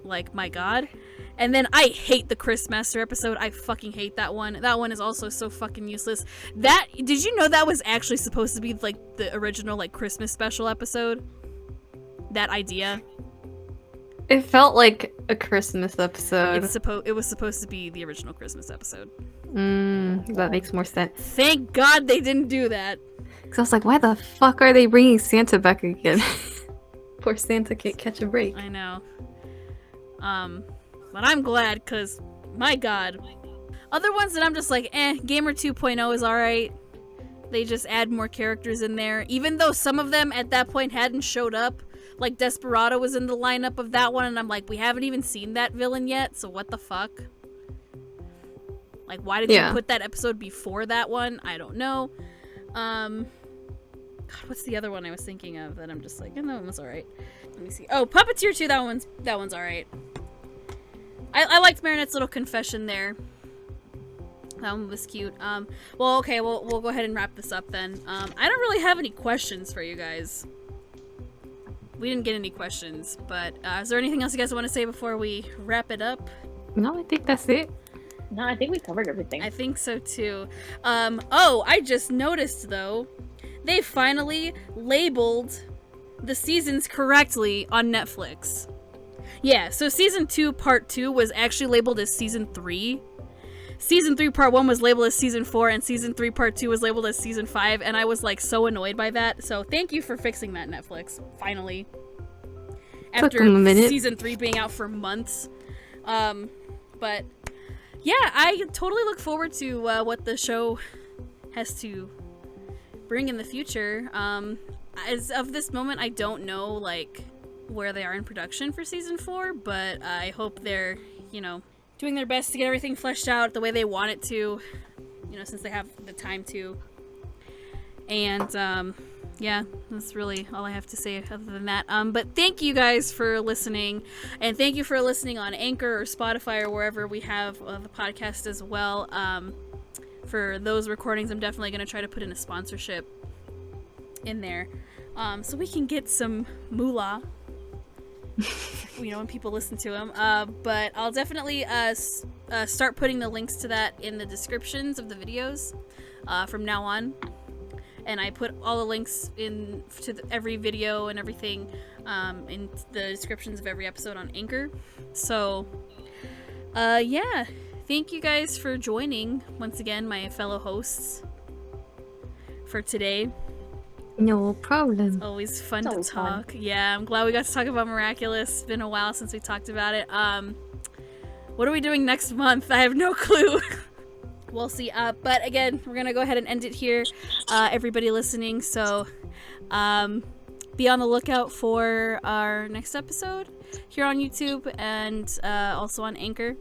Like, my god. And then I hate the Chris Master episode. I fucking hate that one. That one is also so fucking useless. Did you know that was actually supposed to be, like, the original, like, Christmas special episode? That idea? It felt like a Christmas episode. It was supposed to be the original Christmas episode. That makes more sense. Thank God they didn't do that. Because I was like, why the fuck are they bringing Santa back again? Poor Santa can't catch a break. I know. But I'm glad, because, my god. Other ones that I'm just like, Gamer 2.0 is alright. They just add more characters in there. Even though some of them at that point hadn't showed up. Like, Desperado was in the lineup of that one, and I'm like, we haven't even seen that villain yet, so what the fuck? Like, why did you put that episode before that one? I don't know. God, what's the other one I was thinking of that I'm just like, that one was alright. Let me see. Oh, Puppeteer 2, that one's alright. I liked Marinette's little confession there. That one was cute. Well, okay, we'll go ahead and wrap this up then. I don't really have any questions for you guys. We didn't get any questions, but is there anything else you guys want to say before we wrap it up? No, I think that's it. No, I think we covered everything. I think so too. I just noticed though, they finally labeled the seasons correctly on Netflix. Yeah, so season 2 part 2 was actually labeled as season 3. Season 3 part 1 was labeled as season 4, and season 3 part 2 was labeled as season 5, and I was like so annoyed by that. So thank you for fixing that, Netflix. Finally. After season 3 being out for months. But yeah, I totally look forward to what the show has to bring in the future. As of this moment, I don't know like where they are in production for season 4, but I hope they're, doing their best to get everything fleshed out the way they want it to, since they have the time to. And yeah, that's really all I have to say other than that. But thank you guys for listening, and thank you for listening on Anchor or Spotify or wherever we have the podcast as well. For those recordings, I'm definitely going to try to put in a sponsorship in there, so we can get some moolah. When people listen to them. But I'll definitely start putting the links to that in the descriptions of the videos from now on. And I put all the links in to every video and everything in the descriptions of every episode on Anchor. So, yeah. Thank you guys for joining, once again, my fellow hosts, for today. No problem. It's always fun to talk. Fun. Yeah, I'm glad we got to talk about Miraculous. It's been a while since we talked about it. What are we doing next month? I have no clue. We'll see. But again, we're going to go ahead and end it here. Everybody listening. So be on the lookout for our next episode here on YouTube and also on Anchor.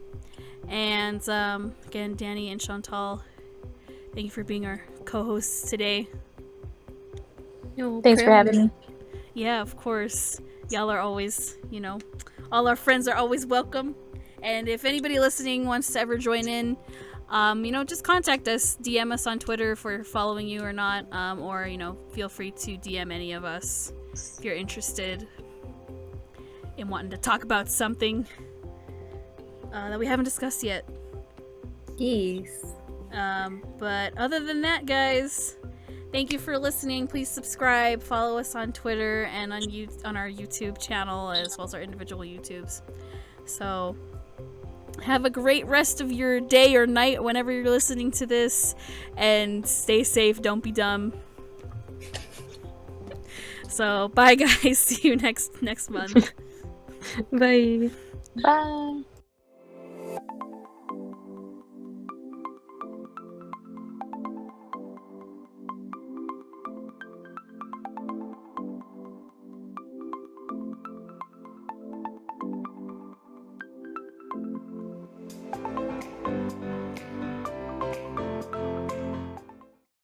And again, Dani and Chantal, thank you for being our co-hosts today. No, thanks for having me. Yeah, of course. Y'all are always, all our friends are always welcome. And if anybody listening wants to ever join in, just contact us. DM us on Twitter if we're following you or not. Or, feel free to DM any of us if you're interested in wanting to talk about something that we haven't discussed yet. Yes. But other than that, guys, thank you for listening. Please subscribe, follow us on Twitter and on our YouTube channel, as well as our individual YouTubes. So have a great rest of your day or night whenever you're listening to this, and stay safe. Don't be dumb. So bye, guys. See you next month. Bye. Bye.